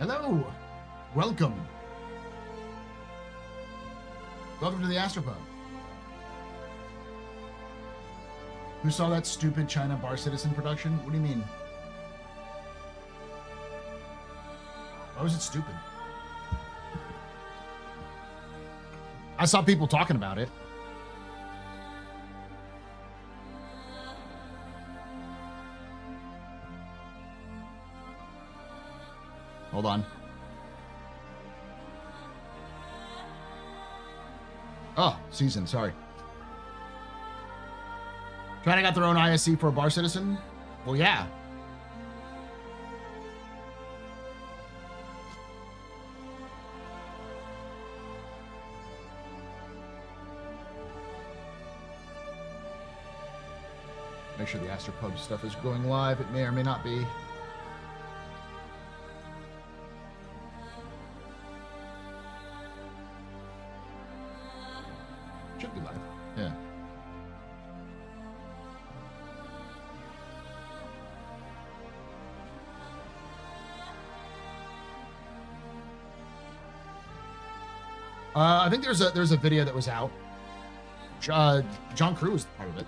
Hello. Welcome. Welcome to the AstroPub. Who saw that stupid China Bar Citizen production? What do you mean? Why was it stupid? I saw people talking about it. Hold on. Oh, season, sorry. China got their own ISC for a Bar Citizen? Well, yeah. Make sure the AstroPub stuff is going live. It may or may not be. Should be live. Yeah. I think there's a video that was out. John Crew was part of it.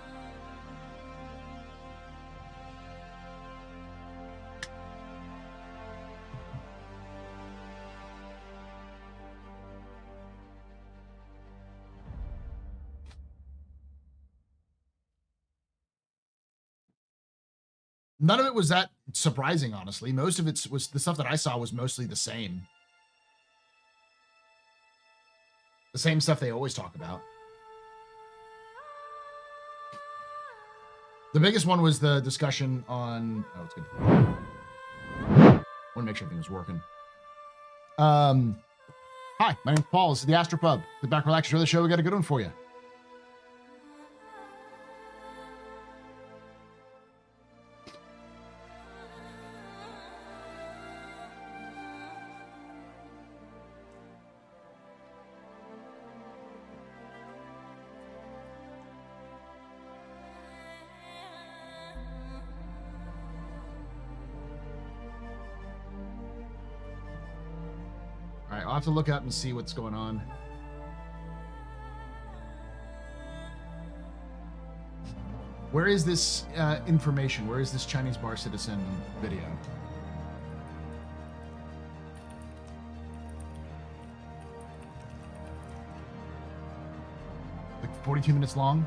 None of it was that surprising, honestly. Most of it was the stuff that I saw was mostly the same. The same stuff they always talk about. The biggest one was the discussion on... Oh, it's good. Want to make sure everything's working. Hi, my name's Paul. This is the AstroPub. Sit back, relax, enjoy the show. We got a good one for you. I'll have to look up and see what's going on. Where is this information? Where is this Chinese Bar Citizen video? Like 42 minutes long?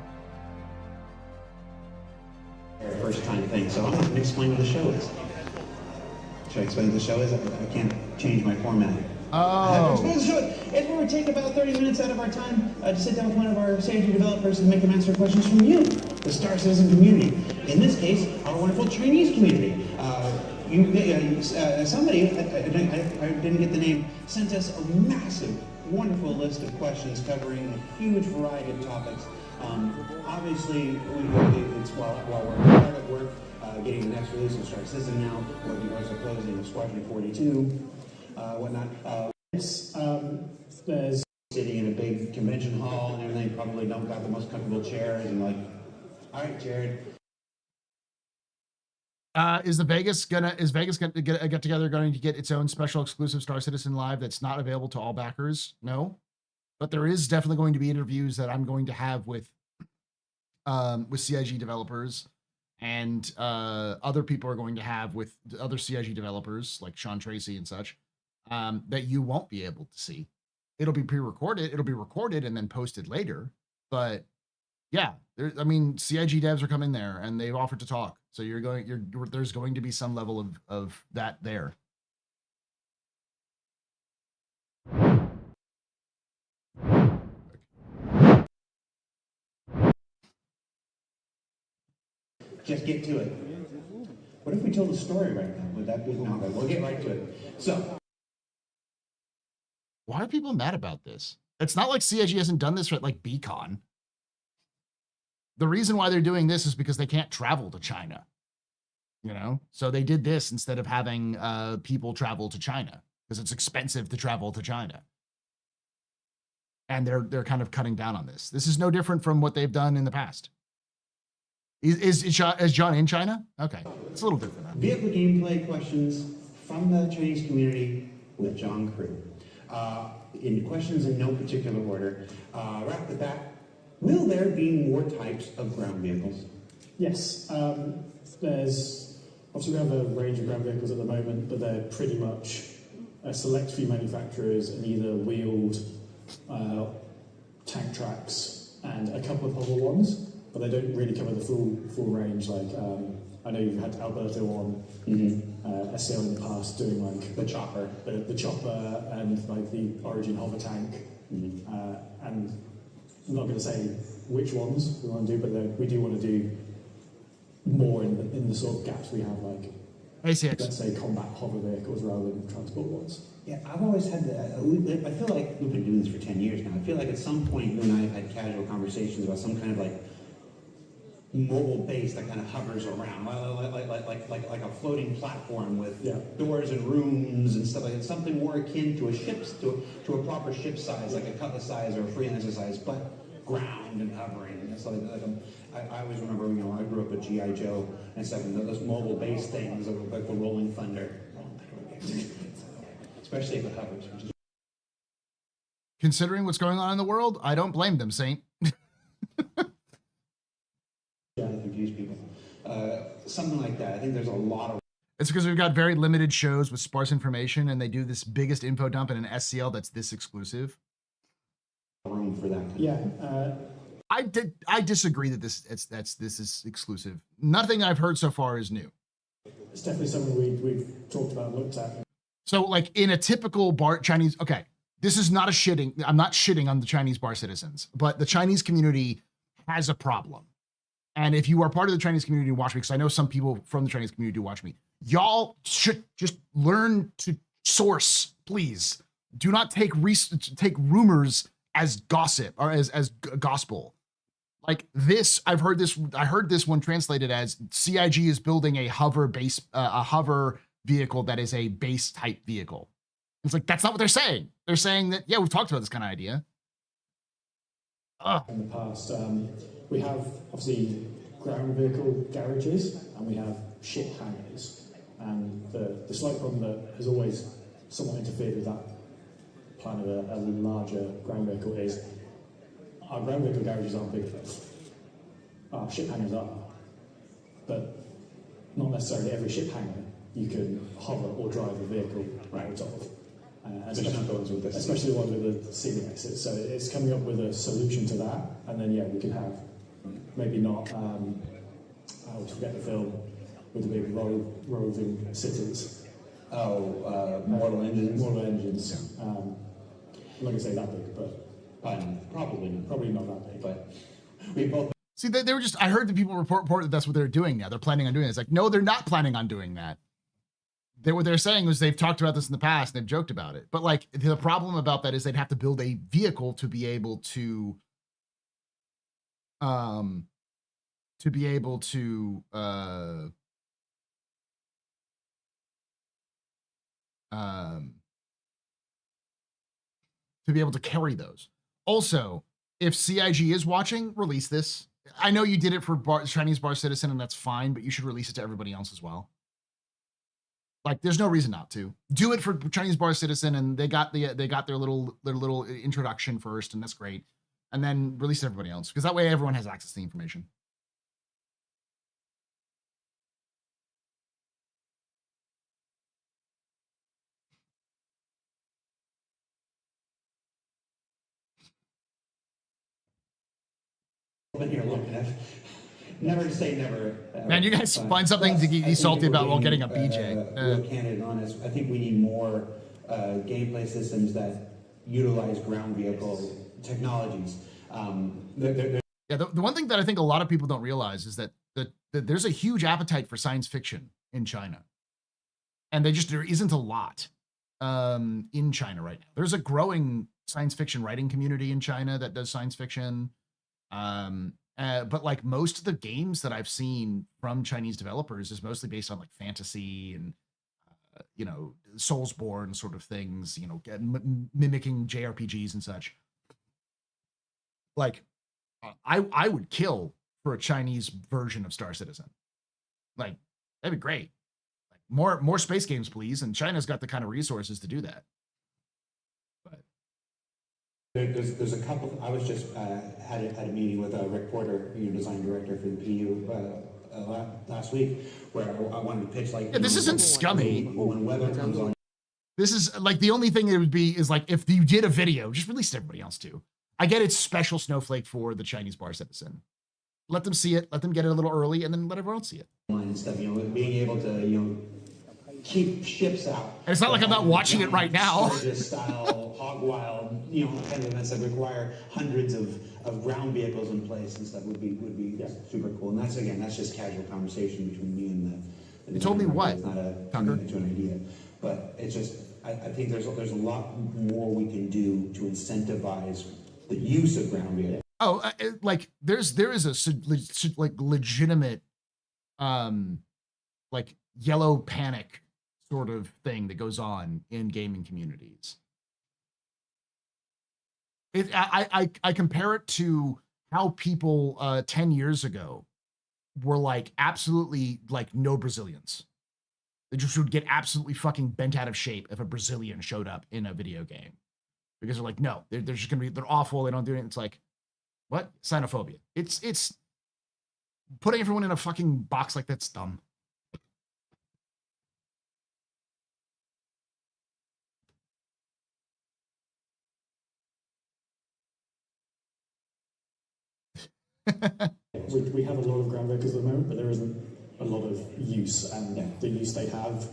First time thing, so I'm not going to explain what the show is. Should I explain what the show is? I can't change my format. Oh. It would take about 30 minutes out of our time to sit down with one of our CIG developers and make them answer questions from you, the Star Citizen community. In this case, our wonderful Chinese community. Somebody, I didn't get the name, sent us a massive, wonderful list of questions covering a huge variety of topics. Obviously, it's while we're hard at work getting the next release of Star Citizen now, what you guys are closing of Squadron 42. Whatnot. Sitting in a big convention hall and everything, probably don't got the most comfortable chairs and like, all right, Jared. Is Vegas gonna get together going to get its own special exclusive Star Citizen Live that's not available to all backers? No, but there is definitely going to be interviews that I'm going to have with CIG developers, and other people are going to have with other CIG developers like Sean Tracy and such. That you won't be able to see. It'll be pre-recorded. It'll be recorded and then posted later. But yeah, I mean, CIG devs are coming there and they've offered to talk. So there's going to be some level of that there. Just get to it. What if we told a story right now? Would that be no? We'll get right to it. So. Why are people mad about this? It's not like CIG hasn't done this at like BCon. The reason why they're doing this is because they can't travel to China. You know? So they did this instead of having people travel to China because it's expensive to travel to China. And they're kind of cutting down on this. This is no different from what they've done in the past. Is John in China? Okay. It's a little different. Vehicle gameplay questions from the Chinese community with John Crew. In questions in no particular order, right off the bat, will there be more types of ground vehicles? Yes. There's obviously we have a range of ground vehicles at the moment, but they're pretty much a select few manufacturers and either wheeled tank tracks and a couple of hover ones, but they don't really cover the full range. Like I know you've had Alberto on SL in the past doing like The chopper. the chopper and like the Origin hover tank, and I'm not going to say which ones we want to do, but we do want to do more in the sort of gaps we have, like ACX. let's say combat hover vehicles rather than transport ones. Yeah, I've always had the. I feel like we've been doing this for 10 years now. I feel like at some point you and I have had casual conversations about some kind of like mobile base that kind of hovers around, like a floating platform with doors and rooms and stuff like that. Something more akin to a ship's to a proper ship size, like a Cutlass size or a Freelancer size, but ground and hovering. It's I always remember, I grew up with G.I. Joe and stuff, and those mobile base things, like the Rolling Thunder. Especially if it hovers. Considering what's going on in the world, I don't blame them, Saint. Yeah, to confuse people. Something like that. I think there's a lot of. It's because we've got very limited shows with sparse information, and they do this biggest info dump in an SCL that's this exclusive. Room for that. Yeah. I disagree that this is exclusive. Nothing I've heard so far is new. It's definitely something we've talked about and looked at. So, like in a typical Chinese, okay, this is not a shitting. I'm not shitting on the Chinese bar citizens, but the Chinese community has a problem. And if you are part of the Chinese community and watch me, because I know some people from the Chinese community do watch me, y'all should just learn to source, please. Do not take rumors as gossip or as gospel. Like this, I heard this one translated as CIG is building a hover vehicle that is a base type vehicle. It's like, that's not what they're saying. They're saying that, yeah, we've talked about this kind of idea. In the past, we have obviously ground vehicle garages and we have ship hangars. And the slight problem that has always somewhat interfered with that plan of a larger ground vehicle is our ground vehicle garages aren't big enough. Our ship hangars are, but not necessarily every ship hangar you can hover or drive a vehicle out of. Especially the ones with the ceiling exits. So it's coming up with a solution to that, and then we can have maybe not. I always forget the film with the big roving cities. Mortal Engines. Mortal Engines. I'm not going to say that big, but probably not that big. But we both. See, they were just. I heard the people report that that's what they're doing now. They're planning on doing it. It's like, no, they're not planning on doing that. What they're saying was they've talked about this in the past and they've joked about it. But like the problem about that is they'd have to build a vehicle to be able to carry those. Also, if CIG is watching, release this. I know you did it for Chinese Bar Citizen, and that's fine, but you should release it to everybody else as well. Like, there's no reason not to do it for Chinese Bar Citizen, and they got their little introduction first, and that's great, and then release to everybody else because that way everyone has access to the information. Been here long enough. Never to say never. Man, you guys find something to be salty about while getting a BJ. Real candid and honest. I think we need more gameplay systems that utilize ground vehicle technologies. The one thing that I think a lot of people don't realize is that there's a huge appetite for science fiction in China, and there isn't a lot in China right now. There's a growing science fiction writing community in China that does science fiction. But like most of the games that I've seen from Chinese developers is mostly based on like fantasy and, Soulsborne sort of things, mimicking JRPGs and such. Like, I would kill for a Chinese version of Star Citizen. Like, that'd be great. Like, more space games, please. And China's got the kind of resources to do that. But there's a couple. I was just had a meeting with Rick Porter, design director for the PU last week, where I wanted to pitch like. Yeah, this isn't scummy. When weather comes on. This is like the only thing it would be is like if you did a video, just release everybody else too. I get it's special snowflake for the Chinese bar citizen. Let them see it, let them get it a little early, and then let everyone else see it. And stuff, being able to, keep ships out. And it's not like I'm not watching it right now. Style, hog wild, kind of events that require hundreds of ground vehicles in place and stuff would be super cool. And that's just casual conversation between me and the You told me what? It's not a Tucker? to an idea, but it's just I think there's a lot more we can do to incentivize the use of ground vehicles. Oh, like there is a like legitimate, like yellow panic sort of thing that goes on in gaming communities. I compare it to how people 10 years ago were like absolutely like no Brazilians. They just would get absolutely fucking bent out of shape if a Brazilian showed up in a video game because they're like, no, they're just gonna be, they're awful. They don't do anything. It's like, what? Xenophobia. It's putting everyone in a fucking box like that's dumb. We have a lot of ground vehicles at the moment, but there isn't a lot of use, and the use they have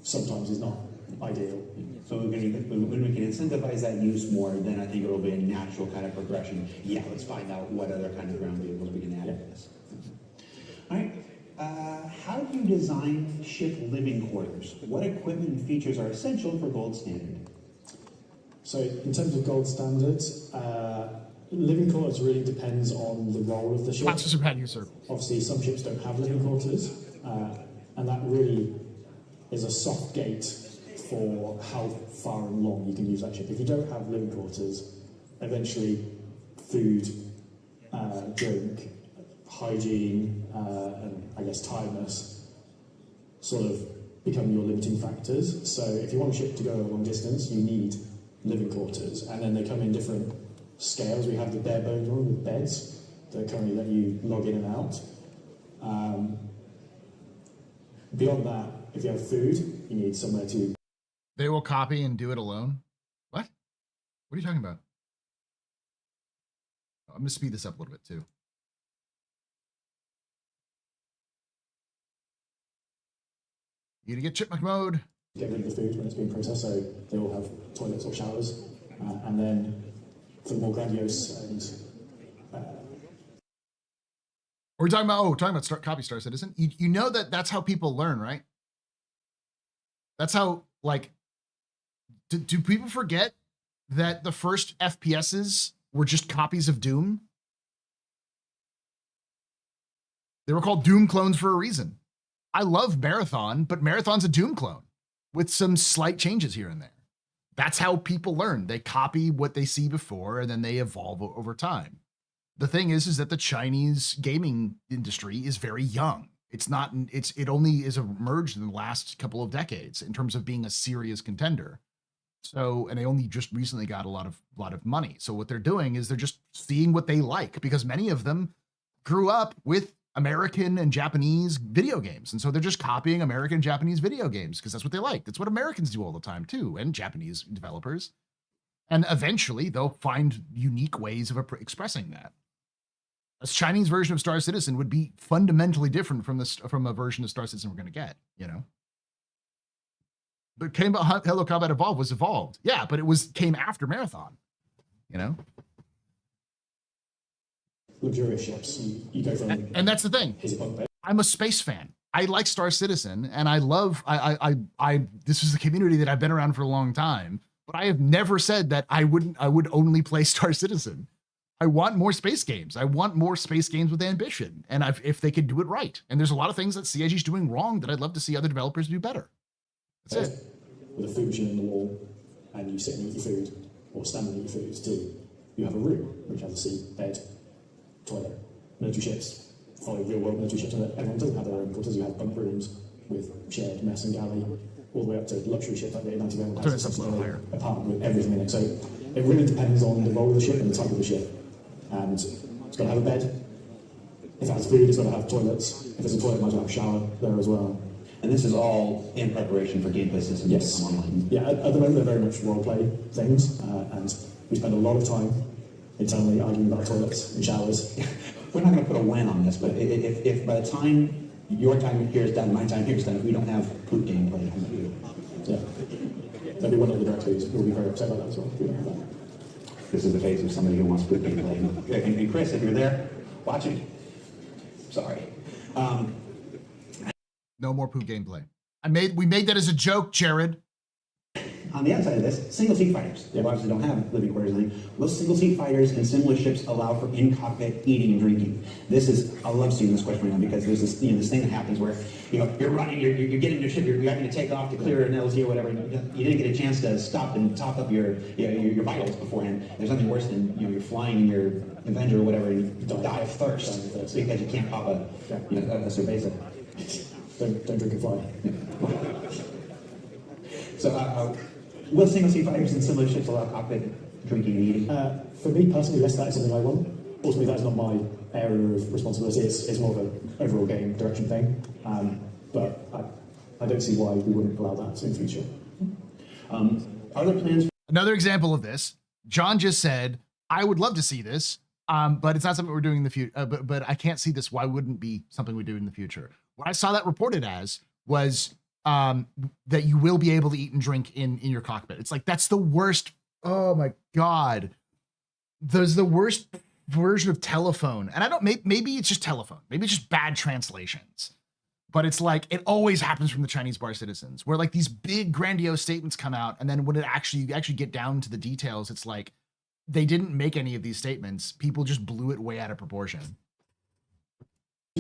sometimes is not ideal. So when we can incentivize that use more, then I think it'll be a natural kind of progression. Yeah, let's find out what other kind of ground vehicles we can add to this. All right. How do you design ship living quarters? What equipment and features are essential for gold standard? So in terms of gold standards, living quarters really depends on the role of the ship. That's just about you, sir. Obviously, some ships don't have living quarters, and that really is a soft gate for how far and long you can use that ship. If you don't have living quarters, eventually food, drink, hygiene, and I guess tiredness sort of become your limiting factors. So if you want a ship to go a long distance, you need living quarters, and then they come in different scales. We have the bare bones one with beds that currently let you log in and out. Beyond that, if you have food, you need somewhere to. They will copy and do it alone. What? What are you talking about? I'm gonna speed this up a little bit too. You to get chipmunk mode. Get rid of the food when it's being processed, so they all have toilets or showers, and then for the more grandiose and. We're talking about copy Star Citizen. You know that's how people learn, right? That's how, like, do people forget that the first FPSs were just copies of Doom? They were called Doom clones for a reason. I love Marathon, but Marathon's a Doom clone with some slight changes here and there. That's how people learn. They copy what they see before, and then they evolve over time. The thing is that the Chinese gaming industry is very young. It only is emerged in the last couple of decades in terms of being a serious contender. So, and they only just recently got a lot of money. So what they're doing is they're just seeing what they like, because many of them grew up with American and Japanese video games. And so they're just copying American and Japanese video games because that's what they like. That's what Americans do all the time too, and Japanese developers. And eventually they'll find unique ways of expressing that. A Chinese version of Star Citizen would be fundamentally different from a version of Star Citizen we're going to get, you know? But Hello Combat Evolved was evolved. Yeah, but came after Marathon, you know? Luxurious ships. You go from. And that's the thing. I'm a space fan. I like Star Citizen, and I love, this is a community that I've been around for a long time, but I have never said that I would only play Star Citizen. I want more space games. I want more space games with ambition, and if they could do it right. And there's a lot of things that CIG is doing wrong that I'd love to see other developers do better. That's it. With a food machine on the wall, and you sit and eat your food, or stand and eat your food, too. You have a room, which has a seat, bed, toilet. Military ships, follow real-world military ships, and everyone doesn't have their own quarters. You have bunk rooms, with shared mess and galley, all the way up to luxury ship like the 90 Turn this up a little higher. apartment with everything in it. So it really depends on the role of the ship and the type of the ship. And it's got to have a bed. If it has food, it's got to have toilets. If there's a toilet, it might as well have a shower there as well. And this is all in preparation for gameplay systems Yes. to come online. Yeah, at the moment they're very much role-play things, and we spend a lot of time internally arguing about toilets and showers. We're not going to put a when on this, but if by the time your time here is done, my time here is done, if we don't have poop gameplay, I'm going to do it. Yeah. There'll be one of the directors who will be very upset about that as well. If we don't have that. This is the face of somebody who wants poop gameplay. And Chris, if you're there watching, sorry. No more poop gameplay. We made that as a joke, Jared. On the outside of this, single seat fighters. They obviously don't have living quarters. Most single seat fighters and similar ships allow for in-cockpit eating and drinking. I love seeing this question right now because there's this, this thing that happens where, you're running, you're getting in your ship, you're having to take off to clear an LZ or whatever. You didn't get a chance to stop and top up your vitals beforehand. There's nothing worse than, you're flying in your Avenger or whatever and you die of thirst because you can't pop a cerveza. Don't drink and fly. So, will single-seat fighters and similar ships allow cockpit drinking and eating? For me personally, yes, that is something I want. Ultimately, that is not my area of responsibility. It's more of an overall game direction thing. But I don't see why we wouldn't allow that in the future. Are there plans? Another example of this, John just said, I would love to see this, but it's not something we're doing in the future. But I can't see this. Why wouldn't it be something we do in the future? What I saw that reported as was that you will be able to eat and drink in your cockpit. It's like, that's the worst. Oh my God. There's the worst version of telephone. And I don't, maybe it's just telephone. Maybe it's just bad translations. But it's like, it always happens from the Chinese bar citizens where like these big grandiose statements come out. And then when you actually get down to the details, it's like, they didn't make any of these statements. People just blew it way out of proportion.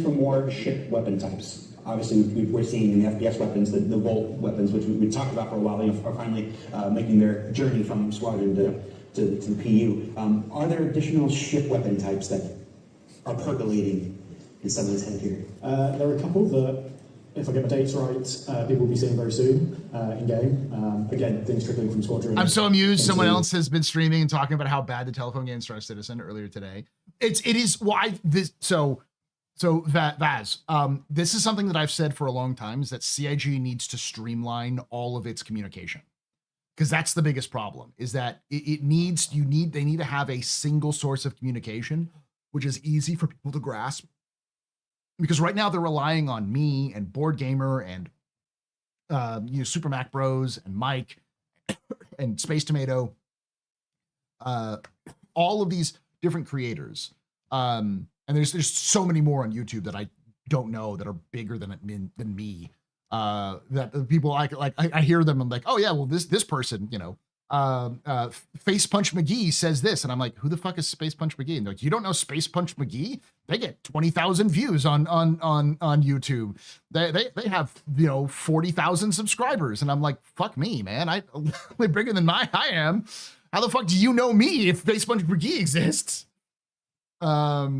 For more ship weapon types. Obviously, we're seeing in the FPS weapons, the Volt weapons, which we talked about for a while, are finally making their journey from squadron to the PU. Are there additional ship weapon types that are percolating in someone's head here? There are a couple that, if I get my dates right, people will be seeing very soon in game. Again, things trickling from squadron. I'm so amused. Someone else has been streaming and talking about how bad the telephone game Star Citizen earlier today. It is why this So Vaz, this is something that I've said for a long time, is that CIG needs to streamline all of its communication, because that's the biggest problem, is that they need to have a single source of communication, which is easy for people to grasp, because right now they're relying on me and Board Gamer and Super Mac Bros and Mike and Space Tomato, all of these different creators. And there's so many more on YouTube that I don't know that are bigger than me. That the people I hear them, I'm like, oh yeah, well this person, Face Punch McGee says this, and I'm like, who the fuck is Space Punch McGee? And they're like, you don't know Space Punch McGee? They get 20,000 views on YouTube. They have 40,000 subscribers, and I'm like, fuck me, man. They're bigger than I am. How the fuck do you know me if Space Punch McGee exists? But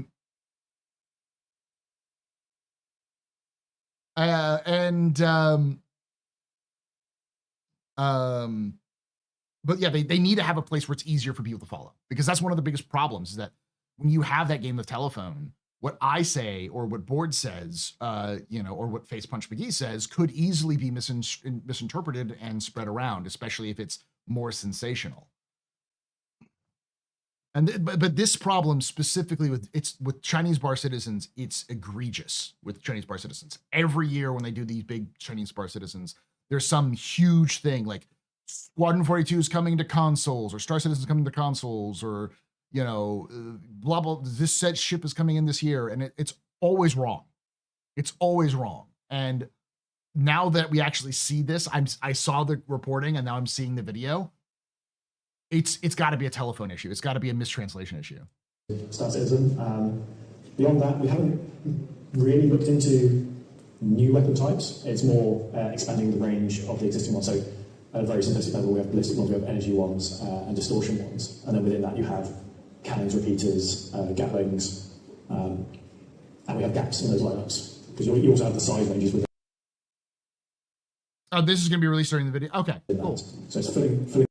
yeah, they need to have a place where it's easier for people to follow, because that's one of the biggest problems, is that when you have that game of telephone, what I say or what Board says, or what Face Punch McGee says could easily be misinterpreted and spread around, especially if it's more sensational. But this problem specifically with Chinese bar citizens, it's egregious with Chinese bar citizens. Every year when they do these big Chinese bar citizens, there's some huge thing like Squadron 42 is coming to consoles, or Star Citizen is coming to consoles, or blah blah. This said ship is coming in this year, and it's always wrong. It's always wrong. And now that we actually see this, I saw the reporting, and now I'm seeing the video. It's got to be a telephone issue. It's got to be a mistranslation issue. Star Citizen. Beyond that, we haven't really looked into new weapon types. It's more expanding the range of the existing ones. So at a very simplistic level, we have ballistic ones, we have energy ones, and distortion ones. And then within that, you have cannons, repeaters, gatlings, and we have gaps in those lineups, because you also have the size ranges within Oh, this is going to be released during the video. Okay, cool. So it's filling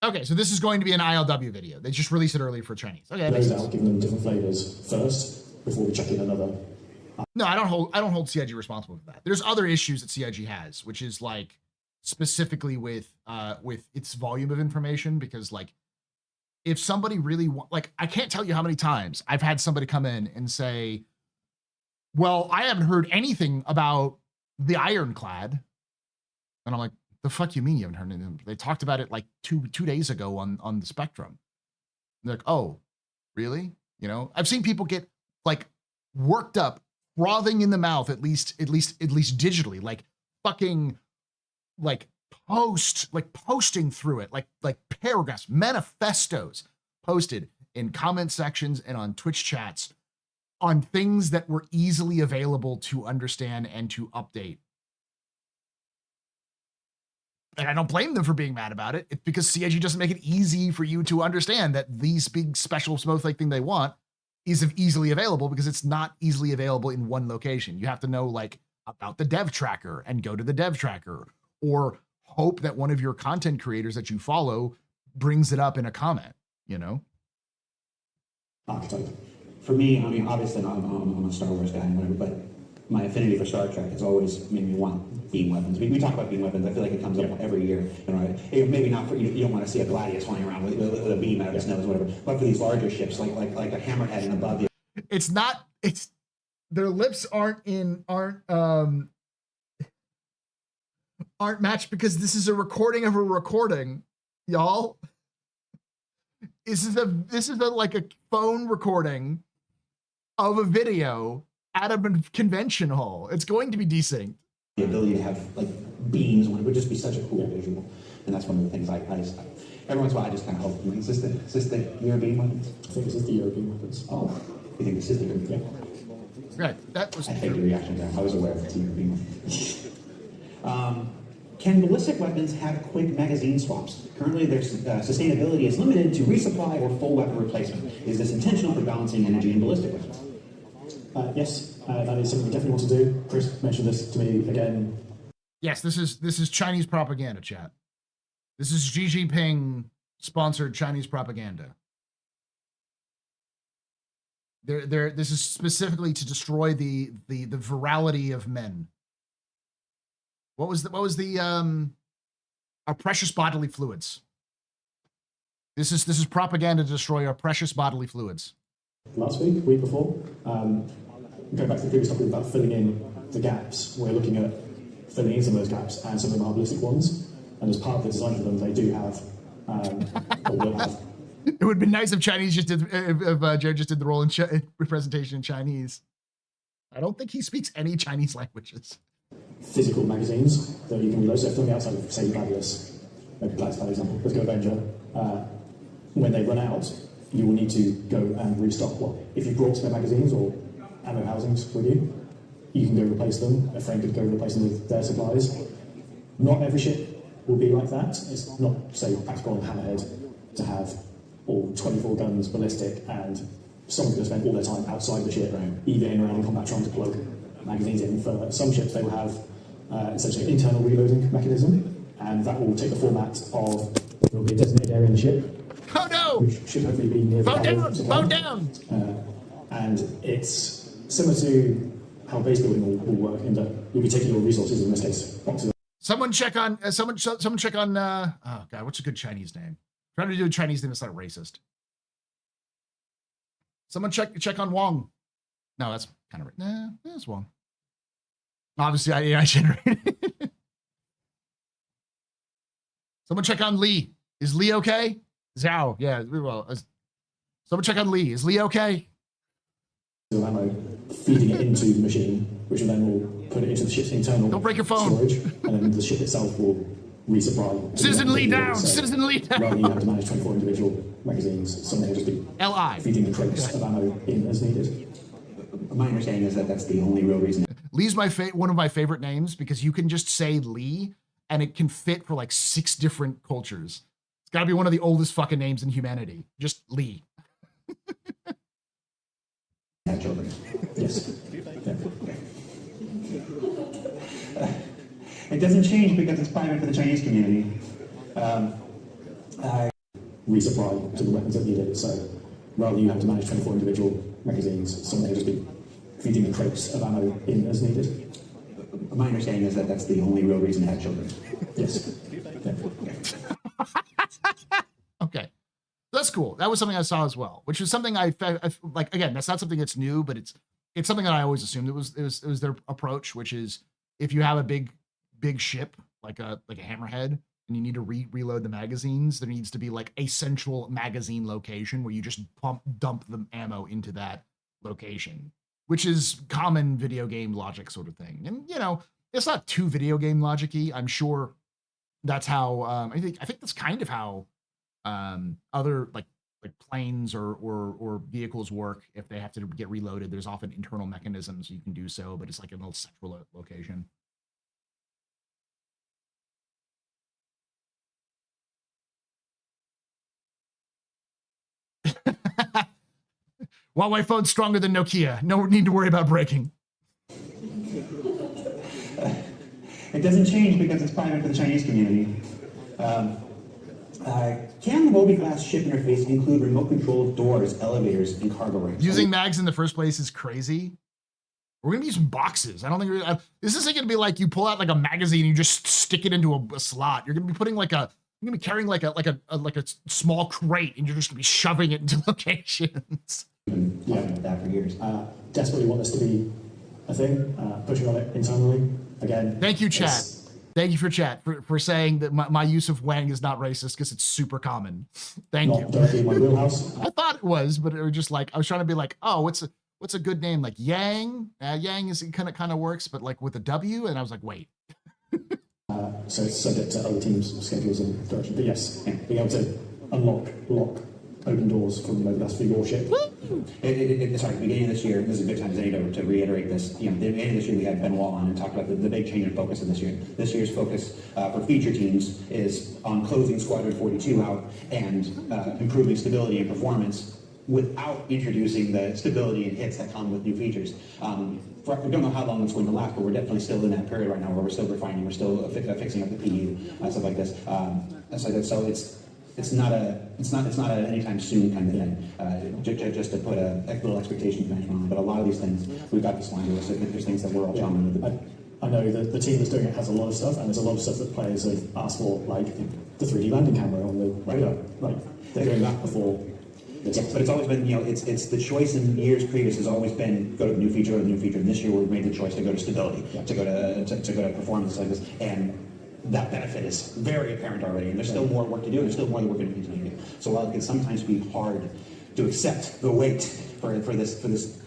Okay, so this is going to be an ILW video. They just released it early for Chinese. Okay, that makes those sense. out, giving them different flavors first before we chuck in another. No, I don't hold CIG responsible for that. There's other issues that CIG has, which is like specifically with its volume of information, because like if somebody really like, I can't tell you how many times I've had somebody come in and say, well, I haven't heard anything about the Ironclad. And I'm like, the fuck you mean you haven't heard anything? They talked about it like two days ago on the Spectrum. And they're like, oh, really? You know, I've seen people get like worked up, frothing in the mouth, at least digitally, like fucking like posting through it, like paragraphs, manifestos posted in comment sections and on Twitch chats on things that were easily available to understand and to update. And I don't blame them for being mad about it. It's because CIG doesn't make it easy for you to understand that these big special snowflake thing they want is easily available, because it's not easily available in one location. You have to know like about the dev tracker and go to the dev tracker, or hope that one of your content creators that you follow brings it up in a comment, you know? Archetype. For me, I mean, obviously I'm a Star Wars guy and whatever, but my affinity for Star Trek has always made me want beam weapons. We talk about beam weapons. I feel like it comes up every year. You know, maybe not for you don't want to see a Gladius flying around with a beam out of his nose, whatever. But for these larger ships, like a hammerhead and above you. It's not. It's their lips aren't matched, because this is a recording of a recording, y'all. This is a like a phone recording of a video at a convention hall. It's going to be desynced. The ability to have like beams would just be such a cool visual, and that's one of the things I every once in a while I just kind of hope. Is this the year beam weapons? I think this is the European weapons. Oh, you think this is the year beam? Right, that was. I think the reaction there. I was aware of the year beam weapons. Can ballistic weapons have quick magazine swaps? Currently, their sustainability is limited to resupply or full weapon replacement. Is this intentional for balancing energy in ballistic weapons? Yes, that is something we definitely want to do. Chris mentioned this to me again. Yes, this is Chinese propaganda, chat. This is Xi Jinping sponsored Chinese propaganda. This is specifically to destroy the virality of men. What was our precious bodily fluids? This is propaganda to destroy our precious bodily fluids. Last week before, going back to the previous topic about filling in the gaps, we're looking at filling in some of those gaps, and some of them are ballistic ones. And as part of the design for them, they do have, or will have. It would be nice if Chinese just did, if Jared just did the role in presentation in Chinese. I don't think he speaks any Chinese languages. Physical magazines that you can reload. So from the outside of, say, Gladius, maybe Gladius, for example, let's go Avenger. When they run out, you will need to go and restock. Well, if you brought spare magazines or ammo housings with you, you can go replace them. A friend could go replace them with their supplies. Not every ship will be like that. It's not, say, practical on Hammerhead to have all 24 guns ballistic, and someone's going to spend all their time outside the ship, either in or around in combat trying to plug magazines in. For some ships, they will have essentially an internal reloading mechanism, and that will take the format of, there will be a designated area in the ship. Oh no! Which should hopefully be near the Bow down! And it's similar to how base building will work, in that you'll be taking your resources, in this case, boxes. Someone check on oh god, what's a good Chinese name? I'm trying to do a Chinese name that's not racist. Someone check on Wong. No, that's kind of nah, that's Wong. Obviously, I generated. Someone check on Lee. Is Lee okay? Zhao, yeah, well. Someone check on Lee. Is Lee okay? Ammo, feeding it into the machine, which then will put it into the ship's internal Don't break your phone. storage, and then the ship itself will resupply. Citizen Lee down! Citizen Lee down! Rather than you have to manage 24 individual magazines, someone will just be L.I. feeding the crates of ammo in as needed. My understanding is that that's the only real reason. Lee's one of my favorite names, because you can just say Lee and it can fit for like 6 different cultures. It's got to be one of the oldest fucking names in humanity. Just Lee. Have children. Yes. Yeah. It doesn't change because it's private for the Chinese community. Resupply to the weapons that need it. So rather than you have to manage 24 individual magazines, someone will just be feeding the crates of ammo in as needed. My understanding is that that's the only real reason to have children. Yes. Yeah. Okay. That's cool. That was something I saw as well, which was something I like. Again, that's not something that's new, but it's something that I always assumed it was their approach, which is if you have a big ship like a hammerhead and you need to reload the magazines, there needs to be like a central magazine location where you just dump the ammo into that location, which is common video game logic sort of thing. And you know, it's not too video game logic-y. I'm sure that's how I think that's kind of how other like planes or vehicles work. If they have to get reloaded, there's often internal mechanisms you can do so, but it's like a little central location. Huawei phone's stronger than Nokia. No need to worry about breaking. It doesn't change because it's private for the Chinese community. Can the Mobi-class ship interface include remote-controlled doors, elevators, and cargo ramps? Using mags in the first place is crazy. We're gonna be using boxes. I don't think this isn't gonna be like you pull out like a magazine and you just stick it into a slot. You're gonna be putting you're gonna be carrying like a small crate and you're just gonna be shoving it into locations. Yeah, that for years. Desperately want this to be a thing. Pushing on it internally again. Thank you, chat. Thank you for chat for saying that my use of Wang is not racist because it's super common. Thank you. Not directly in my wheelhouse. I thought it was, but it was just like I was trying to be like, oh, what's a good name like Yang? Yang is kind of works, but like with a W, and I was like, wait. So it's subject to other teams' schedules and direction. But yes, being able to unlock, lock, open doors from the Mobi-class for your ship. Sorry, beginning of this year, this is a good time as any to reiterate this. You know, the beginning of this year we had Benoit on and talked about the big change in focus of this year. This year's focus for feature teams is on closing Squadron 42 out and improving stability and performance without introducing the stability and hits that come with new features. We don't know how long it's going to last, but we're definitely still in that period right now where we're still refining, we're still fixing up the PE, stuff like this. So it's not an anytime soon kind of thing. Just to put a little expectation benchmark on it. But a lot of these things, we've got this line list. There's things that we're all chomping with. I know that the team that's doing it has a lot of stuff, and there's a lot of stuff that players have asked for, like the 3D landing camera on the radar. Like they're doing that before. Yeah, but it's always been, it's the choice in years previous has always been go to the new feature or the new feature. And this year we made the choice to go to stability, to go to performance like this, and that benefit is very apparent already. And there's still more work to do, and there's still more that we're going to continue to do. So while it can sometimes be hard to accept the weight for this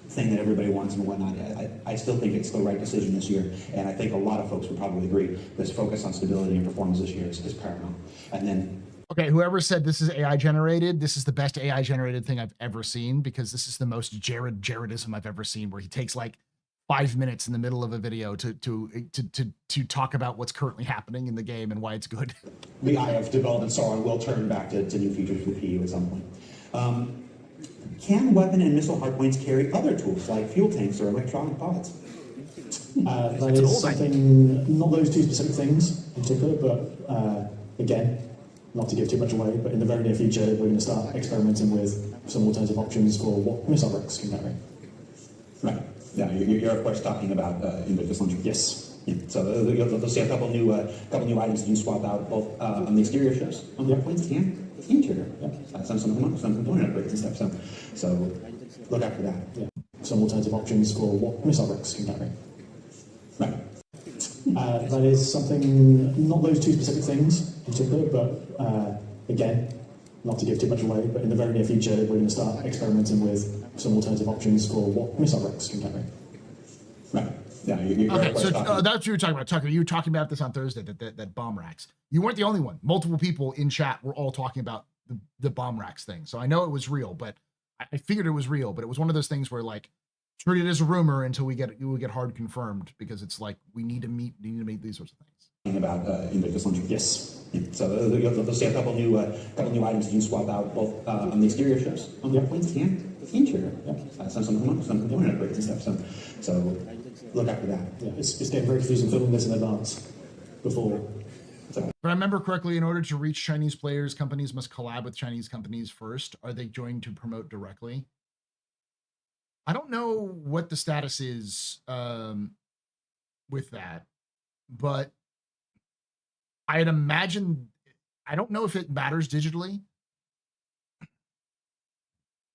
thing that everybody wants and whatnot, I still think it's the right decision this year. And I think a lot of folks would probably agree. This focus on stability and performance this year is paramount. And then. Okay, whoever said this is AI generated, this is the best AI generated thing I've ever seen, because this is the most Jaredism I've ever seen, where he takes like 5 minutes in the middle of a video to talk about what's currently happening in the game and why it's good. The eye of development saw and will turn back to new features for the PU at some point. Can weapon and missile hardpoints carry other tools like fuel tanks or electronic pods? That is something, not those two specific things in particular, but again, not to give too much away, but in the very near future, we're going to start experimenting with some alternative options for what missile racks can carry. Right. Yeah, you're of course talking about Invictus launcher. Yes. Yeah. So you'll see a couple new items that you swap out both on the exterior ships, on the airplanes, and the interior. Yeah. Some component upgrades and stuff. So look out for that. Yeah. Some alternative options for what missile racks can carry. Right. That is something, not those two specific things in particular, but again, not to give too much away, but in the very near future, we're going to start experimenting with some alternative options for what missile racks can carry. Right. Yeah. You're okay, so that's what you were talking about, Tucker. You were talking about this on Thursday, that bomb racks. You weren't the only one. Multiple people in chat were all talking about the bomb racks thing. So I know it was real, but I figured it was real, but it was one of those things where like, treat it as a rumor until we get hard confirmed, because it's like we need to meet these sorts of things. About Invictus launcher. Yes. Yeah. So you'll see a couple new items that you swap out both on the exterior ships, on the airplanes, and the interior. Yeah. Some component upgrades and stuff. So look out for that. Yeah. It's getting very confusing filming this in advance. before. If I remember correctly, in order to reach Chinese players, companies must collab with Chinese companies first. Are they going to promote directly? I don't know what the status is with that, but I'd imagine, I don't know if it matters digitally.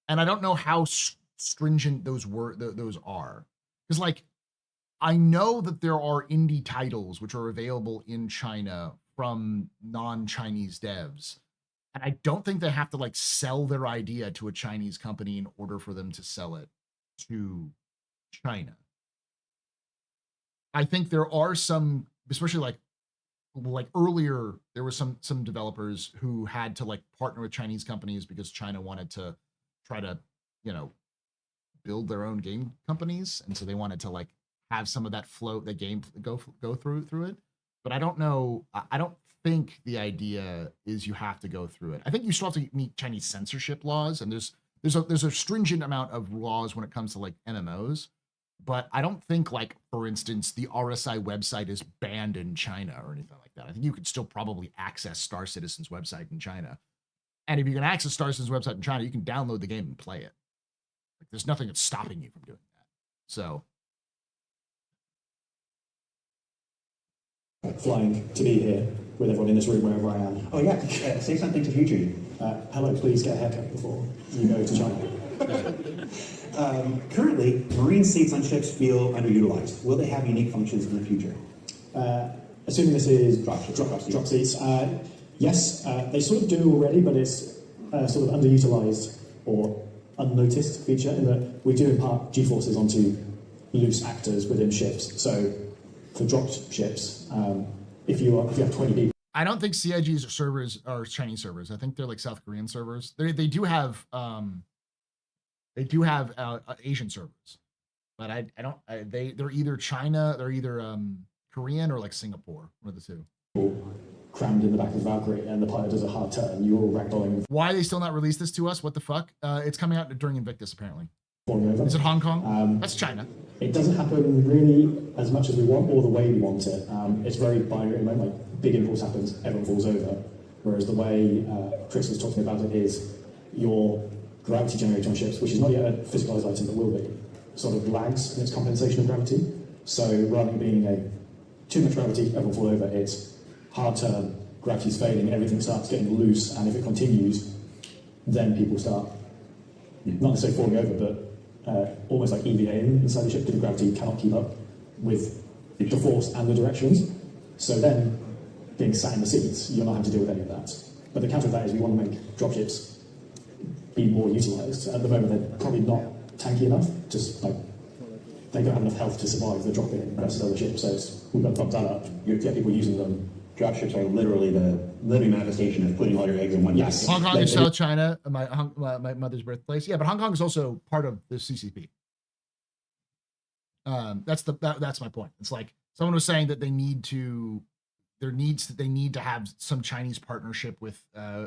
And I don't know how stringent those are. Because, like, I know that there are indie titles which are available in China from non-Chinese devs. And I don't think they have to, like, sell their idea to a Chinese company in order for them to sell it to China. I think there are some, especially like earlier, there were some developers who had to, like, partner with Chinese companies because China wanted to try to, you know, build their own game companies, and so they wanted to, like, have some of that flow, the game go through it. But I don't know. I don't think the idea is you have to go through it. I think you still have to meet Chinese censorship laws, and there's a stringent amount of laws when it comes to, like, MMOs. But I don't think, like, for instance, the RSI website is banned in China or anything like that. I think you could still probably access Star Citizen's website in China. And if you can access Star Citizen's website in China, you can download the game and play it. Like, there's nothing that's stopping you from doing that. So, flying to be here with everyone in this room wherever I am. Oh yeah, say something to future you. Hello, please get a haircut before you go to China. Currently, marine seats on ships feel underutilized. Will they have unique functions in the future? Assuming this is Drop seats, yes, they sort of do already, but it's sort of underutilized or unnoticed feature in that we do impart G-forces onto loose actors within ships. So for dropped ships, if you have 20 people. I don't think CIG's servers are Chinese servers. I think they're, like, South Korean servers. They do have Asian servers, but they're either China, they're either Korean or, like, Singapore, one of the two. Crammed in the back of the Valkyrie, and the pilot does a hard turn. You're all ragdolling. Why they still not release this to us? What the fuck? It's coming out during Invictus, apparently. Over. Is it Hong Kong? That's China. It doesn't happen really as much as we want or the way we want it. It's very binary at the moment. Like, big impulse happens, everyone falls over. Whereas the way Chris was talking about it is your gravity generator on ships, which is not yet a physicalized item but will be, sort of lags in its compensation of gravity. So rather than being too much gravity, everyone fall over, it's hard turn, gravity's failing, everything starts getting loose, and if it continues, then people start not necessarily falling over, but almost like EVAing inside the ship because the gravity cannot keep up with the force and the directions. So then, being sat in the seats, you're not having to deal with any of that. But the counter to that is we want to make dropships be more utilised. At the moment, they're probably not tanky enough. Just like they don't have enough health to survive the dropping versus other ships. So we've got to bump that up. You get people using them. Dropships are literally the living manifestation of putting all your eggs in one basket. Hong Kong is South China, my mother's birthplace. Yeah, but Hong Kong is also part of the CCP. That's my point. It's like someone was saying that they need to have some Chinese partnership with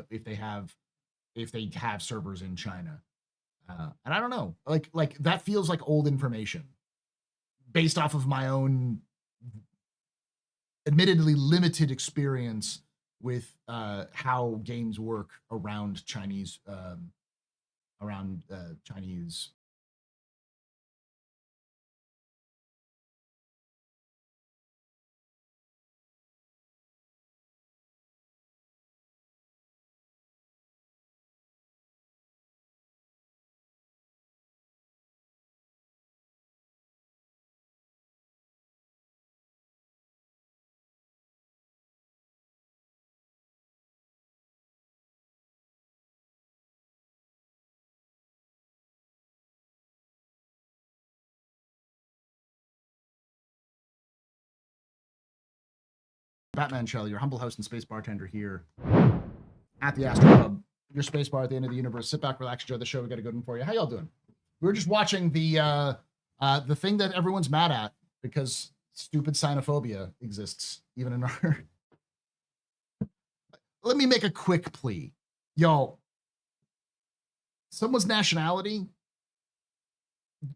if they have servers in China. And I don't know, like that feels like old information based off of my own admittedly limited experience with how games work around Chinese Chinese. Batman Shell, your humble host and space bartender here at the AstroPub, your space bar at the end of the universe. Sit back, relax, enjoy the show. We got a good one for you. How y'all doing? We were just watching the thing that everyone's mad at because stupid xenophobia exists even in our. Let me make a quick plea, y'all. Someone's nationality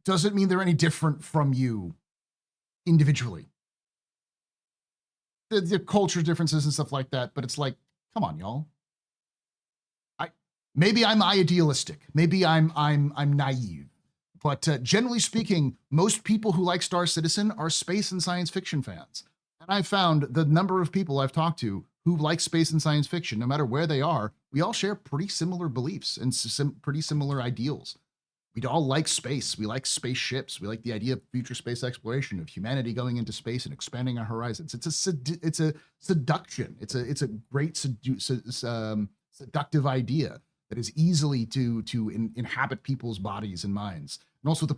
doesn't mean they're any different from you individually. the culture differences and stuff like that, but it's like, come on, y'all. Maybe I'm idealistic. Maybe I'm naive. But generally speaking, most people who like Star Citizen are space and science fiction fans. And I've found the number of people I've talked to who like space and science fiction, no matter where they are, we all share pretty similar beliefs and pretty similar ideals. We all like space. We like spaceships. We like the idea of future space exploration, of humanity going into space and expanding our horizons. It's a seduction. It's a great seductive idea that is easily to inhabit people's bodies and minds, and also the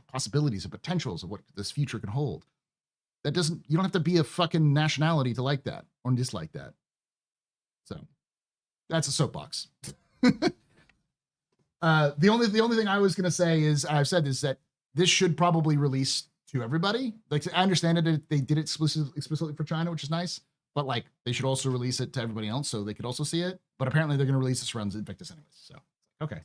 possibilities and potentials of what this future can hold. That doesn't, you don't have to be a fucking nationality to like that or dislike that. So that's a soapbox. The only thing I was gonna say is, I've said is that this should probably release to everybody. Like, I understand that they did it explicitly for China, which is nice, but like they should also release it to everybody else so they could also see it. But apparently they're gonna release this around Invictus anyways. So okay.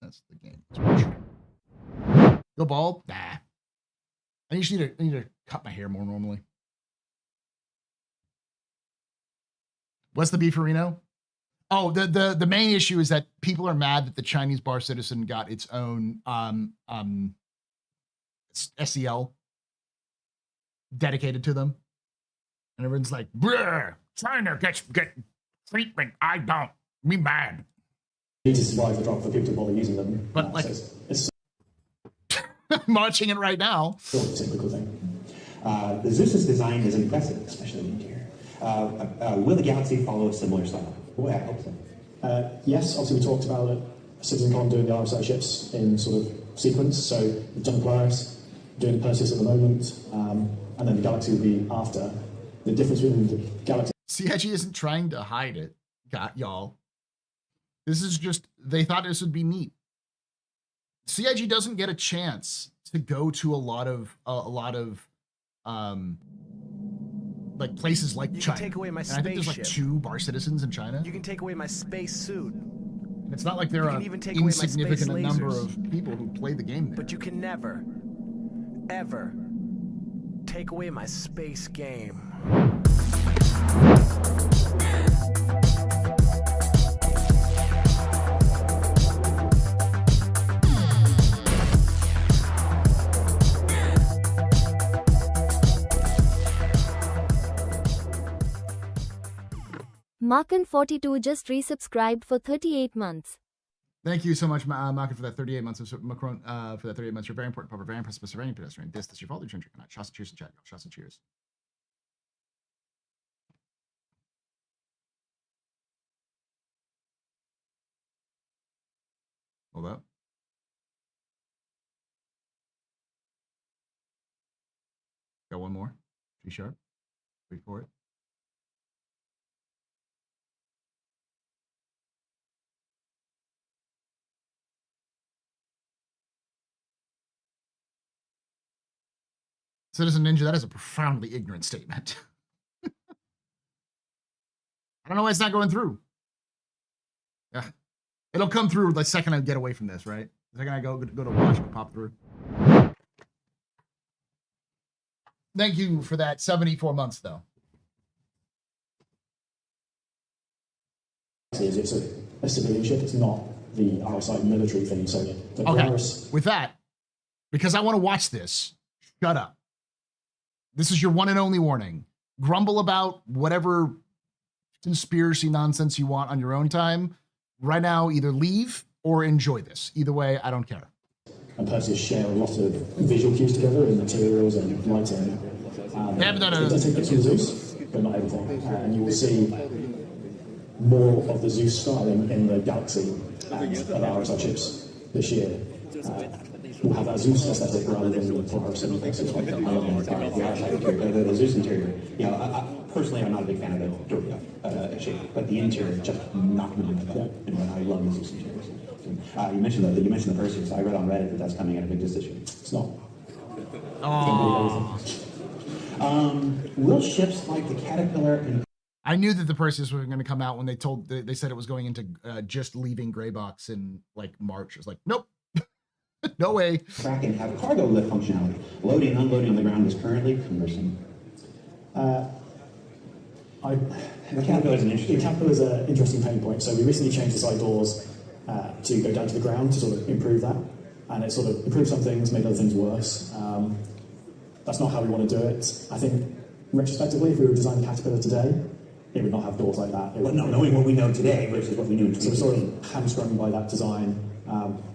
That's the game. Go bald? Nah. I need to cut my hair more normally. What's the beef, Reno? Oh, the main issue is that people are mad that the Chinese bar citizen got its own SEL dedicated to them, and everyone's like, "Bruh, China get treatment. I don't. Me mad." Need to survive the drop for people to bother using them. But like, so it's marching it right now. sort of a typical thing. The Zeus's design is impressive, especially the interior. Will the Galaxy follow a similar style? Boy, I hope so. Yes, obviously we talked about it. CitizenCon doing the RSI ships in sort of sequence. So we've done the Polaris, doing the Perseus at the moment, and then the Galaxy will be after. The difference between the Galaxy. CIG isn't trying to hide it, y'all. This is just, they thought this would be neat. CIG doesn't get a chance to go to a lot of like places like China. Take away my and I think there's like 2 bar citizens in China. You can take away my space suit. It's not like there are even take away my space insignificant number lasers. of people who play the game there. But you can never, ever take away my space game. Markin42 just resubscribed for 38 months. Thank you so much, Markin, for that 38 months. Macron, for that 38 months. You're very important, proper, very impressive, very pedestrian. This your father, drink. Shots and cheers in chat. Shots and cheers. Hold up. Got one more. G sharp. Wait for it. Citizen Ninja, that is a profoundly ignorant statement. I don't know why it's not going through. Yeah. It'll come through the second I get away from this, right? The second I go to watch it pop through. Thank you for that 74 months, though. It's a civilian ship. It's not the RSI military thing. So the Polaris. With that, because I want to watch this, shut up. This is your one and only warning. Grumble about whatever conspiracy nonsense you want on your own time. Right now, either leave or enjoy this. Either way, I don't care. And Perseus share a lot of visual cues together in materials and lighting. They haven't done They take bits from Zeus, but not everything. And you will see more of the Zeus style in the Galaxy and the RSI chips this year. We'll have that Zeus aesthetic rather than the Polaris and things like that. The Zeus interior. You know, personally, I'm not a big fan of the shape, but the interior just knocked me into that. And I love the Zeus interior. You mentioned the Perseus. I read on Reddit that that's coming at a big decision. It's not. Oh. Will ships like the Caterpillar and I knew that the Perseus was going to come out when they said it was going into just leaving Greybox in like March. I was like, nope. No way. Track and have cargo lift functionality. Loading and unloading on the ground is currently cumbersome. The Caterpillar is an interesting. The Caterpillar is an interesting pain point. So we recently changed the side doors to go down to the ground to sort of improve that, and it sort of improved some things, made other things worse. That's not how we want to do it. I think, retrospectively, if we were designing Caterpillar today, it would not have doors like that. But not knowing what we know today versus what we knew in So we're sort of hamstrung by that design.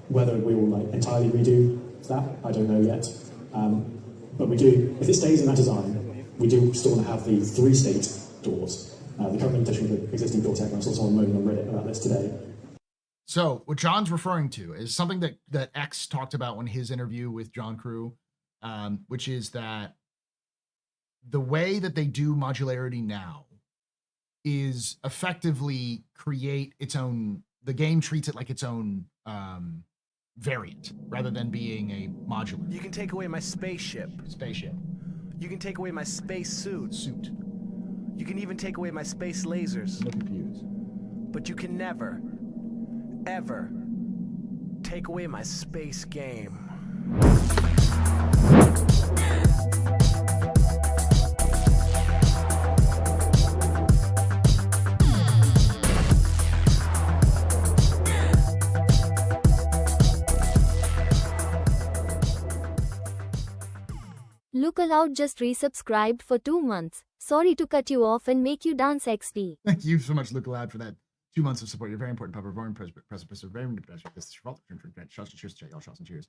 Whether we will like entirely redo that, I don't know yet. But we do, if it stays in that design, we do still want to have the 3-state doors. The current limitation with the existing door tech, and I saw someone moaning on Reddit about this today. So what John's referring to is something that X talked about in his interview with John Crew, which is that the way that they do modularity now is effectively create its own, the game treats it like its own variant rather than being a modular. You can take away my spaceship. You can take away my space suit. You can even take away my space lasers. No confused. But you can never, ever take away my space game. Look Aloud just resubscribed for 2 months. Sorry to cut you off and make you dance XD. Thank you so much, Luke Loud, for that 2 months of support. You're very important, Papa. Very precipice. Very precipice. This is your fault. Shots and cheers to y'all. Shots and cheers.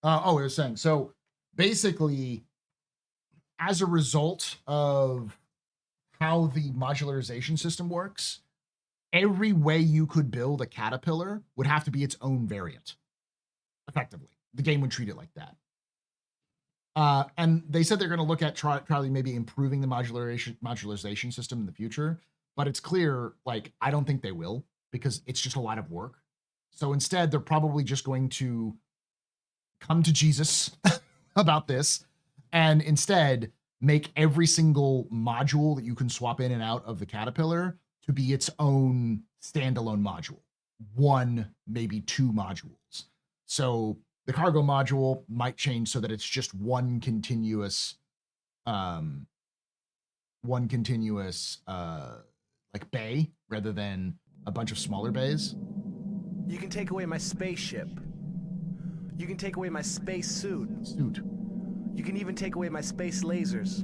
I was saying, so basically, as a result of how the modularization system works, every way you could build a Caterpillar would have to be its own variant. Effectively, the game would treat it like that. And they said they're going to look at trying maybe improving the modularization system in the future, but it's clear, like, I don't think they will, because it's just a lot of work. So instead, they're probably just going to come to Jesus about this and instead make every single module that you can swap in and out of the Caterpillar to be its own standalone module. 1, maybe 2 modules. So the cargo module might change so that it's just one continuous like bay rather than a bunch of smaller bays. You can take away my spaceship. You can take away my space suit. You can even take away my space lasers.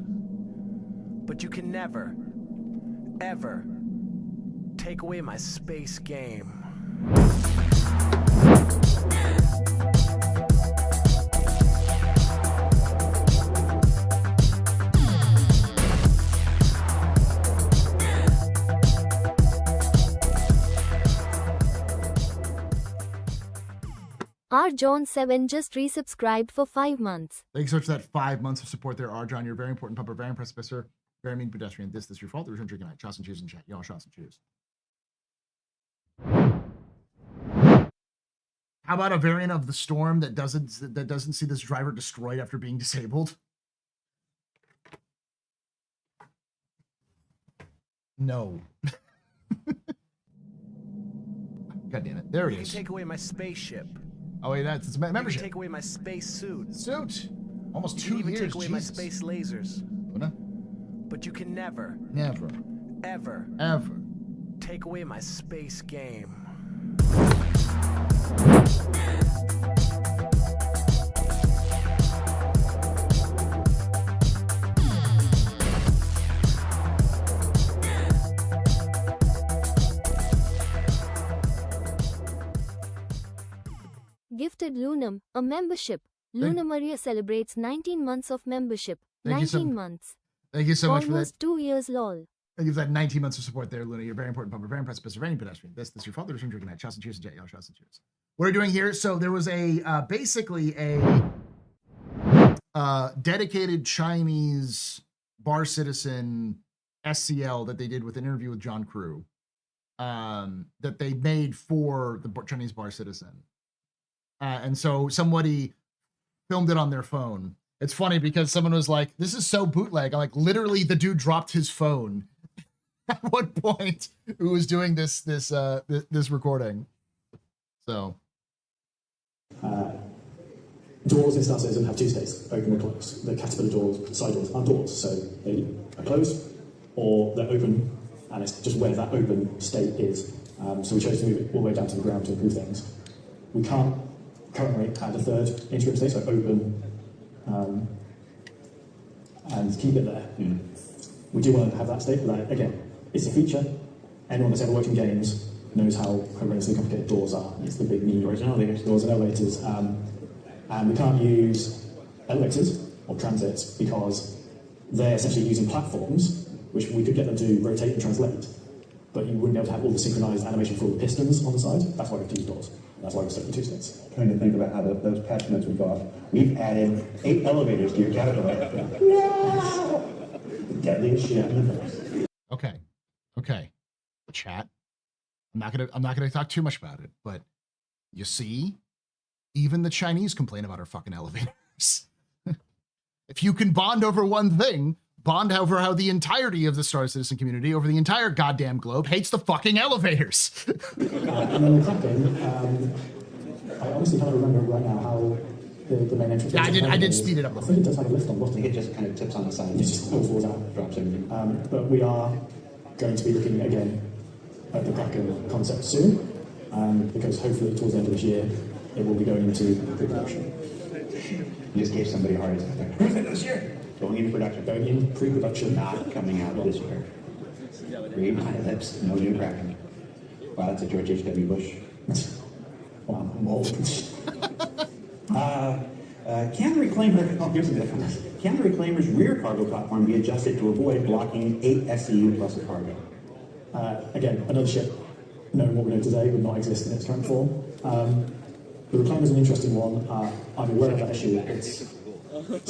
But you can never, ever take away my space game. R. John 7 just resubscribed for 5 months. Thanks so much for that 5 months of support there, R. John. You're very important, Pupper, very precipice, very mean pedestrian. This is your fault. There's no drinking night. Shots and cheers in chat. Y'all shots and cheers. How about a variant of the Storm that doesn't see this driver destroyed after being disabled? No. God damn it. There it is. You can take away my spaceship. Oh, wait, that's its membership. You can take away my space suit. Almost 2 You can years. even take away my Jesus. space lasers. What? But you can never, Ever ever take away my space game. Gifted Lunam, a membership. Luna Maria celebrates 19 months of membership. Thank you 19 months. Thank you so much for that. Almost 2 years, lol. Thank you for that 19 months of support there, Luna. You're very important, Pumper, very precipice, very pedestrian. This is your fault. There's no drinking night. Shots and cheers and jet. Y'all shots and cheers. What are we doing here? So there was a basically a dedicated Chinese bar citizen SCL that they did with an interview with John Crew that they made for the Chinese bar citizen. and so somebody filmed it on their phone. It's funny because someone was like, "This is so bootleg." I'm like, literally, the dude dropped his phone at one point who was doing this recording. So doors in starcitizen have two states: open or closed. The caterpillar doors, side doors, are doors, so they are closed or they're open, and it's just where that open state is. So we chose to move it all the way down to the ground to improve things. We can't currently add a third interim state, so open, and keep it there. We do want to have that state, but that, again, it's a feature. Anyone that's ever worked in games knows how horrendously complicated doors are. It's the big need. Doors and elevators. And we can't use elevators or transits because they're essentially using platforms, which we could get them to rotate and translate, but you wouldn't be able to have all the synchronized animation for all the pistons on the side. That's why we have to use doors. That's why we're stuck in two states. Trying to think about how those patch notes would go off. We've added 8 elevators to your caterpillar. No! The deadliest shit in the verse. Okay. Chat. I'm not gonna talk too much about it, but you see, even the Chinese complain about our fucking elevators. If you can bond over one thing, bond over how the entirety of the Star Citizen community over the entire goddamn globe hates the fucking elevators. And then the cracking, I honestly can't remember right now how the main entrance. Yeah, I did speed it up. I think it does have a lift on the I bottom. think it just kind of tips on the side. It just all falls out. Drops everything. But we are going to be looking again at the Kraken concept soon, because hopefully towards the end of this year it will be going into pre-production. You just gave somebody a heart attack. Who's it this year? Going into production. Going in pre-production. Not coming out this year. Read my lips, no new Kraken. Wow, that's a George H.W. Bush. Wow, mold. Can the Reclaimer, here's the difference. Can the Reclaimer's rear cargo platform be adjusted to avoid blocking 8 SCU plus a cargo? Again, another ship, knowing what we know today, would not exist in its current form. The Reclaimer is an interesting one. I'm aware of that issue. It's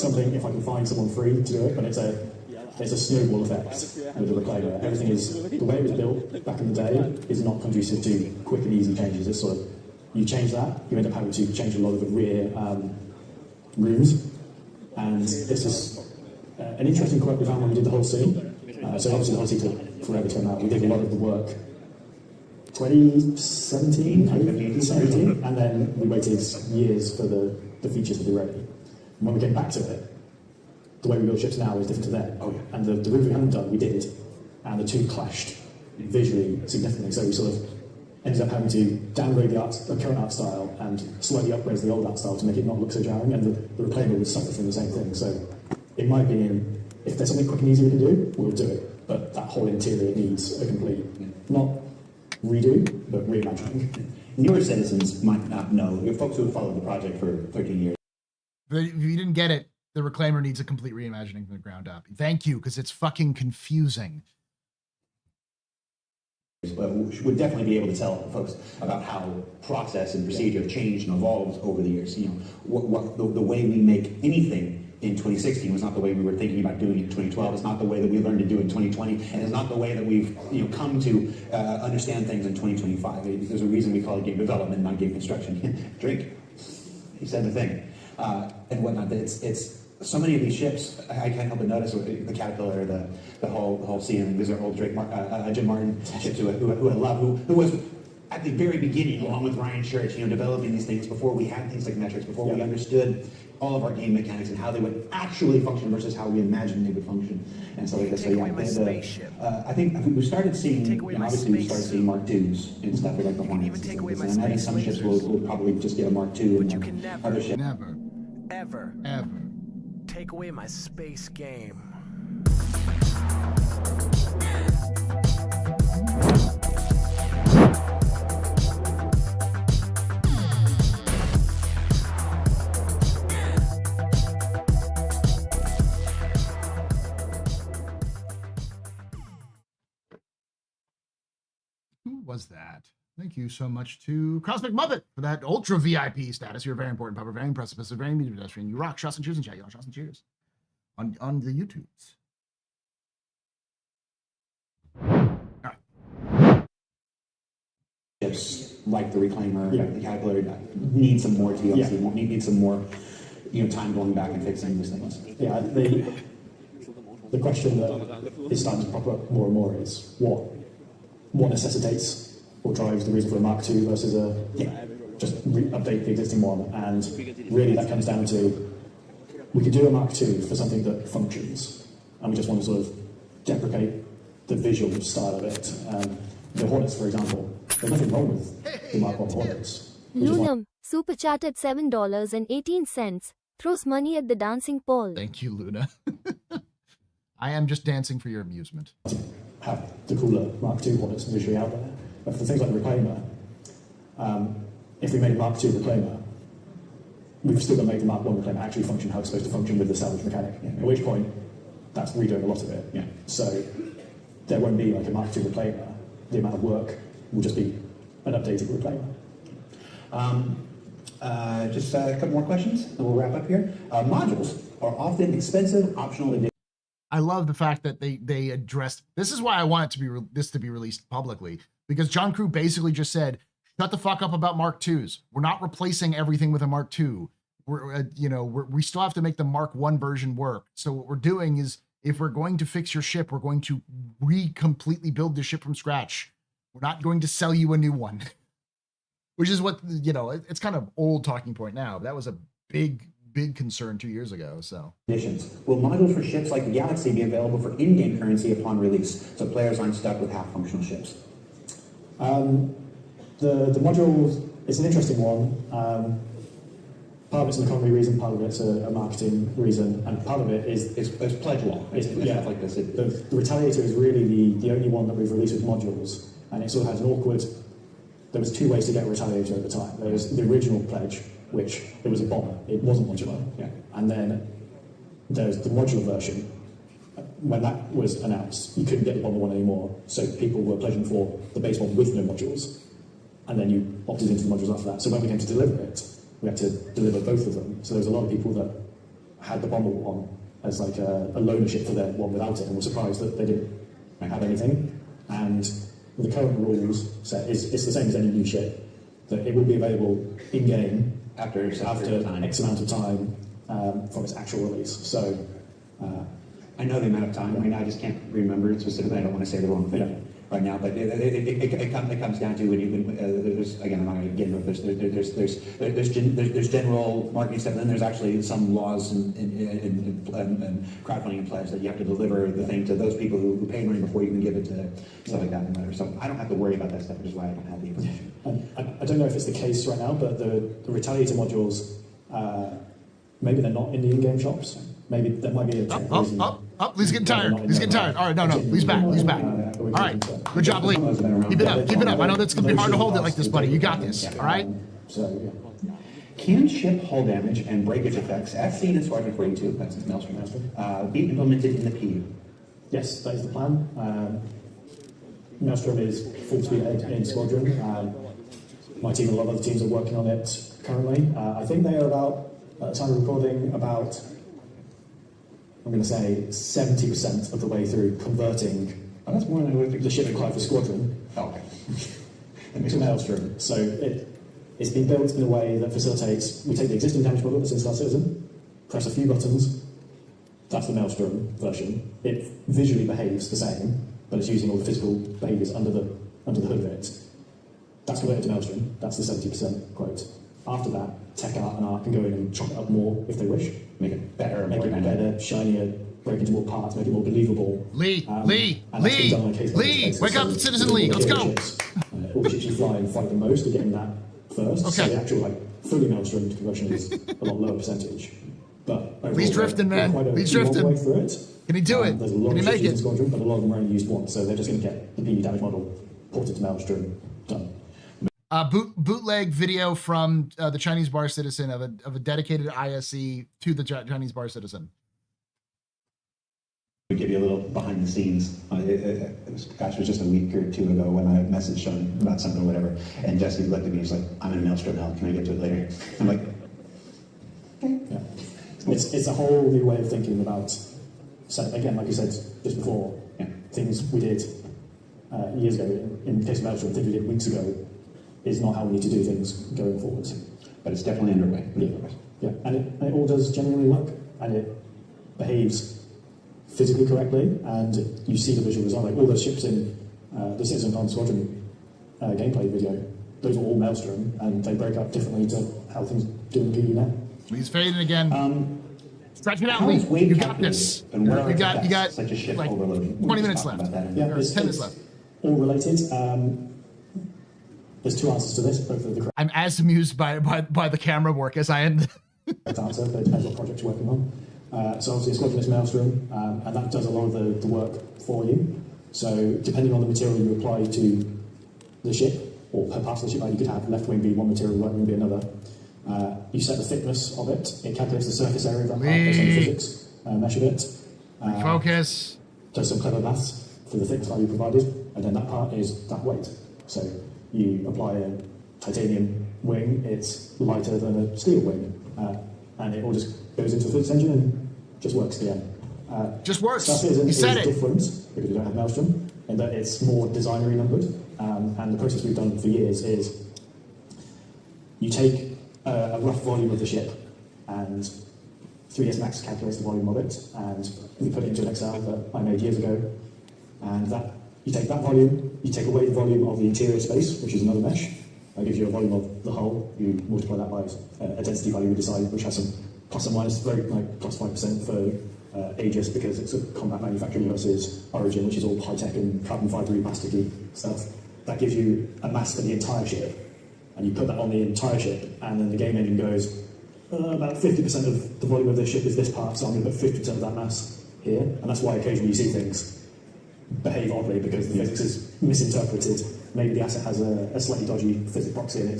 something, if I can find someone free to do it, but it's a snowball effect with the Reclaimer. Everything is, the way it was built back in the day is not conducive to quick and easy changes. It's sort of, you change that, you end up having to change a lot of the rear rooms. And this is an interesting quirk we found when we did the whole scene. So obviously the whole scene took forever to come out. We did a lot of the work 2017, 2017, and then we waited years for the features to be ready. And when we came back to it, the way we build ships now is different to then. Oh, yeah. And the roof we hadn't done, we did, and the two clashed visually significantly. So we sort of ended up having to downgrade the current art style and slightly upgrade the old art style to make it not look so jarring, and the Reclaimer would suffer from the same thing. So, in my opinion, if there's something quick and easy we can do, we'll do it. But that whole interior needs a complete, not redo, but reimagining. Newer citizens might not know, your folks who have followed the project for 13 years, But if you didn't get it, the Reclaimer needs a complete reimagining from the ground up. Thank you, because it's fucking confusing. but would definitely be able to tell folks about how process and procedure have changed and evolved over the years. You know, the way we make anything in 2016 was not the way we were thinking about doing it in 2012. It's not the way that we learned to do it in 2020, and it's not the way that we've come to understand things in 2025. There's a reason we call it game development, not game construction. Drink. He said the thing, and whatnot. But it's so many of these ships. I can't help but notice the Caterpillar, the whole scene. These are old Jim Martin ships who I love, who was at the very beginning, along with Ryan Church, developing these things before we had things like metrics, before we understood all of our game mechanics and how they would actually function versus how we imagined they would function. And so, like I say, I think we started seeing, obviously we started seeing Mark IIs and stuff like the Hornets. And I think some ships will probably just get a Mark II, and other ships. Never, Ever ever. take away my space game. Who was that? Thank you so much to Cosmic Muppet for that ultra VIP status. You're very important, Pupper, very impressive, a very media pedestrian. You rock. Shots and cheers and chat, y'all. Shots and cheers on the YouTubes. All right. Ships like the Reclaimer, the Caterpillar, need some more TLC, need some more, time going back and fixing these things. Yeah, the question that is starting to pop up more and more is what necessitates or drives the reason for a Mark II versus just update the existing one. And really that comes down to, we could do a Mark II for something that functions, and we just want to sort of deprecate the visual style of it. The Hornets, for example, there's nothing wrong with the Mark I Hornets. Lunam, super chatted $7.18. Throws money at the dancing pole. Thank you, Luna. I am just dancing for your amusement. Have the cooler Mark II Hornets visually out there. But for things like the Reclaimer, if we made a Mark II Reclaimer, we've still got to make the Mark I Reclaimer actually function how it's supposed to function with the salvage mechanic. At which point, that's redoing a lot of it. So there won't be like a Mark II Reclaimer. The amount of work will just be an updated Reclaimer. Just a couple more questions, and we'll wrap up here. Modules are often expensive, optional additions. I love the fact that they addressed, this is why I want it to be released publicly, because John Crew basically just said, shut the fuck up about Mark IIs. We're not replacing everything with a Mark II. We still have to make the Mark I version work. So what we're doing is, if we're going to fix your ship, we're going to completely build the ship from scratch. We're not going to sell you a new one, which is what, it's kind of old talking point now. But that was a big concern 2 years ago. So will modules for ships like the Galaxy be available for in-game currency upon release, so players aren't stuck with half-functional ships? The modules, it's an interesting one. Part of it's an economy reason, part of it's a marketing reason, and part of it is It's pledge law. Stuff like this. The Retaliator is really the only one that we've released with modules, and it sort of has an awkward. There was two ways to get a Retaliator at the time. There was the original pledge, which it was a bomber. It wasn't modular. And then there's the modular version. When that was announced, you couldn't get the bomber one anymore, so people were pledging for the base one with no modules, and then you opted into the modules after that. So when we came to deliver it, we had to deliver both of them. So there was a lot of people that had the bomber one as like a loaner ship for their one without it, and were surprised that they didn't have anything. And the current rules set it's the same as any new ship, that it will be available in game after X amount of time from its actual release. So I know the amount of time. I mean, I just can't remember it specifically. I don't want to say the wrong thing right now, but it comes down to there's, again, I'm not going to get into it. There's general marketing stuff, and then there's actually some laws and crowdfunding in place that you have to deliver the thing to those people who pay money before you can give it to stuff like that and whatever. So I don't have to worry about that stuff, which is why I don't have the information. I don't know if it's the case right now, but the Retaliator modules, maybe they're not in the in-game shops. Maybe that might be a technical reason. Lee's getting tired. He's getting tired. All right, no. Lee's back. All right, good job, Lee. Keep it up. I know that's going to be hard to hold it like this, buddy. You got this, all right? Can ship hull damage and breakage effects, as seen in Squadron 42, that's Maelstrom, be implemented in the PU? Yes, that is the plan. Maelstrom is full speed ahead in Squadron. My team and a lot of other teams are working on it currently. I think they are about, at the time of recording, about, I'm going to say 70% of the way through converting that's more than the ship required for Squadron to Maelstrom. So it's been built in a way that facilitates, we take the existing damage model that's in StarCitizen, press a few buttons, that's the Maelstrom version. It visually behaves the same, but it's using all the physical behaviours under the hood of it. That's converted to Maelstrom, that's the 70% quote. After that, Tech Art and Art can go in and chop it up more if they wish. Make it better, shinier, break into more parts, make it more believable. Lee, wake up, Citizen Lee, let's go. All the ships you fly and fight the most are getting that first. So the actual fully Maelstrom conversion is a lot lower percentage. But Lee's drifting, man. Lee's drifting. Way through it. Can he do it? There's a lot Can he of make it? in Squadron, but a lot of them are only used once, so they're just going to get the PU damage model ported to Maelstrom. Done. Bootleg video from the Chinese Bar Citizen of a dedicated ISE to the Chinese Bar Citizen. To give you a little behind the scenes, it was just a week or two ago when I messaged him about something or whatever, and Jesse looked at me, he's like, I'm in a Maelstrom now, can I get to it later? I'm like, okay. Yeah. It's a whole new way of thinking about, so again, like you said just before, things we did years ago, in the case of Maelstrom, things we did weeks ago, is not how we need to do things going forwards. But it's definitely underway. Yeah, and it all does genuinely work, and it behaves physically correctly, and you see the visual result. Like all those ships in the Citizen Command Squadron gameplay video, those are all Maelstrom, and they break up differently to how things do in PvP now. He's fading again. Stretch it out, How Lee. is weight You got this. calculated, and what are You its got effects, such as ship like overloading? 20 minutes Talk left. about that. Yeah, There's 10 minutes left. all related. There's two answers to this, both of the I'm as amused by the camera work as I am. correct answer, but it depends what project you're working on. So obviously a squadron is Maelstrom, and that does a lot of the work for you. So depending on the material you apply to the ship, or per parts of the ship, like you could have left wing be one material, right wing be another. You set the thickness of it. It calculates the surface area of that part based on the physics mesh of it. Focus. Does some clever maths for the thickness value provided, and then that part is that weight. So you apply a titanium wing, it's lighter than a steel wing, and it all just goes into the physics engine and just works at the end. Just works. Starcitizen He said is it. different because we don't have Maelstrom, in that it's more designery numbered, and the process we've done for years is you take a rough volume of the ship, and 3ds Max calculates the volume of it, and we put it into an Excel that I made years ago, and that you take that volume, you take away the volume of the interior space, which is another mesh, that gives you a volume of the hull, you multiply that by a density value we decide, which has some plus and minus, very like plus 5% for Aegis, because it's a combat manufacturing versus Origin, which is all high-tech and carbon fibre plasticky stuff. That gives you a mass for the entire ship, and you put that on the entire ship, and then the game engine goes, about 50% of the volume of this ship is this part, so I'm going to put 50% of that mass here, and that's why occasionally you see things behave oddly, because the physics is misinterpreted. Maybe the asset has a slightly dodgy physics proxy, and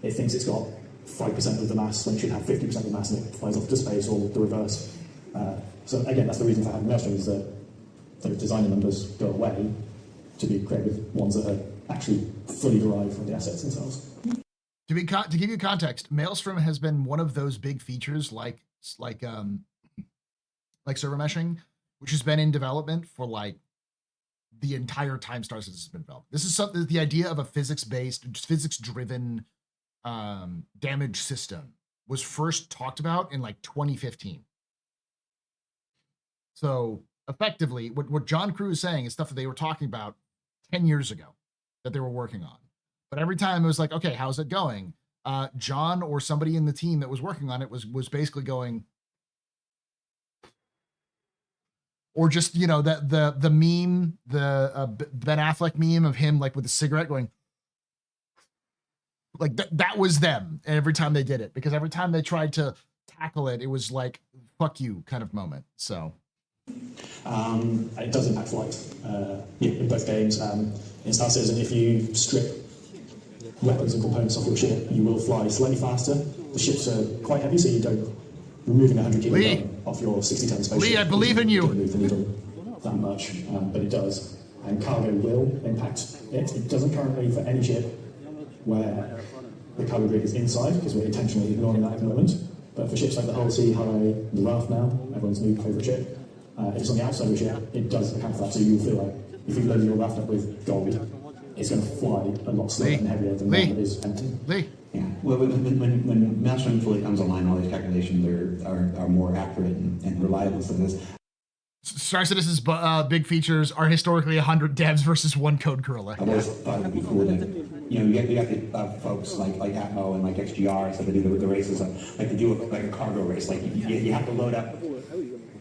it thinks it's got 5% of the mass when it should have 50% of the mass, and it flies off to space, or the reverse. So again, that's the reason for having Maelstrom, is that those designer numbers go away to be created with ones that are actually fully derived from the assets themselves. To give you context, Maelstrom has been one of those big features like server meshing, which has been in development for like the entire time Star Citizen has been developed. This is something, the idea of a physics-driven damage system was first talked about in like 2015. So effectively, what John Crew is saying is stuff that they were talking about 10 years ago that they were working on. But every time it was like, okay, how's it going? John or somebody in the team that was working on it was basically going, or just, you know, the meme, the Ben Affleck meme of him like with a cigarette going, like that was them. And every time they did it, because every time they tried to tackle it, it was like, fuck you kind of moment. So. It does impact flight in both games. In Star Citizen, if you strip weapons and components off your ship, you will fly slightly faster. The ships are quite heavy, so you don't. Removing 100 kilogram off your 60-ton spaceship. Lee, I believe in you. Doesn't move the needle that much, but it does. And cargo will impact it. It doesn't currently for any ship where the cargo grid is inside, because we're intentionally ignoring that at the moment. But for ships like the Hull Sea, Highway, the Raft now, everyone's new favourite ship, if it's on the outside of the ship, it does account for that. So you'll feel like if you've loaded your Raft up with gold, it's going to fly a lot slower and heavier than one that is empty. Yeah. Well, when Maelstrom fully comes online, all these calculations are more accurate and reliable. So this. Star Citizen's big features are historically 100 devs versus one code gorilla. I've always thought it would be cool to, you got the folks like Atmo and like XGR, so they do the races, like to do a cargo race. Like you have to load up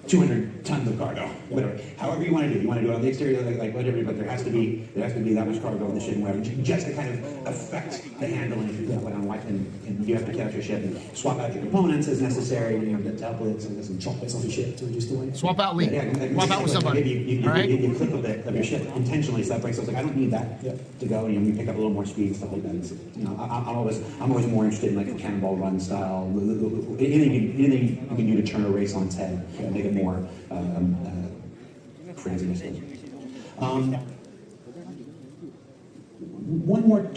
200 tons of cargo, whatever. However you want to do it. You want to do it on the exterior, like whatever, but there has to be that much cargo on the ship and whatever, just to kind of affect the handling if you put on white, and you have to catch your ship and swap out your components as necessary, to help with some chop bits off your ship to reduce the weight. Swap out Lee. Swap out with somebody. Maybe you clip a bit of your ship intentionally, so that breaks. I was like, I don't need that to go, and you pick up a little more speed and stuff like that. It's, I'm always more interested in like a cannonball run style. Anything you can do to turn a race on its head and make it more craziness. Two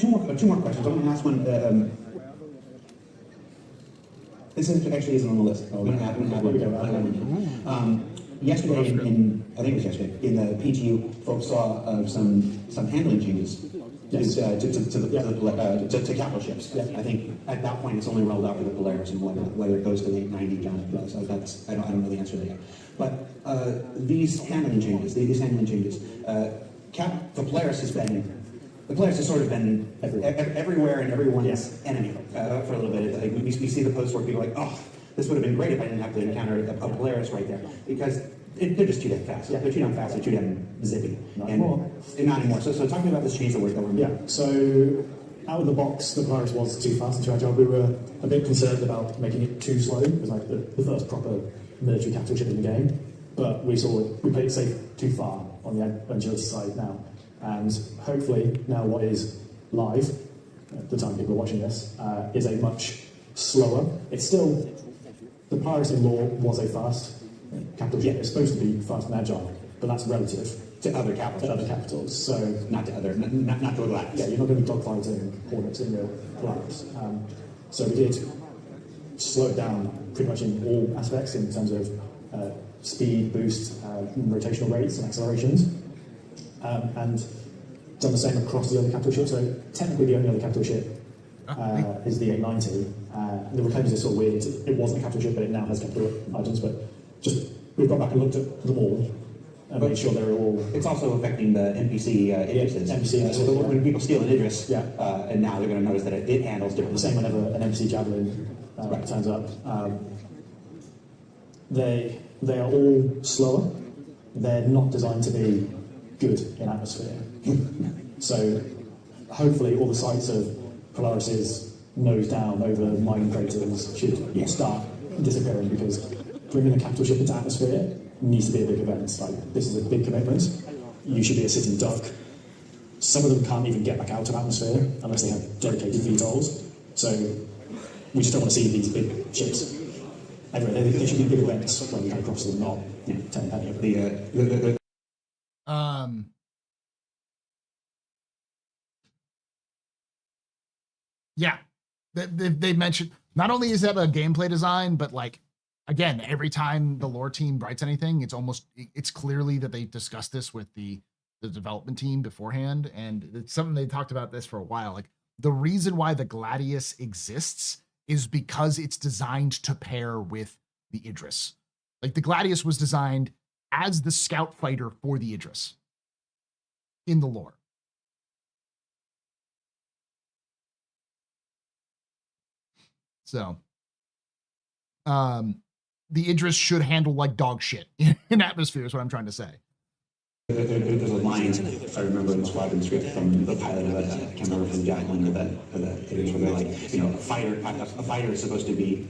more questions. I'm going to ask one. This actually isn't on the list. I'm going to add one. yesterday, I think it was yesterday, in the PTU, folks saw some handling changes Yes. to capital ships. Yeah. I think at that point it's only rolled out for the Polaris, and whether it goes to the 890, John, so I don't know the answer to that yet. But these handling changes, the Polaris has sort of been everywhere and everyone's enemy for a little bit. Like, we see the posts where people are like, oh, this would have been great if I didn't have to encounter a Polaris right there, because they're just too damn fast. Yeah. They're too damn fast. They're too damn zippy. Not anymore. So talk to me about this change that we're making. Yeah. So out of the box, the Polaris was too fast and too agile. We were a bit concerned about making it too slow. It was like the first proper military capital ship in the game. But we played it safe too far on the agility side now. And hopefully now what is live, at the time people are watching this, is a much slower. It's still, the Polaris in lore was a fast capital ship. It's supposed to be fast and agile, but that's relative to other capitals. So not to Galactus. Yeah, you're not going to be dogfighting Hornets in your Polaris. So we did slow it down pretty much in all aspects in terms of speed, boost, rotational rates and accelerations. And done the same across the other capital ships. So technically the only other capital ship is the 890. The Reclaimers is sort of weird. It wasn't a capital ship, but it now has capital items. But we've got back and looked at them all and made sure they're all... It's also affecting the NPC Idrises. So when people steal an Idris, and now they're going to notice that it handles differently. The same whenever an NPC Javelin turns up. They are all slower. They're not designed to be good in atmosphere. So hopefully all the sights of Polaris's nose down over mine craters should start disappearing, because bringing a capital ship into atmosphere needs to be a big event. Like, this is a big commitment. You should be a sitting duck. Some of them can't even get back out of atmosphere unless they have dedicated VTOLs. So we just don't want to see these big ships. Anyway, they should be big events when you come across them, not 10 penny. Yeah, they mentioned, not only is that a gameplay design, but like, again, every time the lore team writes anything, it's clearly that they discussed this with the development team beforehand, and it's something they talked about this for a while. Like, the reason why the Gladius exists is because it's designed to pair with the Idris. Like, the Gladius was designed as the scout fighter for the Idris in the lore. So, the Idris should handle like dog shit in atmosphere is what I'm trying to say. There's a line, if I remember, in the squadron script from the pilot of it, I can't remember from Jacqueline of that it is, where they're like, a fighter is supposed to be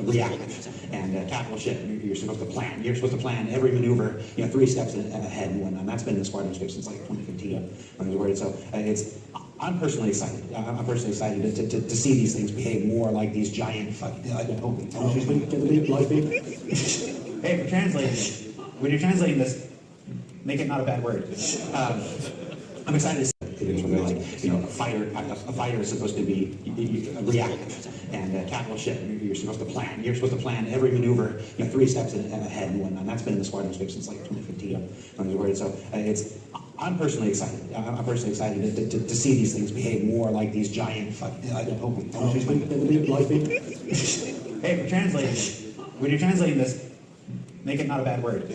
reactive, and a capital ship, you're supposed to plan. You're supposed to plan every maneuver, 3 steps ahead and whatnot. And that's been in the squadron script since like 2015 when it was worded. So I'm personally excited. I'm personally excited to see these things behave more like these giant fucking. Hey, for translating, when you're translating this, make it not a bad word. I'm excited to see it is, where they're like, a fighter is supposed to be reactive, and a capital ship, you're supposed to plan. You're supposed to plan every maneuver, 3 steps ahead and whatnot. And that's been in the squadron script since like 2015 when it was worded. So I'm personally excited. I'm personally excited to see these things behave more like these giant fucking. Hey, for translating, when you're translating this, make it not a bad word.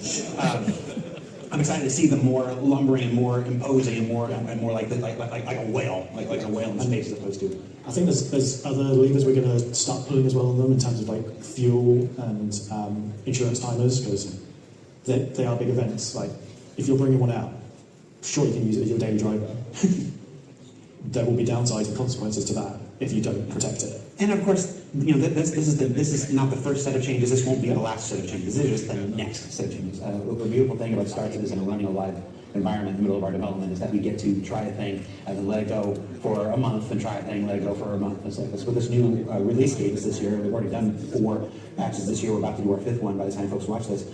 I'm excited to see them more lumbering and more imposing and more like a whale, like a whale in space, as opposed to. I think there's other levers we're going to start pulling as well on them in terms of like fuel and insurance timers, because they are big events. Like, if you're bringing one out, sure, you can use it as your daily driver. There will be downsides and consequences to that if you don't protect it. And of course, this is not the first set of changes. This won't be the last set of changes. This is just the next set of changes. The beautiful thing about starcitizen and running a live environment in the middle of our development is that we get to try a thing and then let it go for a month, and try a thing, let it go for a month. It's like this with this new release cadence this year. We've already done 4 patches this year. We're about to do our 5th one by the time folks watch this,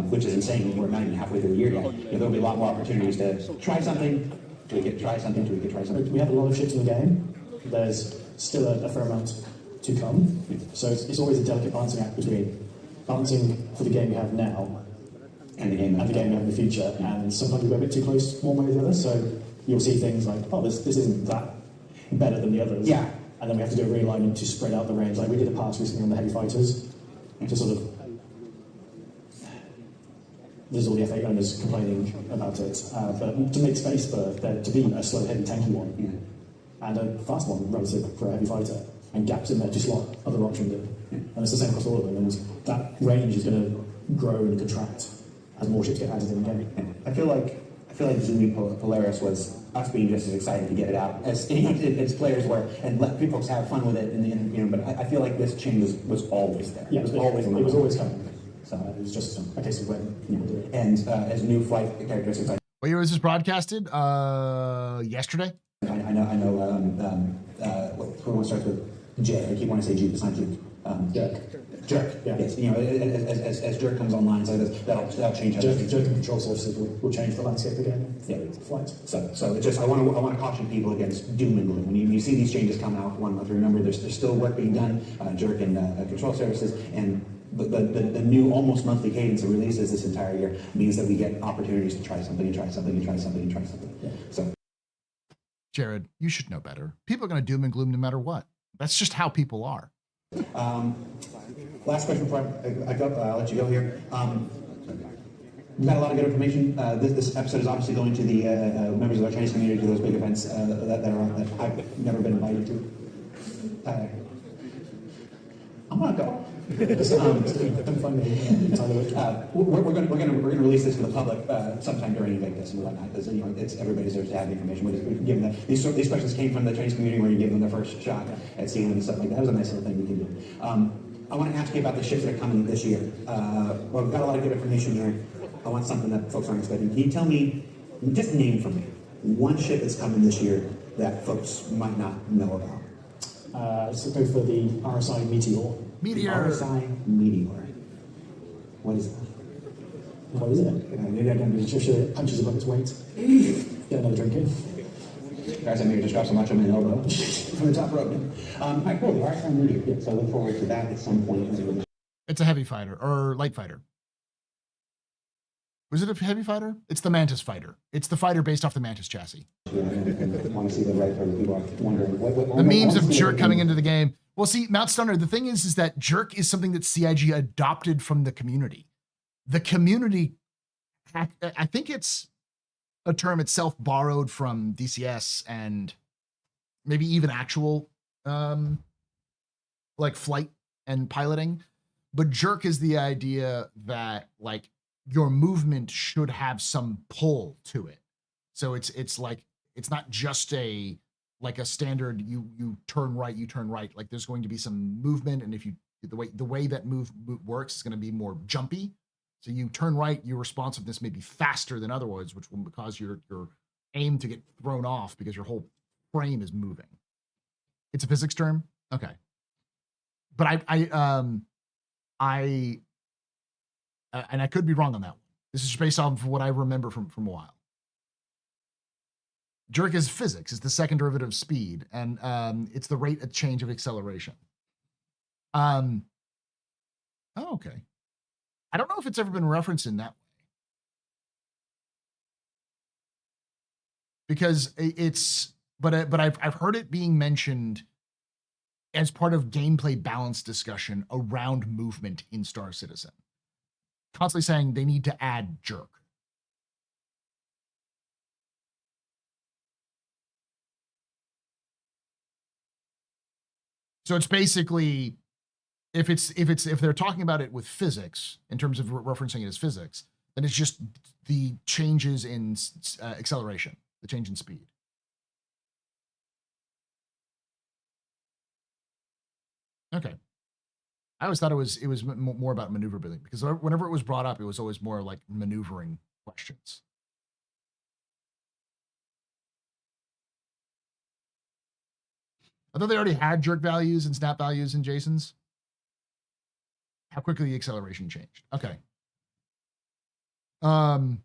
which is insane. We're not even halfway through the year yet. There'll be a lot more opportunities to try something. We have a lot of ships in the game. There's still a fair amount to come. So it's always a delicate balancing act between balancing for the game we have now And the game in the future. And sometimes we go a bit too close one way or the other. So you'll see things like, oh, this isn't that better than the others. Yeah. And then we have to do a realignment to spread out the range. Like we did a pass recently on the heavy fighters to sort of. There's all the F8 owners complaining about it, but to make space for there to be a slow, heavy, tanky one and a fast one relative for a heavy fighter, and gaps in there to slot other options in. And it's the same across all of them, and that range is going to grow and contract as more ships get added in the game. I feel like Zumi Polaris was us being just as excited to get it out as as players were, and let folks have fun with it. But I feel like this change was always there. Yeah, it was always coming. So it was just a case of when people do it. And as new flight characteristics, What year was this broadcasted? Yesterday? I know. Who starts with J? I keep wanting to say Juke. It's not Juke. Jerk. Yeah. Yes. As Jerk comes online, so that'll change. Jerk and control sources will change the landscape again. Yeah. Flight. So it's just I want to caution people against doom and gloom. When you see these changes come out 1 month, remember there's still work being done. Jerk and control services and. The new almost monthly cadence of releases this entire year means that we get opportunities to try something and try something and try something and try something. Yeah. So, Jared, you should know better. People are going to doom and gloom no matter what. That's just how people are. Last question before I'll let you go here. We've got a lot of good information. This episode is obviously going to the members of our Chinese community, to those big events that I've never been invited to. I'm gonna go. We're going to release this to the public sometime during Invictus and whatnot, because everybody deserves to have the information. We've given them these questions came from the Chinese community where you give them their first shot at seeing them and stuff like that. That was a nice little thing we can do. I want to ask you about the ships that are coming this year. Well, we've got a lot of good information here. I want something that folks aren't expecting. Can you tell me, just name for me, one ship that's coming this year that folks might not know about? So go for the RSI Meteor. Meteor. RSI Meteor. What is that? What is it? Just it punches above its weight. Get another drink in. Guys, I may just drop some much on my elbow from the top rope. All right, cool. The RSI Meteor. Yeah, so I look forward to that at some point. It's a heavy fighter or light fighter. Was it a heavy fighter? It's the Mantis fighter. It's the fighter based off the Mantis chassis. Want to see the right for the people are wondering. The memes of Jerk coming into the game. Well, see, Mount Stunner, the thing is that Jerk is something that CIG adopted from the community. The community, I think it's a term itself borrowed from DCS and maybe even actual like flight and piloting. But Jerk is the idea that like your movement should have some pull to it. So it's like, it's not just a standard you turn right. Like there's going to be some movement, and if you the way that move works is going to be more jumpy. So you turn right, your responsiveness may be faster than otherwise, which will cause your aim to get thrown off because your whole frame is moving. It's a physics term, okay. But and I could be wrong on that one. This is based off of what I remember from a while. Jerk is physics. It's the second derivative of speed, and it's the rate of change of acceleration. Oh, okay. I don't know if it's ever been referenced in that way. Because but I've heard it being mentioned as part of gameplay balance discussion around movement in Star Citizen. Constantly saying they need to add Jerk. So it's basically, if they're talking about it with physics in terms of referencing it as physics, then it's just the changes in acceleration, the change in speed. Okay. I always thought it was more about maneuverability, because whenever it was brought up, it was always more like maneuvering questions. I thought they already had jerk values and snap values in Jason's. How quickly the acceleration changed. Okay. I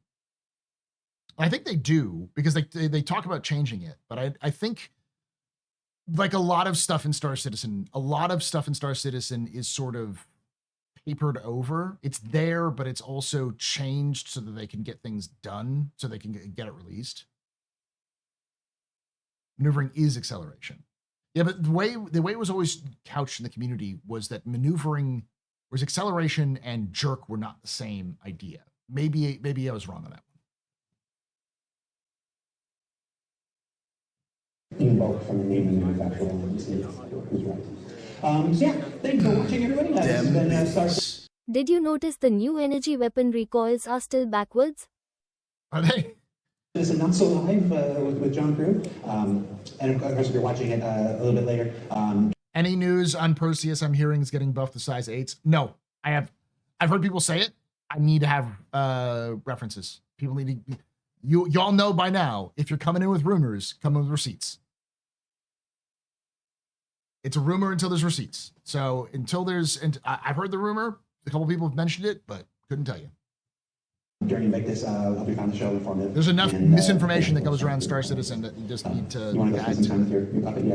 think they do, because they talk about changing it, but I think like a lot of stuff in Star Citizen is sort of papered over. It's there, but it's also changed so that they can get things done, so they can get it released. Maneuvering is acceleration. Yeah, but the way it was always couched in the community was that maneuvering was acceleration and jerk were not the same idea. Maybe I was wrong on that one. Both from the name and manufacturer and see who's right. So yeah, thanks for watching, everybody. This has been Star. Did you notice the new energy weapon recoils are still backwards? Are they? This is Not So Live with John Crew. And of course, if you're watching it a little bit later. Any news on Perseus I'm hearing is getting buffed to size 8s? No, I've heard people say it. I need to have references. People need to, y'all know by now, if you're coming in with rumors, come in with receipts. It's a rumor until there's receipts. So until there's, and I've heard the rumor, a couple people have mentioned it, but couldn't tell you. During Invictus, hope you found the show informative. There's enough misinformation that goes around Star Citizen that you just need to You want to go add spend some time to. with your puppet? You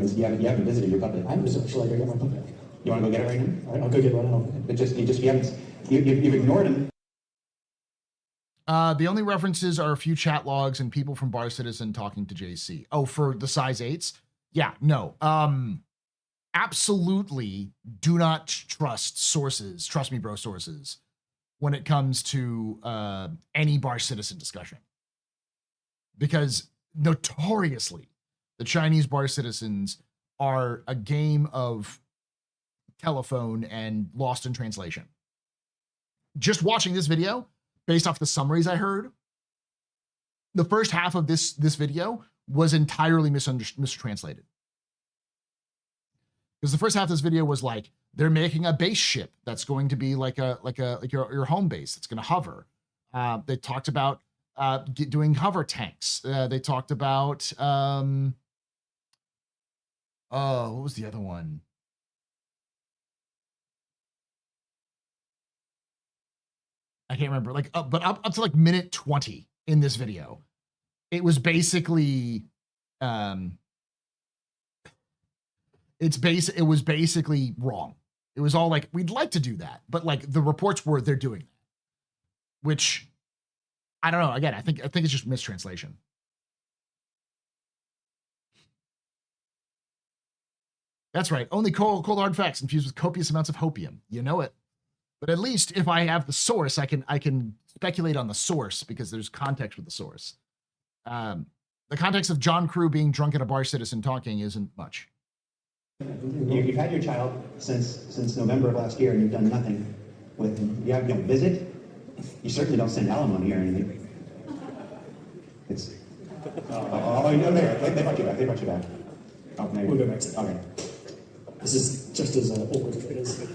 haven't visited your puppet. I haven't visited. Shall I go get my puppet? You want to go get it right now? All right, I'll go get one now. But you've ignored him. The only references are a few chat logs and people from Bar Citizen talking to JC. Oh, for the size 8s? Yeah, no. Absolutely do not trust sources. Trust me, bro, sources when it comes to any Bar Citizen discussion. Because notoriously, the Chinese Bar Citizens are a game of telephone and lost in translation. Just watching this video, based off the summaries I heard, the first half of this video was entirely mistranslated. Because the first half of this video was like, they're making a base ship that's going to be like your home base that's going to hover. They talked about doing hover tanks. They talked about what was the other one? I can't remember. Like, but up to like minute 20 in this video, it was basically it was basically wrong. It was all like, we'd like to do that, but like the reports were they're doing that, which I don't know. Again, I think it's just mistranslation. That's right. Only cold hard facts infused with copious amounts of hopium. You know it. But at least if I have the source, I can speculate on the source because there's context with the source. The context of John Crew being drunk at a Bar Citizen talking isn't much. You've had your child since November of last year, and you've done nothing with him. You don't visit. You certainly don't send alimony or anything. It's. Oh, no, they brought you back. They brought you back. Oh, maybe. We'll go back to that. Okay. This is just as awkward as it is.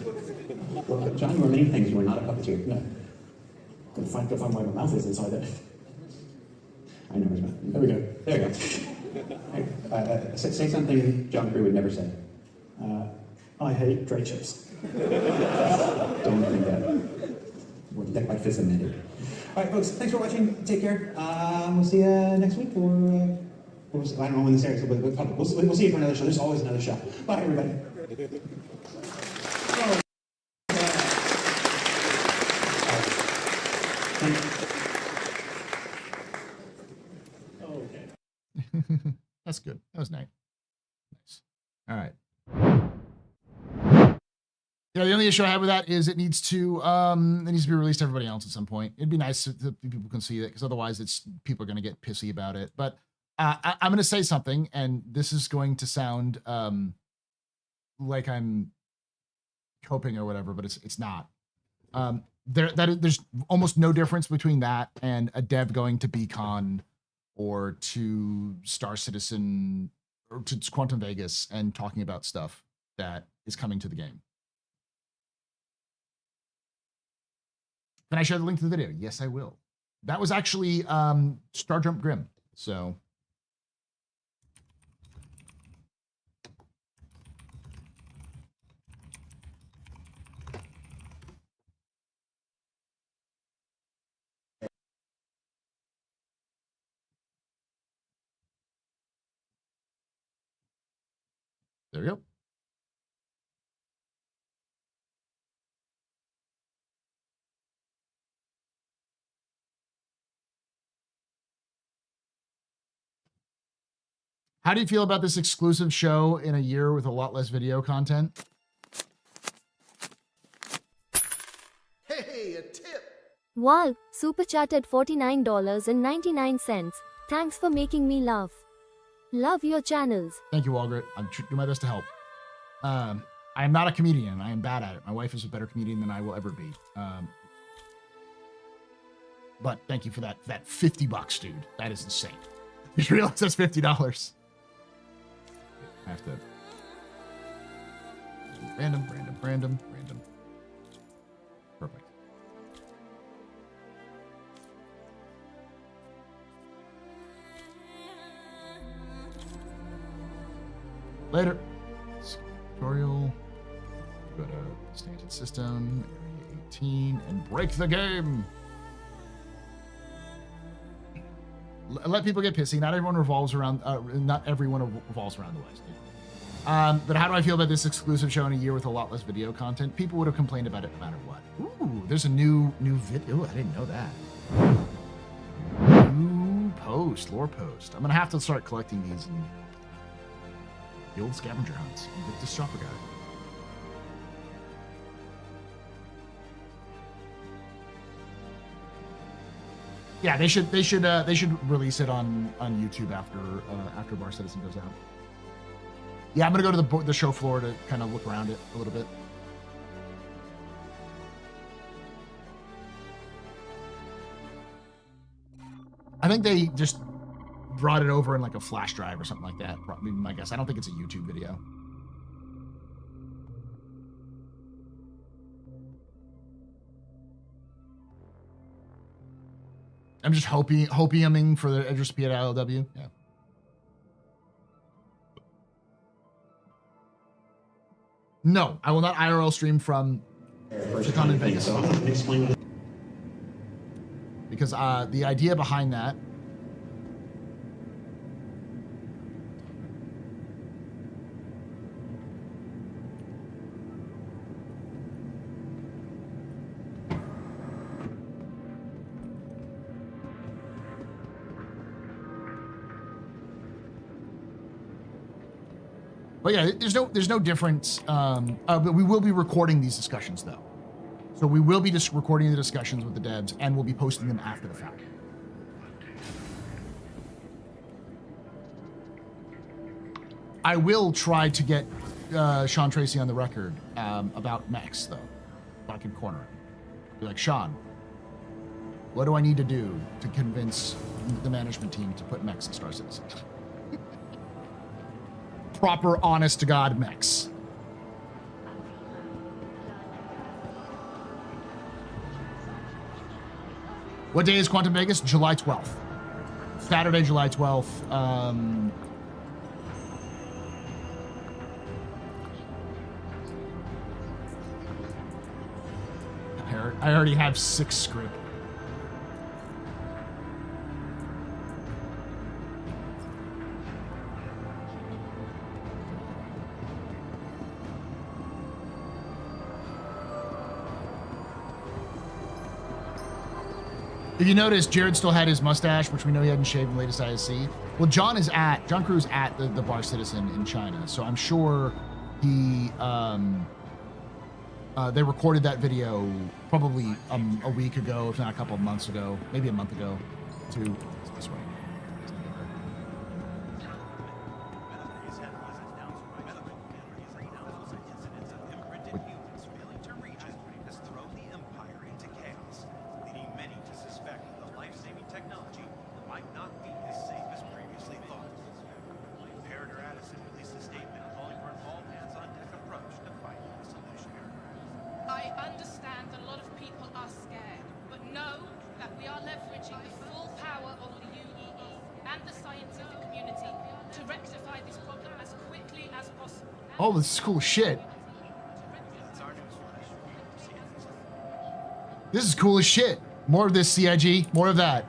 Well, John, there were many things you were not a puppeteer. No. Gotta find where my mouth is inside it. I know where's mine. There we go. There you go. Say something John Crew would never say. I hate Dre chips. Don't think that. That might fit amended. All right, folks. Thanks for watching. Take care. We'll see you next week. Or I don't know when this airs, but we'll see you for another show. There's always another show. Bye, everybody. That's good. That was nice. All right. Yeah, the only issue I have with that is it needs to be released to everybody else at some point. It'd be nice if people can see it, because otherwise people are going to get pissy about it. But I'm going to say something, and this is going to sound like I'm coping or whatever, but it's not. There's almost no difference between that and a dev going to Beacon or to Star Citizen or to Quantum Vegas and talking about stuff that is coming to the game. Can I share the link to the video? Yes, I will. That was actually Star Jump Grim. So there we go. How do you feel about this exclusive show in a year with a lot less video content? Hey, a tip! Wow, super chatted $49.99. Thanks for making me laugh. Love your channels. Thank you, Walgret. I'm doing my best to help. I am not a comedian. I am bad at it. My wife is a better comedian than I will ever be. But thank you for that $50, dude. That is insane. You just realize that's $50. I have to random. Perfect. Later. Tutorial. Go to standard system, area 18, and break the game. Let people get pissy. Not everyone revolves around. Not everyone revolves around the West. But how do I feel about this exclusive show in a year with a lot less video content? People would have complained about it no matter what. Ooh, there's a new video. Ooh, I didn't know that. New lore post. I'm gonna have to start collecting these in the old scavenger hunts. Invictus shopper guy. Yeah, they should release it on YouTube after Bar Citizen goes out. Yeah, I'm gonna go to the show floor to kind of look around it a little bit. I think they just brought it over in like a flash drive or something like that. Probably my guess. I don't think it's a YouTube video. I'm just hopiuming for the TheAstroPub ILW. Yeah. No, I will not IRL stream from TheCon in Vegas. Because the idea behind that But yeah, there's no difference. But we will be recording these discussions though. So we will be just recording the discussions with the devs and we'll be posting them after the fact. I will try to get Sean Tracy on the record about mechs though. If I can corner him. Be like, Sean, what do I need to do to convince the management team to put mechs in Star Citizen? Proper, honest to God mechs. What day is Quantum Vegas? July 12th. Saturday, July 12th. I already have 6 script. If you notice, Jared still had his mustache, which we know he hadn't shaved in the latest ISC. Well, John Crew's at the Bar Citizen in China, so I'm sure he, they recorded that video probably a week ago, if not a couple of months ago, maybe a month ago, too. This way. Oh, this is cool shit. This is cool as shit. More of this, CIG. More of that.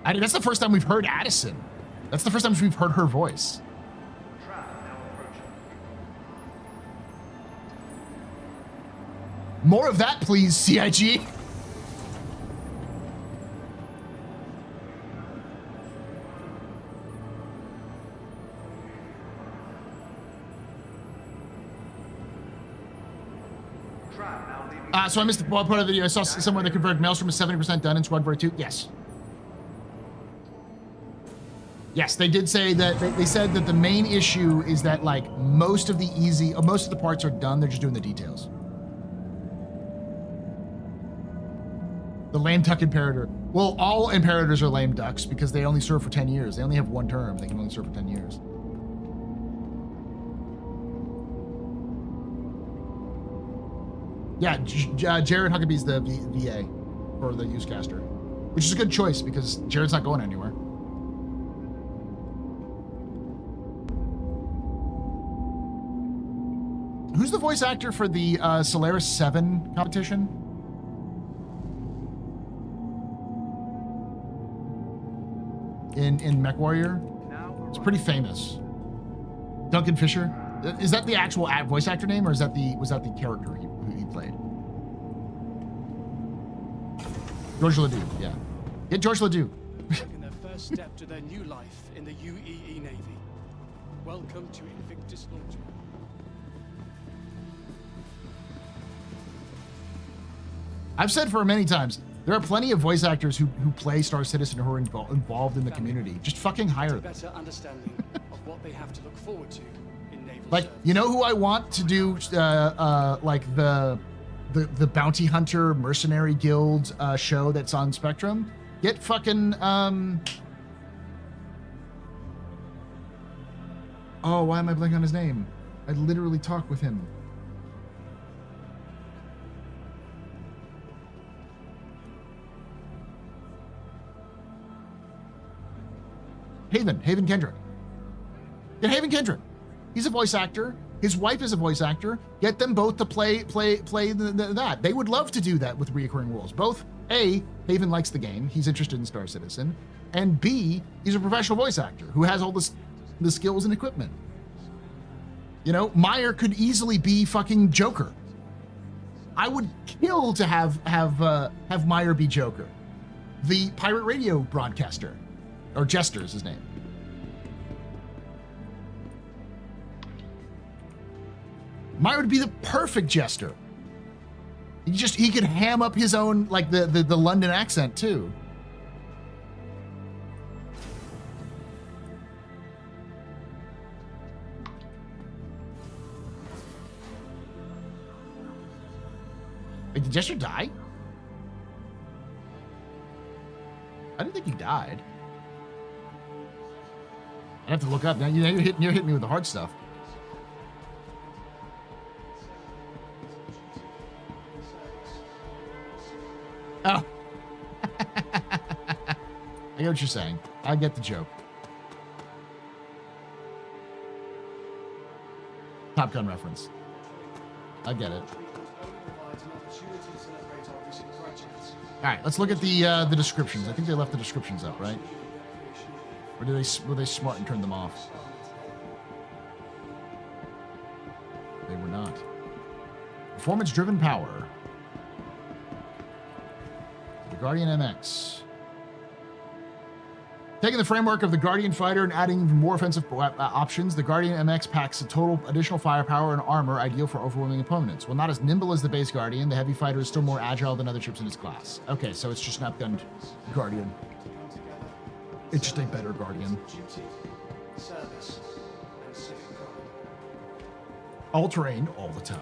That's the first time we've heard Addison. That's the first time we've heard her voice. More of that, please, CIG. So I missed the part of the video. I saw somewhere they converted Maelstrom is 70% done in Squad 42. Yes. Yes, they did say that they said that the main issue is that like most of the parts are done. They're just doing the details. The lame duck imperator. Well, all imperators are lame ducks because they only serve for 10 years. They only have one term. They can only serve for 10 years. Yeah, Jared Huckabee's the VA for the Usecaster, which is a good choice because Jared's not going anywhere. Who's the voice actor for the Solaris 7 competition? In MechWarrior? It's pretty famous. Duncan Fisher? Is that the actual voice actor name, or was that the character he played? George Ledoux, yeah. Get George Ledoux. Taking their first step to their new life in the UEE Navy. Welcome to Invictus Launch. I've said for many times, there are plenty of voice actors who play Star Citizen who are involved in the community. Just fucking hire them. Better understanding of what they have to look forward to in naval Like, service. you know who I want to do like the Bounty Hunter Mercenary Guild show that's on Spectrum? Get fucking oh, why am I blanking on his name? I literally talked with him. Haven Kendrick. Get Haven Kendrick. He's a voice actor. His wife is a voice actor. Get them both to play that. They would love to do that with recurring roles. Both, A, Haven likes the game. He's interested in Star Citizen. And B, he's a professional voice actor who has all the skills and equipment. You know, Meyer could easily be fucking Joker. I would kill to have Meyer be Joker. The pirate radio broadcaster. Or Jester is his name. Meyer would be the perfect Jester. He could ham up his own, like the London accent too. Wait, did Jester die? I didn't think he died. I'd have to look up. Now you're hitting me with the hard stuff. Oh. I get what you're saying. I get the joke. Top Gun reference. I get it. All right, let's look at the descriptions. I think they left the descriptions up, right? Or were they smart and turned them off? They were not. Performance-driven power. The Guardian MX. Taking the framework of the Guardian fighter and adding even more offensive options, the Guardian MX packs a total additional firepower and armor ideal for overwhelming opponents. While not as nimble as the base Guardian, the heavy fighter is still more agile than other ships in its class. Okay, so it's just an outgunned Guardian. It's just a better Guardian. All terrain, all the time.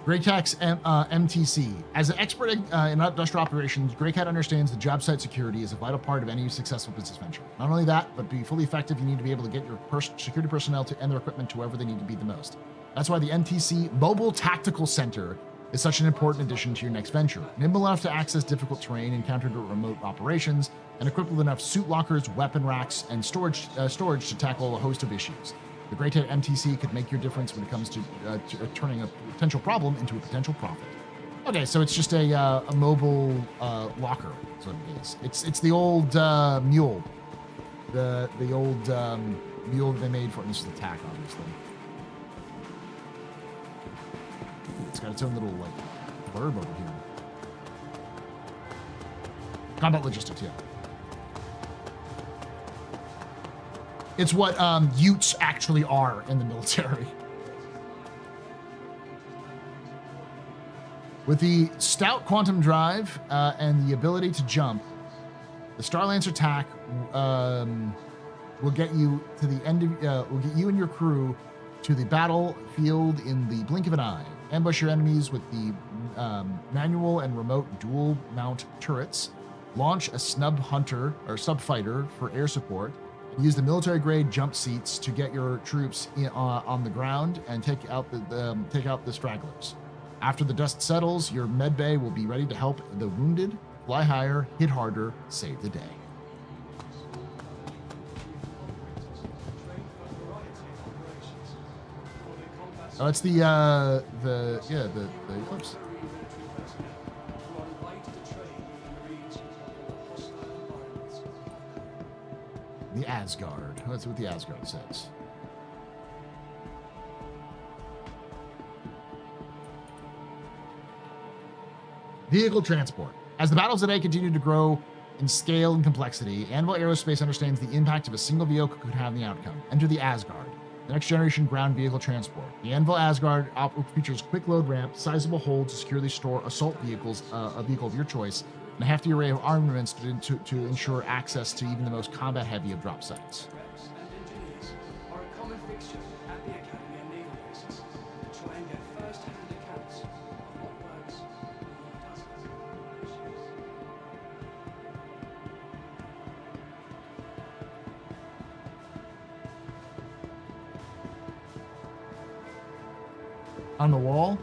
Greycat's MTC. As an expert in industrial operations, Greycat understands that job site security is a vital part of any successful business venture. Not only that, but to be fully effective, you need to be able to get your security personnel and their equipment to wherever they need to be the most. That's why the MTC Mobile Tactical Center is such an important addition to your next venture. Nimble enough to access difficult terrain and counter remote operations, and equipped with enough suit lockers, weapon racks, and storage to tackle a host of issues. The Greycat MTC could make your difference when it comes to turning a potential problem into a potential profit. Okay, so it's just a mobile locker. Is what it is. It's the old mule, the old mule that they made for this is the TAC, obviously. It's got its own little like blurb over here. Combat logistics, yeah. It's what Utes actually are in the military. With the stout quantum drive and the ability to jump, the Starlancer attack will get you to the end of, will get you and your crew to the battlefield in the blink of an eye. Ambush your enemies with the manual and remote dual mount turrets. Launch a snub hunter or sub fighter for air support. Use the military grade jump seats to get your troops on the ground and take out the stragglers. After the dust settles, your med bay will be ready to help the wounded, fly higher, hit harder, save the day. Oh, it's the Eclipse. The Asgard. That's what the Asgard says. Vehicle transport. As the battles today continue to grow in scale and complexity, Anvil Aerospace understands the impact of a single vehicle could have on the outcome. Enter the Asgard, the next generation ground vehicle transport. The Anvil Asgard features quick load ramp, sizable hold to securely store assault vehicles, a vehicle of your choice, and a hefty array of armaments to ensure access to even the most combat-heavy of drop sites. On the wall?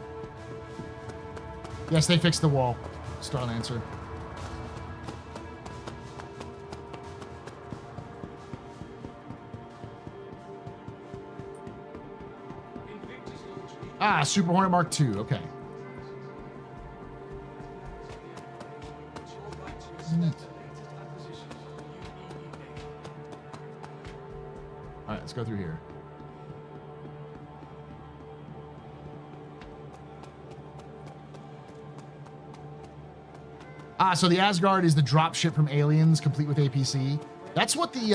Yes, they fixed the wall. Starlancer. Ah, Super Hornet Mark II. Okay. All right, let's go through here. So the Asgard is the drop ship from Aliens, complete with APC. That's what the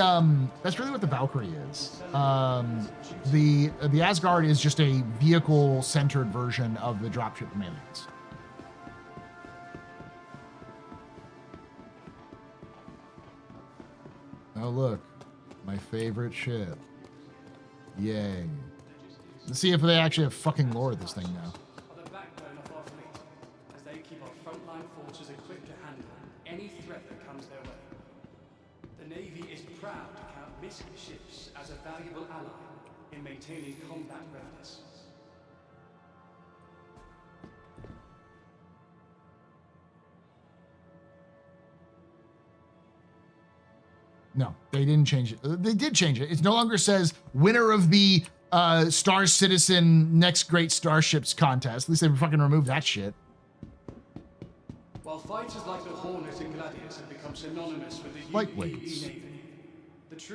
that's really what the Valkyrie is. The Asgard is just a vehicle-centered version of the dropship from Aliens. Oh look, my favorite ship. Yay! Let's see if they actually have fucking lore of this thing now. Ships as a valuable ally in maintaining combat readiness. No, they didn't change it. They did change it. It no longer says winner of the Star Citizen Next Great Starships contest. At least they fucking removed that shit. While fighters like the Hornet and Gladius have become synonymous with the Lightweights. Navy.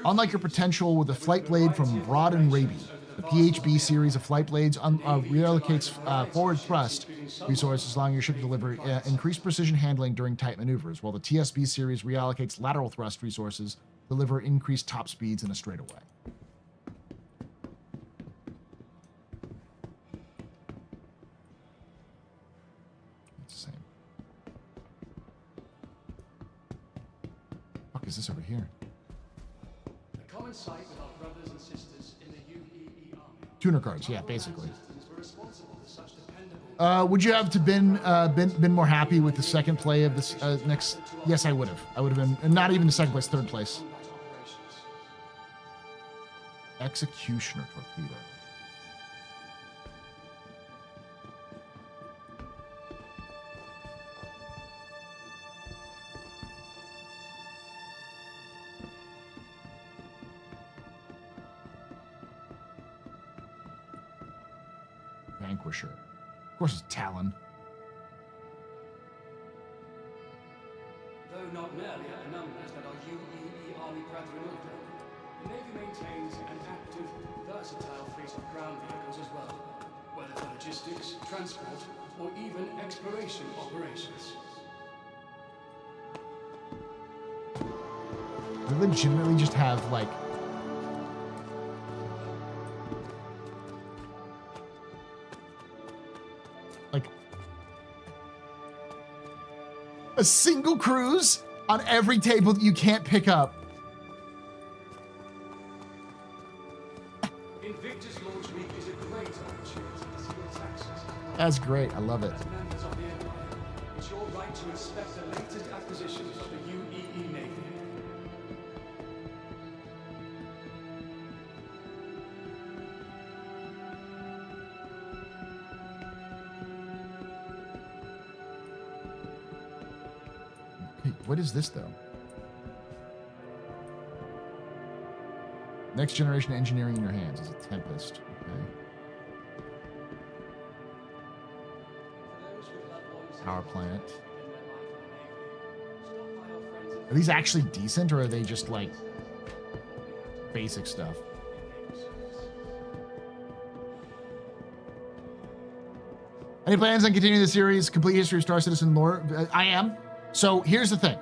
Unlike your potential with the flight blade from Broad and Raby, the PHB series of flight blades reallocates forward thrust resources, allowing your ship to deliver increased precision handling during tight maneuvers, while the TSB series reallocates lateral thrust resources, deliver increased top speeds in a straightaway. It's the same. Fuck is this over here? Common sight with our brothers and sisters in the UEE army. Tuner cards, yeah, basically. Would you have to been more happy with the second play of this next? Yes, I would have. I would have been, and not even the second place, third place. Executioner torpedo. Vanquisher. Of course, it's Talon. Though not nearly at the numbers that our UEE army brethren order, the Navy maintains an active, versatile fleet of ground vehicles as well, whether for logistics, transport, or even exploration operations. They legitimately just have, like, Like a single cruise on every table that you can't pick up. Invictus Launch Week is a great opportunity to see your taxes. That's great. I love it. As members of the Empire, it's your right to inspect the latest acquisitions of the UEE Navy. Hey, what is this though? Next generation engineering in your hands is a Tempest. Okay. Power plant. Are these actually decent, or are they just like basic stuff? Any plans on continuing the series, complete history of Star Citizen lore? I am. So here's the thing.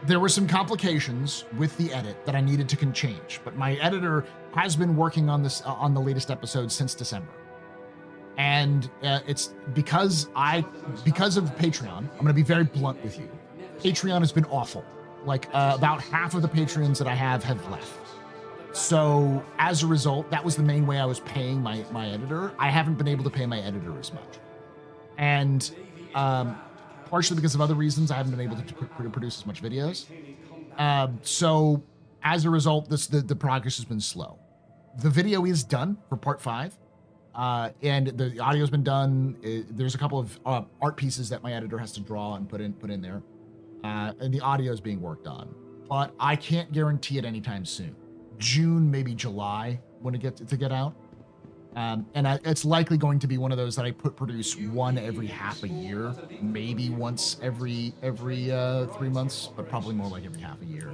There were some complications with the edit that I needed to change, but my editor has been working on this on the latest episode since December, and it's because of Patreon. I'm going to be very blunt with you. Patreon has been awful. Like about half of the Patreons that I have left. So as a result, that was the main way I was paying my editor. I haven't been able to pay my editor as much, and partially because of other reasons, I haven't been able to produce as much videos. So as a result, the progress has been slow. The video is done for part 5, and the audio's been done. There's a couple of art pieces that my editor has to draw and put in there, and the audio is being worked on. But I can't guarantee it anytime soon. June, maybe July, when it gets to get out. And it's likely going to be one of those that I produce one every half a year, maybe once every 3 months, but probably more like every half a year.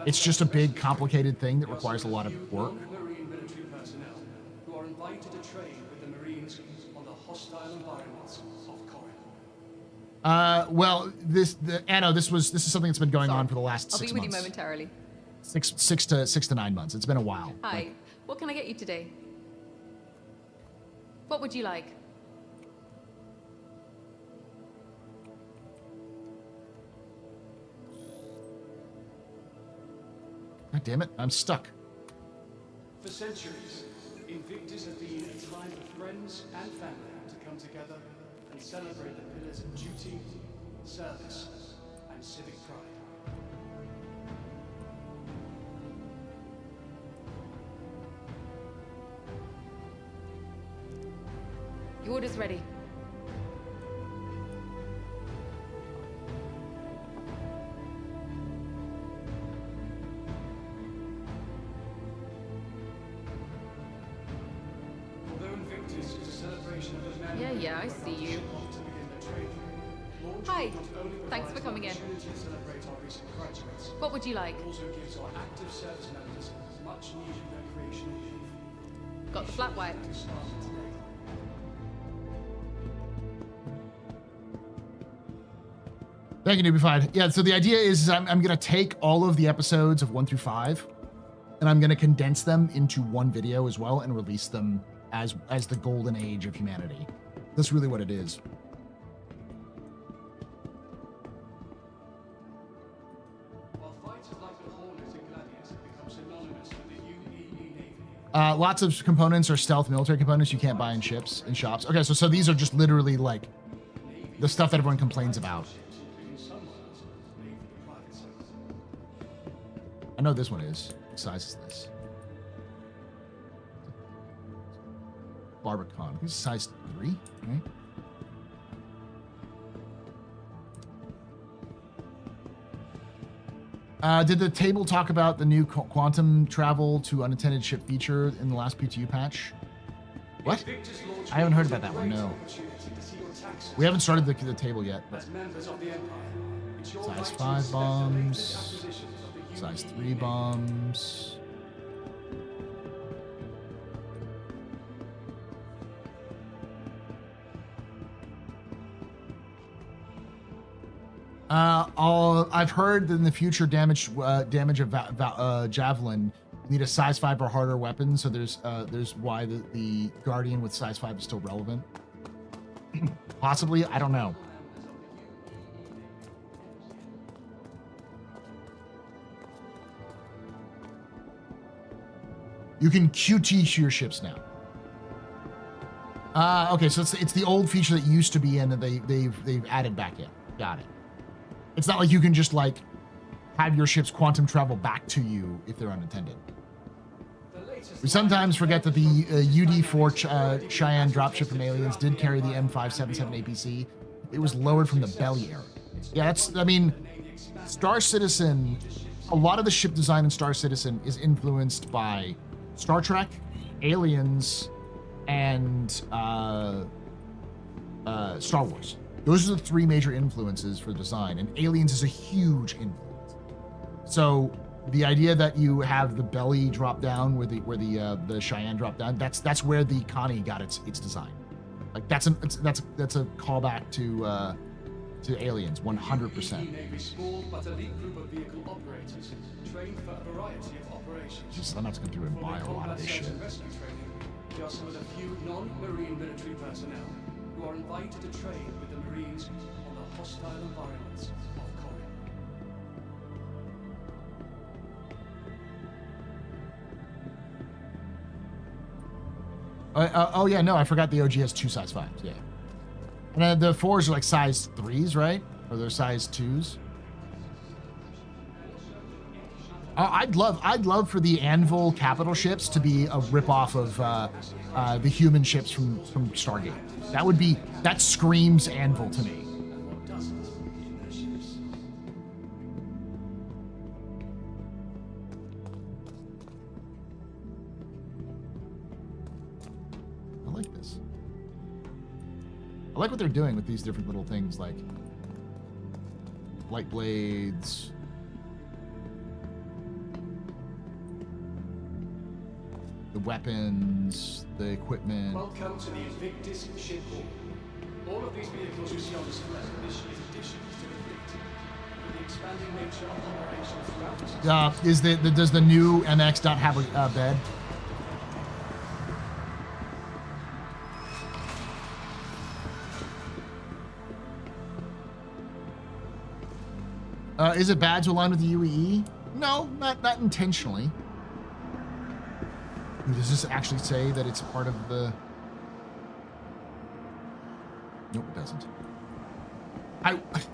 It's just a big, complicated thing that requires a lot of work. Marine military personnel who are invited to train with the Marines on the hostile environments of Corinth. Well, Anno, this is something that's been going on for the last 6 months. I'll be with you momentarily. Six to 9 months. It's been a while. Hi. What can I get you today? What would you like? God damn it, I'm stuck. For centuries, Invictus has been a time for friends and family to come together and celebrate the pillars of duty, service, and civic pride. Your order's ready. Although Invictus is a celebration of the men Yeah, I see you. to begin their training, launch Hi. not only Thanks for provides coming in. an opportunity to celebrate our recent graduates, What would you like? it also gives our active service members much needed recreation and leave. Got the flat white. To start today. Thank you, Nubified. Yeah, so the idea is I'm going to take all of the episodes of 1 through 5, and I'm going to condense them into one video as well and release them as the golden age of humanity. That's really what it is. While fighters like the Hornet and Gladius have become synonymous with the UEE Navy, Lots of components are stealth military components you can't buy in shops. Okay, so these are just literally like the stuff that everyone complains about. including some models made for the private sector. I know this one is. What size is this? Barbican. I think it's size 3, right? Did the table talk about the new quantum travel to unattended ship feature in the last PTU patch? What? Invictus launch I haven't heard is a about that one, great no. opportunity to see your taxes. We haven't started the table yet, but As members of the Empire, it's your size right to 5 inspect the bombs, latest acquisitions of the size UEE 3 Navy. bombs. I've heard that in the future damage of javelin You need a size 5 or harder weapon, so there's why the Guardian with size 5 is still relevant. Possibly, I don't know. You can QT to your ships now. Okay, so it's the old feature that used to be in that they've added back in. Got it. It's not like you can just like have your ships quantum travel back to you if they're unattended. We sometimes forget that the UD4 Cheyenne dropship from Aliens did carry the M577 APC. It was lowered from the belly area. Yeah, I mean, Star Citizen, a lot of the ship design in Star Citizen is influenced by Star Trek, Aliens, and Star Wars. Those are the 3 major influences for design, and Aliens is a huge influence. So the idea that you have the belly drop down where the Cheyenne drop down, that's where the Connie got its design. Like that's a callback to Aliens 100%. Navy small but elite group of vehicle operators trained for a variety of operations. Jesus, I'm not going to go through and buy a lot of this shit. Rescue training, they are some of the few non-marine military personnel who are invited to train with the Marines on the hostile environments of Corrie. Oh yeah, no, I forgot the OG has 2 size 5s. Yeah, and the 4s are like size 3s, right? Or they're size 2s. I'd love for the Anvil capital ships to be a ripoff of the human ships from Stargate. That screams Anvil to me. I like this. I like what they're doing with these different little things like light blades. The weapons, the equipment. Welcome to the Invictus ship hall. All of these vehicles you see on display this year's additions to the fleet. With the expanding nature of operations throughout. Does the new MX not have a bed? Is it bad to align with the UEE? No, not intentionally. Does this actually say that it's part of the... Nope, it doesn't.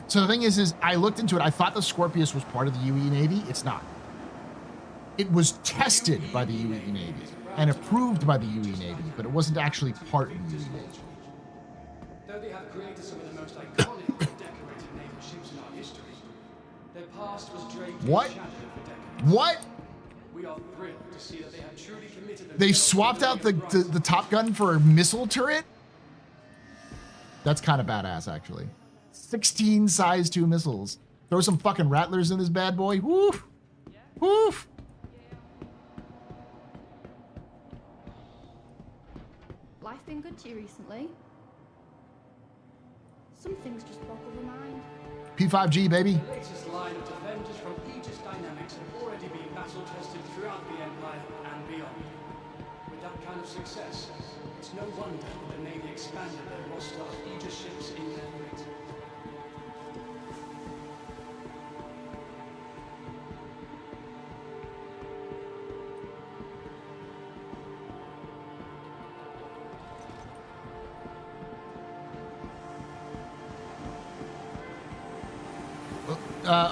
So the thing is I looked into it. I thought the Scorpius was part of the UE Navy. It's not. It was tested by the UE Navy and approved by the UE Navy, but it wasn't actually part of the UE Navy. Though they have created some of the most iconic and decorated naval ships in our history, their past was draped in shadow for decades. What? We are thrilled to see that they have truly committed themselves. They swapped out the Top Gun for a missile turret? That's kind of badass, actually. 16 size 2 missiles. Throw some fucking Rattlers in this bad boy. Woof. Woof. Life been good to you recently? Some things just boggle the mind. P5G, baby. The latest line of defenders from Aegis Dynamics have already been battle tested throughout the Empire and beyond. With that kind of success, it's no wonder that the Navy expanded their roster of Aegis ships in their fleet.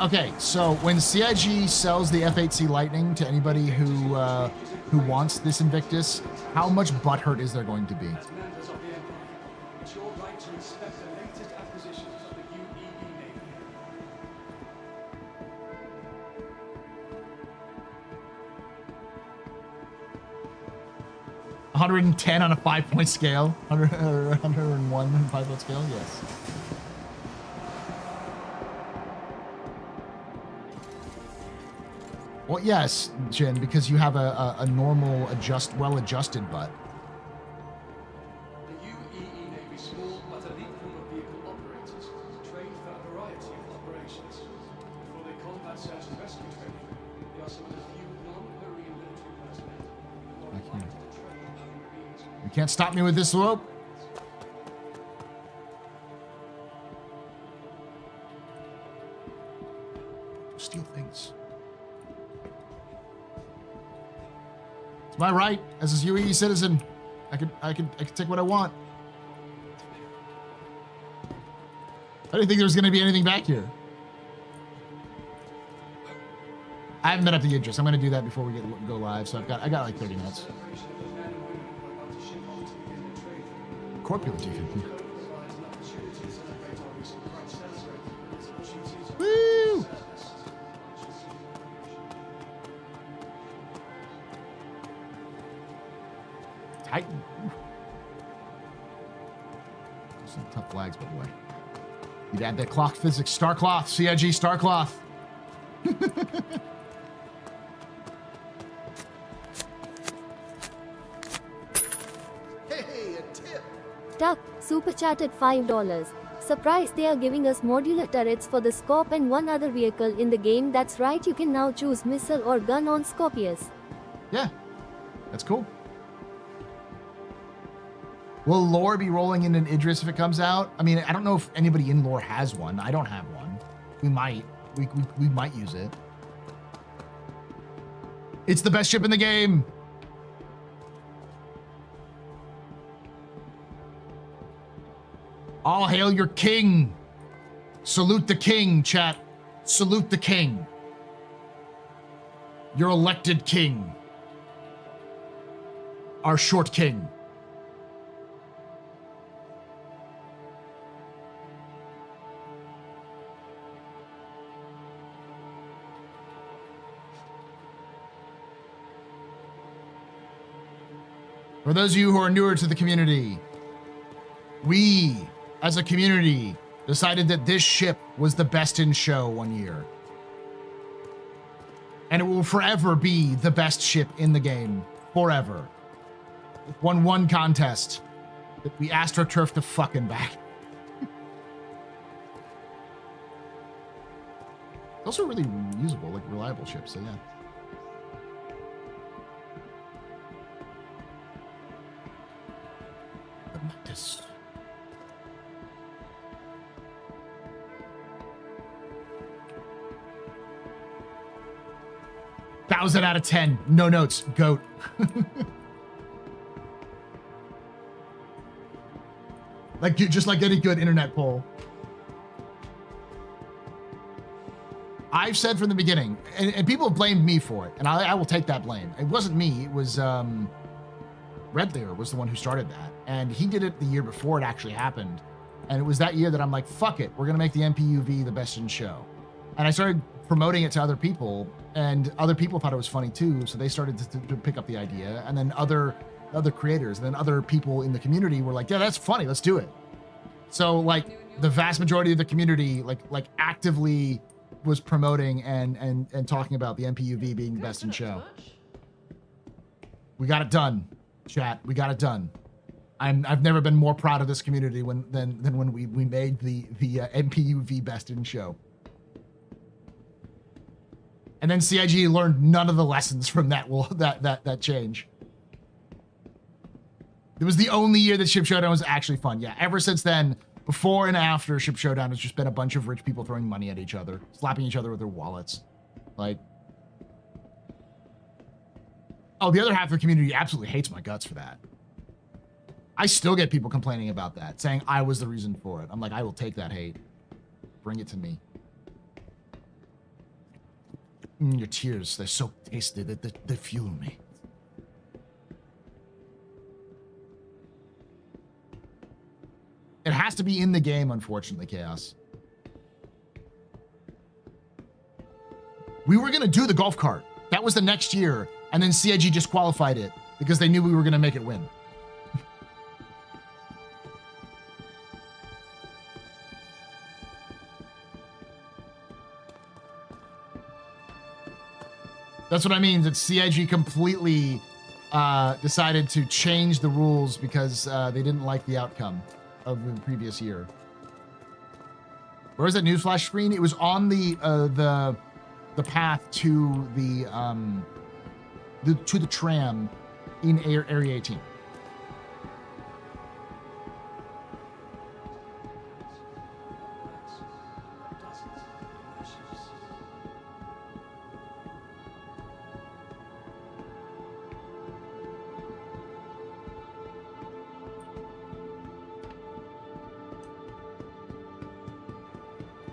Okay, so when CIG sells the F-8C Lightning to anybody who wants this Invictus, how much butthurt is there going to be? As members of the Empire, it's your right to inspect the latest acquisitions of the UEE Navy. $110 on a 5-point scale, 101 on a 5-point scale. Yes. Well, yes, Jin, because you have a normal, well-adjusted butt. The UEE Navy small but elite group of vehicle operators trained for a variety of operations. Before they combat search and rescue training, they are some of the few non-marine military You can't stop me with this rope. Steal things. It's my right as a UE citizen. I can take what I want. I didn't think there was going to be anything back here. I haven't been up to the interest. I'm going to do that before we go live. So I got like 30 minutes. Corpulent even. Woo! Titan. Some tough flags, by the way. You'd add that clock physics. Star cloth. CIG star cloth. Hey, a tip. Tuck, super chatted $5. Surprised they are giving us modular turrets for the Scorp and one other vehicle in the game. That's right, you can now choose missile or gun on Scorpius. Yeah, that's cool. Will lore be rolling in an Idris if it comes out? I mean, I don't know if anybody in lore has one. I don't have one. We might. We might use it. It's the best ship in the game. All hail your king. Salute the king, chat. Salute the king. Your elected king. Our short king. For those of you who are newer to the community, we, as a community, decided that this ship was the best in show one year. And it will forever be the best ship in the game. Forever. It won one contest that we AstroTurfed the fucking back. It's also really usable, like reliable ship, so yeah. Invictus. Thousand out of 10. No notes. Goat. Just like any good internet poll. I've said from the beginning, and people have blamed me for it, and I will take that blame. It wasn't me. It was Red Layer was the one who started that, and he did it the year before it actually happened. And it was that year that I'm like, fuck it, we're gonna make the MPUV the best in show. And I started promoting it to other people, and other people thought it was funny too, so they started to pick up the idea. And then other creators, and then other people in the community were like, yeah, that's funny, let's do it. So like the vast majority of the community like actively was promoting and talking about the MPUV being the best in show. We got it done, chat. We got it done. I've never been more proud of this community than when we made the MPUV best in show. And then CIG learned none of the lessons from that change. It was the only year that Ship Showdown was actually fun. Yeah, ever since then, before and after Ship Showdown, it's just been a bunch of rich people throwing money at each other, slapping each other with their wallets. Like, oh, the other half of the community absolutely hates my guts for that. I still get people complaining about that, saying I was the reason for it. I'm like, I will take that hate. Bring it to me. Your tears, they're so tasty that they fuel me. It has to be in the game, unfortunately, Chaos. We were going to do the golf cart. That was the next year, and then CIG disqualified it because they knew we were going to make it win. That's what I mean, that CIG completely decided to change the rules because they didn't like the outcome of the previous year. Where was that newsflash screen? It was on the path to the tram in Area 18.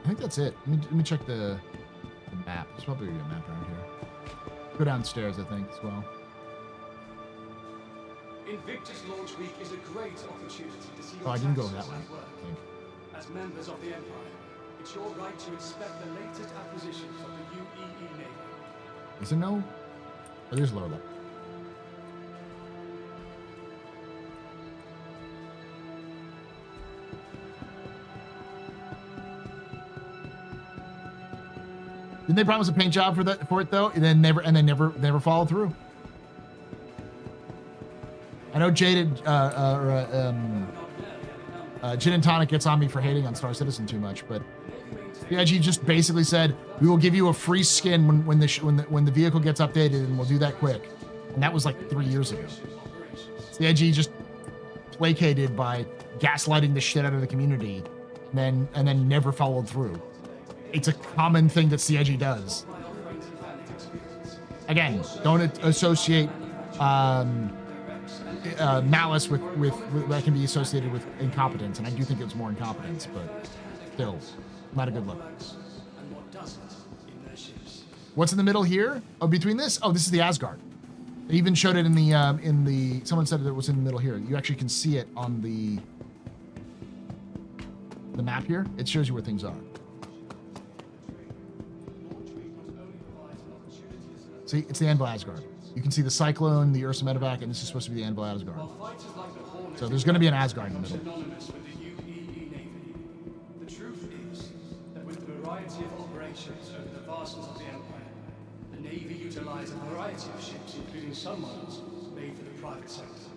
I think that's it. Let me check the map. There's probably a map around here. Go downstairs, I think, as well. Invictus launch week is a great opportunity to see Oh, your I didn't go taxes that way, at work. I think. As members of the Empire, it's your right to inspect the latest acquisitions of the UEE Navy. Is there no? Oh, there's lower level. Didn't they promise a paint job for it though, and then never followed through? I know Jaded Gin and Tonic gets on me for hating on Star Citizen too much, but the IG just basically said we will give you a free skin when the vehicle gets updated, and we'll do that quick. And that was like 3 years ago. So the IG just placated by gaslighting the shit out of the community, and then never followed through. It's a common thing that CIG does. Again, don't associate malice with that can be associated with incompetence, and I do think it was more incompetence, but still, not a good look. What's in the middle here? Oh, between this? Oh, this is the Asgard. They even showed it in the. Someone said that it was in the middle here. You actually can see it on the map here. It shows you where things are. See, it's the Anvil Asgard. You can see the Cyclone, the Ursa Medevac, and this is supposed to be the Anvil Asgard. So there's going to be an Asgard in the middle. Synonymous with the UEE Navy. The truth is that with the variety of operations over the vastness of the Empire, the Navy utilized a variety of ships, including some models made for the private sector.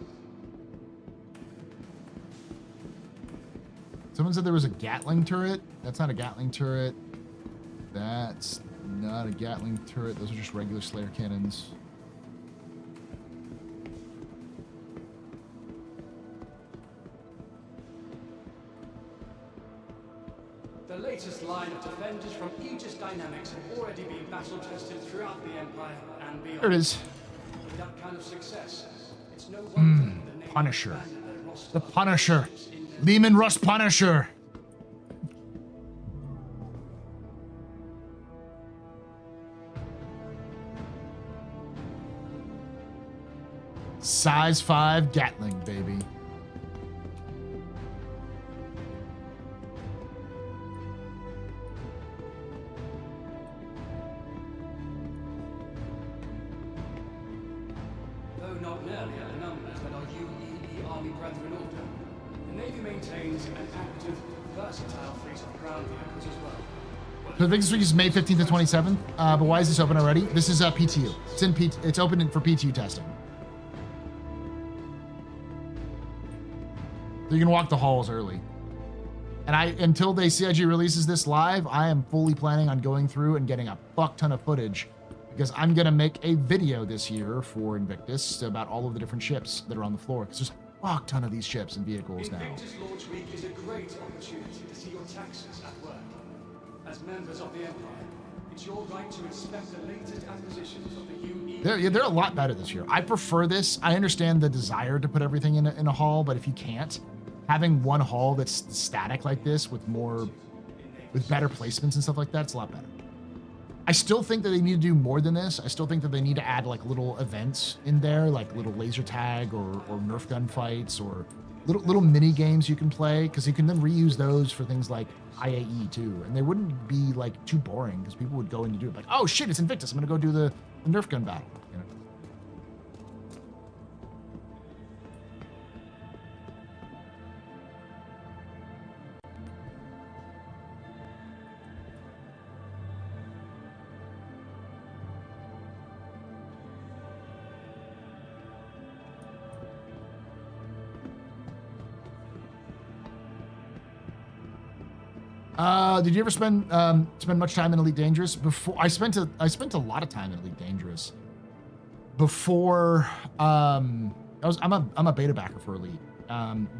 Someone said there was a Gatling turret. That's not a Gatling turret. That's not a Gatling turret. Those are just regular Slayer cannons. The latest line of defenders from Aegis Dynamics have already been battle tested throughout the Empire and beyond. There it is. With that kind of success, it's no wonder the Navy Punisher. abandoned their roster The of Punisher. ships in Lehman Russ Punisher. Size 5 Gatling, baby. Though not nearly at the numbers that our UEE Army brethren order, the Navy maintains an active, versatile fleet of ground vehicles as well. So I think this week is May 15th to 27th. But why is this open already? This is PTU. It's open for PTU testing. So you can walk the halls early. And until CIG releases this live, I am fully planning on going through and getting a fuck ton of footage, because I'm gonna make a video this year for Invictus about all of the different ships that are on the floor, because there's a fuck ton of these ships and vehicles now. Invictus launch week is a great opportunity to see your taxes at work. As members of the Empire, it's your right to inspect the latest acquisitions of the UEE. They're a lot better this year. I prefer this. I understand the desire to put everything in a hall, but if you can't, having one hall that's static like this with better placements and stuff like that, it's a lot better. I still think that they need to do more than this. I still think that they need to add like little events in there, like little laser tag or Nerf gun fights or little mini games you can play, because you can then reuse those for things like IAE too, and they wouldn't be like too boring, because people would go in to do it like, oh shit, it's Invictus, I'm gonna go do the Nerf gun battle, you know. Did you ever spend much time in Elite Dangerous? Before I spent a lot of time in Elite Dangerous. Before I'm a beta backer for Elite.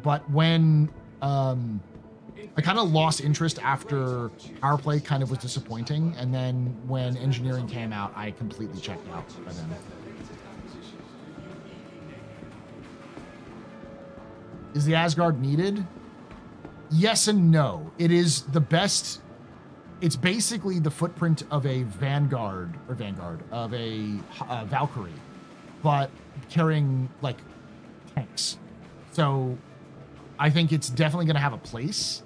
But when I kind of lost interest after Power Play kind of was disappointing, and then when Engineering came out, I completely checked out by then. Is the Asgard needed? Yes and no. It is the best It's basically the footprint of a Vanguard of a Valkyrie, but carrying like tanks. So I think it's definitely going to have a place.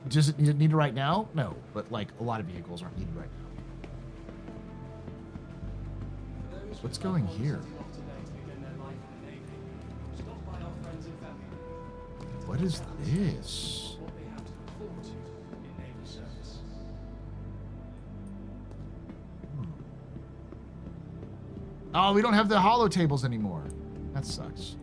Does it need it right now? No, but like a lot of vehicles aren't needed right now. What's going here? What is this? Oh, we don't have the holo tables anymore. That sucks.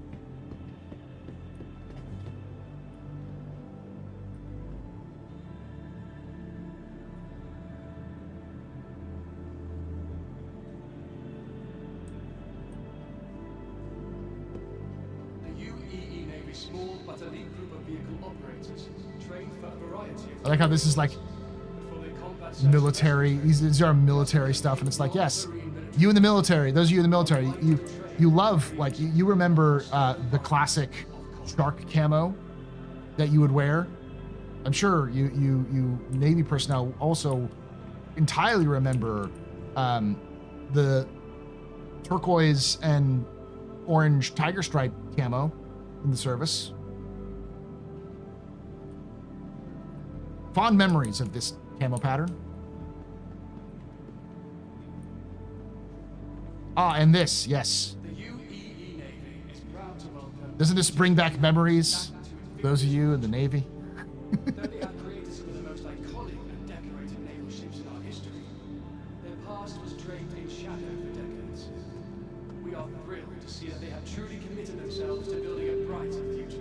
Small but elite group of vehicle operators trained for a variety of I like how this is like military. These are military stuff, and it's like, yes, you in the military. Those of you in the military, you love, like, you remember the classic shark camo that you would wear. I'm sure you Navy personnel also entirely remember the turquoise and orange tiger stripe camo in the service. Fond memories of this camo pattern. Ah, and this, yes. Doesn't this bring back memories? Those of you in the Navy. Though they are created some of the most iconic and decorated naval ships in our history, their past was draped in shadow for decades. We are thrilled to see that they have truly committed themselves to building a brighter future.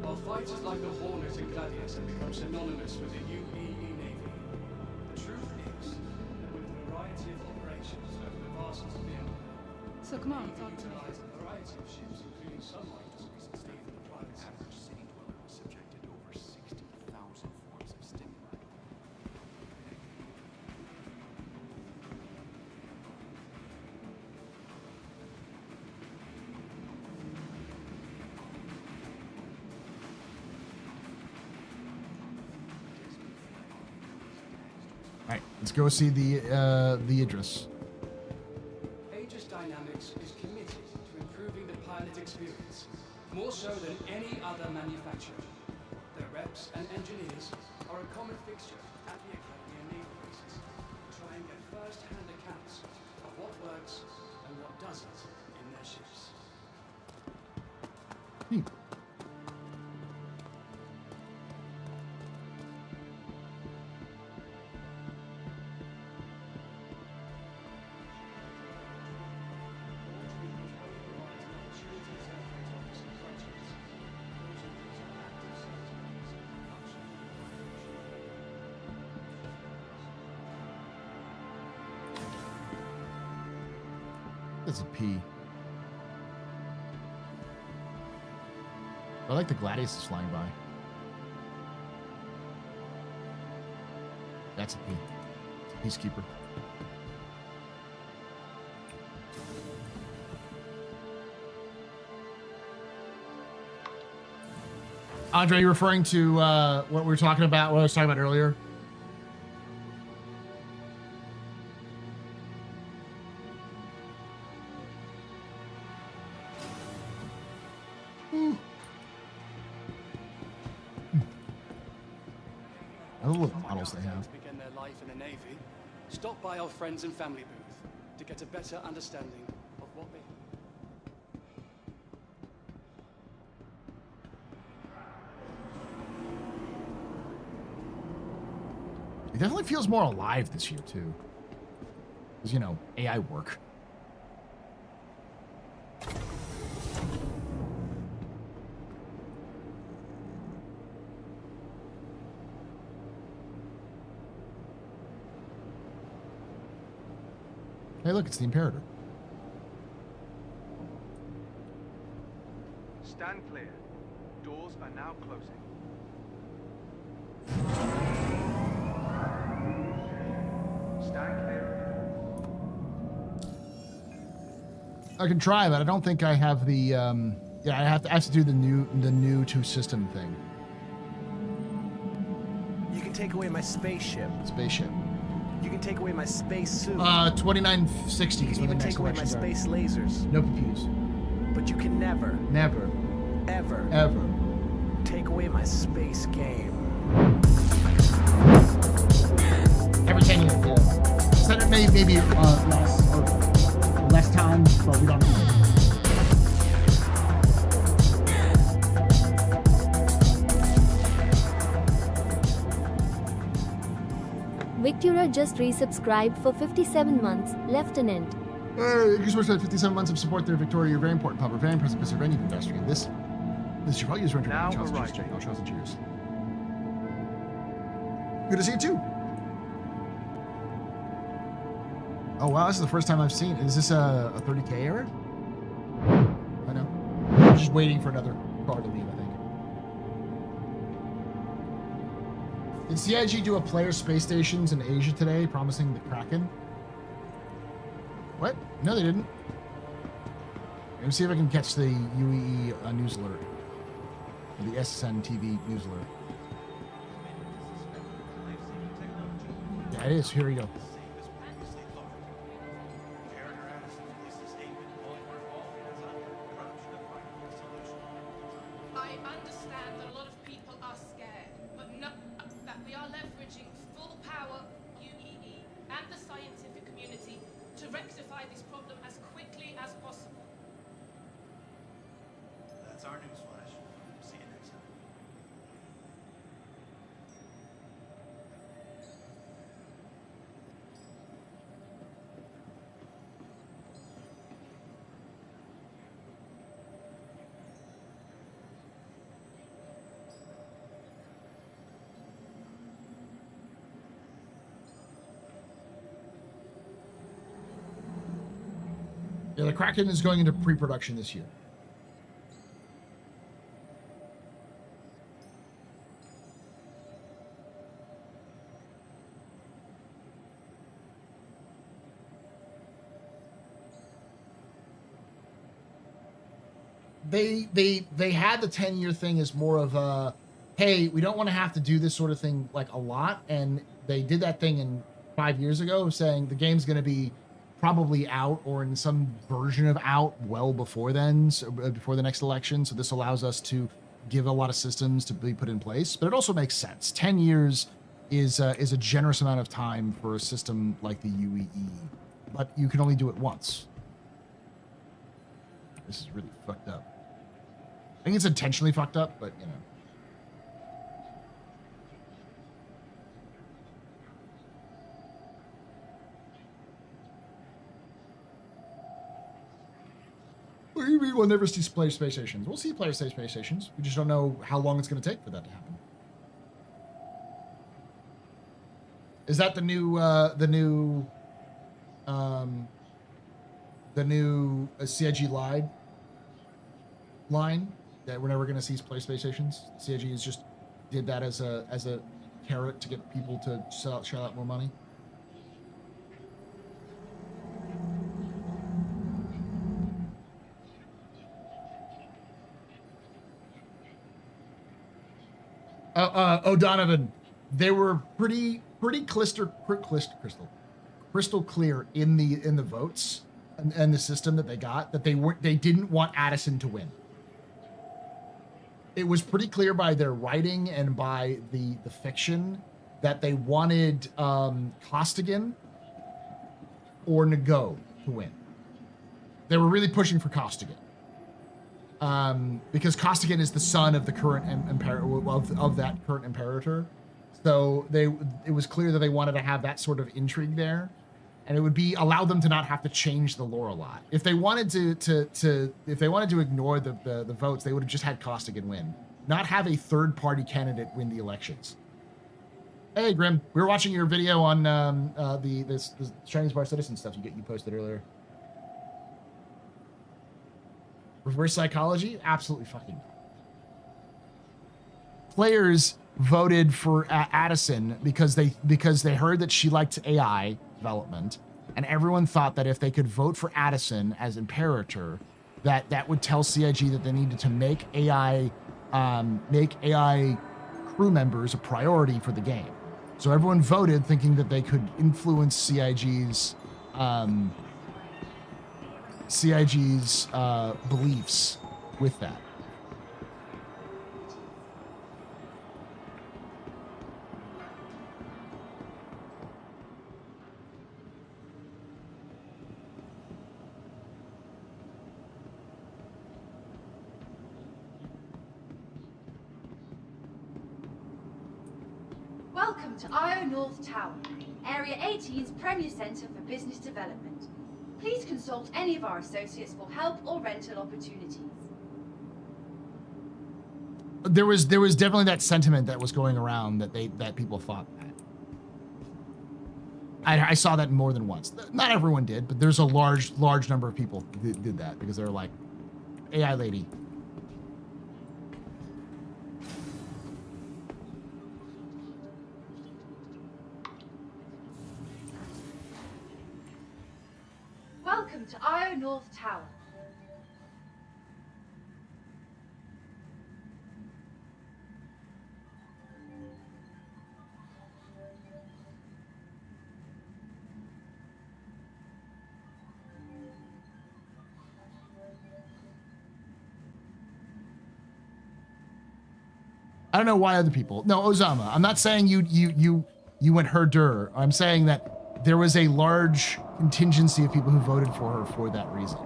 While fighters like the Hornet and Gladius have become synonymous with the UEE Navy, the truth is that with the variety of operations over the vast of the empire, So come on, talk to me. utilize a variety of ships, including some models recently in the private sector. City dweller was subjected to over 60,000 forms of stimuli. All right, let's go see the Idris. Aegis Dynamics is committed to improving the pilot experience, more so than any other manufacturer. Their reps and engineers are a common fixture at the Academy and Naval bases, to try and get first-hand accounts of what works and what doesn't in their ships. Neat. That's a P. I like the Gladius is flying by. That's a P. It's a peacekeeper. Andre, you referring to what we were talking about? What I was talking about earlier? I love the models they have. To begin their life in the Navy, stop by our friends and family booth to get a better understanding of what they. It definitely feels more alive this year too. Because, you know, AI work. Hey, look, it's the Imperator. Stand clear. Doors are now closing. Stand clear. I can try, but I don't think I have the yeah, I have to do the new to system thing. You can take away my spaceship. Spaceship. You can take away my space suit. 2960 You is can when the even next take away my elections are. space lasers. No confuse. But you can never, Never. ever take away my space game. Every 10 years, yeah. So maybe less time, but we don't know. Victura just resubscribed for 57 months, Lieutenant. Thank you so much for 57 months of support there, Victoria. You're very important, Pub. We're very impressive because you're very industry. This is your value user Now Charles and arriving. cheers. No, Charles and cheers. Good to see you too. Oh wow, this is the first time I've seen. Is this a 30K error? I know. I'm just waiting for another car to leave, I think. Did CIG do a player space stations in Asia today, promising the Kraken? What? No, they didn't. Let me see if I can catch the UEE news alert. Or the SSN TV news alert. Yeah, it is. Here we go. I understand a lot of people are scared, but that we are leveraging full power UEE and the scientific community to rectify this problem as quickly as possible. That's our newsflash. See you next time. Yeah, the Kraken is going into pre-production this year. They had the 10-year thing as more of a, hey, we don't want to have to do this sort of thing like a lot, and they did that thing in 5 years ago, saying the game's going to be probably out or in some version of out well before then, so before the next election. So this allows us to give a lot of systems to be put in place, but it also makes sense. 10 years is a generous amount of time for a system like the UEE, but you can only do it once. This is really fucked up. I think it's intentionally fucked up, but you know. What do you mean we'll never see player space stations? We'll see player space stations. We just don't know how long it's going to take for that to happen. Is that the new CIG lied line that we're never going to see player space stations? CIG is just did that as a carrot to get people to shell out more money. O'Donovan, they were pretty crystal clear in the votes and the system that they got that they didn't want Addison to win. It was pretty clear by their writing and by the fiction that they wanted Costigan or Nago to win. They were really pushing for Costigan. Because Costigan is the son of the current of that current imperator, so it was clear that they wanted to have that sort of intrigue there, and it would allow them to not have to change the lore a lot. If they wanted to ignore the votes, they would have just had Costigan win, not have a third party candidate win the elections. Hey Grim, we were watching your video on the Chinese Bar Citizen stuff you posted earlier. Reverse psychology? Absolutely fucking. players voted for Addison because they heard that she liked AI development, and everyone thought that if they could vote for Addison as Imperator, that would tell CIG that they needed to make AI crew members a priority for the game. So everyone voted thinking that they could influence CIG's beliefs with that. Welcome to IO North Tower, Area 18's premier centre for business development. Please consult any of our associates for help or rental opportunities. There was definitely that sentiment that was going around that people thought that. I saw that more than once. Not everyone did, but there's a large number of people did that because they were like, AI lady. Welcome to IO North Tower. I don't know why other people. No, Ozama. I'm not saying you went herder. I'm saying that there was a large contingency of people who voted for her for that reason.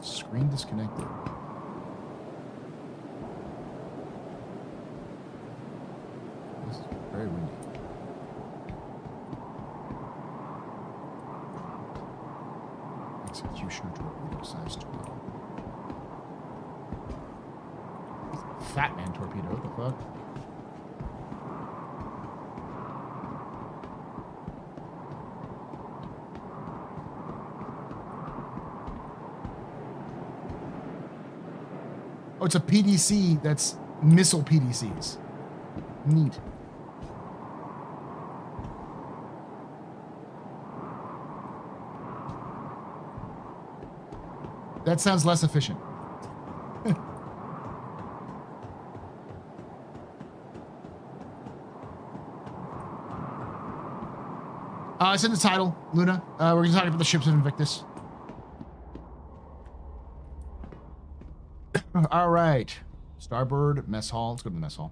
Screen disconnected. This is very windy. Executioner torpedo size 12. Fat man torpedo, what the fuck? Oh, it's a PDC that's missile PDCs. Neat. That sounds less efficient. It's in the title, Luna. We're going to talk about the ships of Invictus. All right. Starboard, mess hall. Let's go to the mess hall.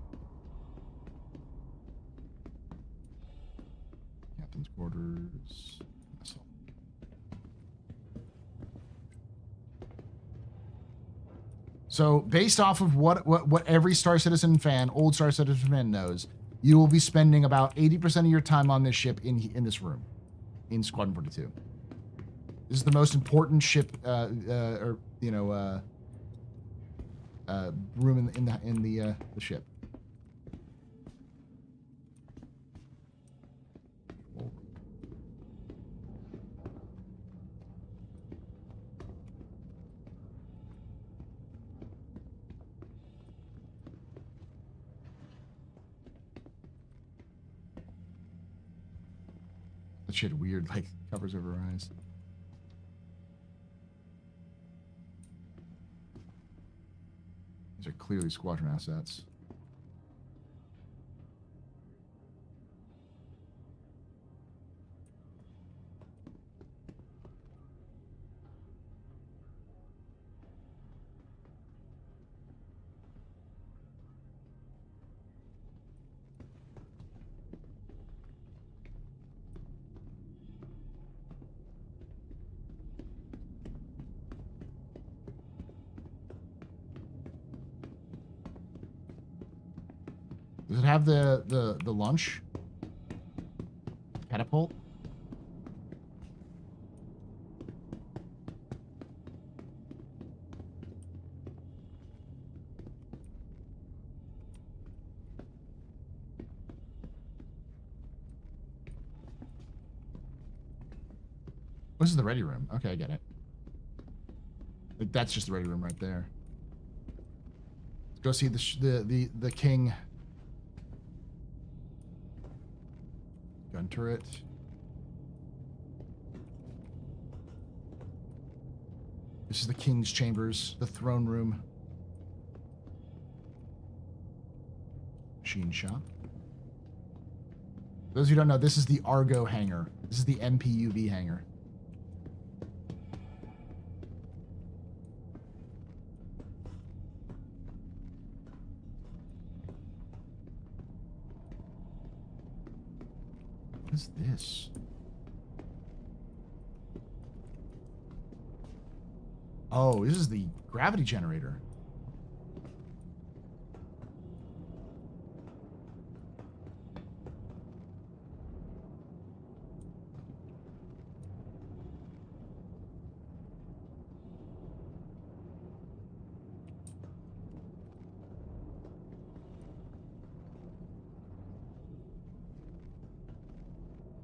Captain's quarters, mess hall. So based off of what every Star Citizen fan, old Star Citizen fan knows, you will be spending about 80% of your time on this ship in this room, in Squadron 42. This is the most important ship, room in the ship. That shit weird, like covers over her eyes. These are clearly squadron assets. Does it have the launch catapult? This is the ready room. Okay, I get it. Like, that's just the ready room right there. Go see the king. Gun turret. This is the king's chambers, the throne room. Machine shop. For those who don't know, this is the Argo hangar. This is the MPUV hangar. What is this? Oh, this is the gravity generator.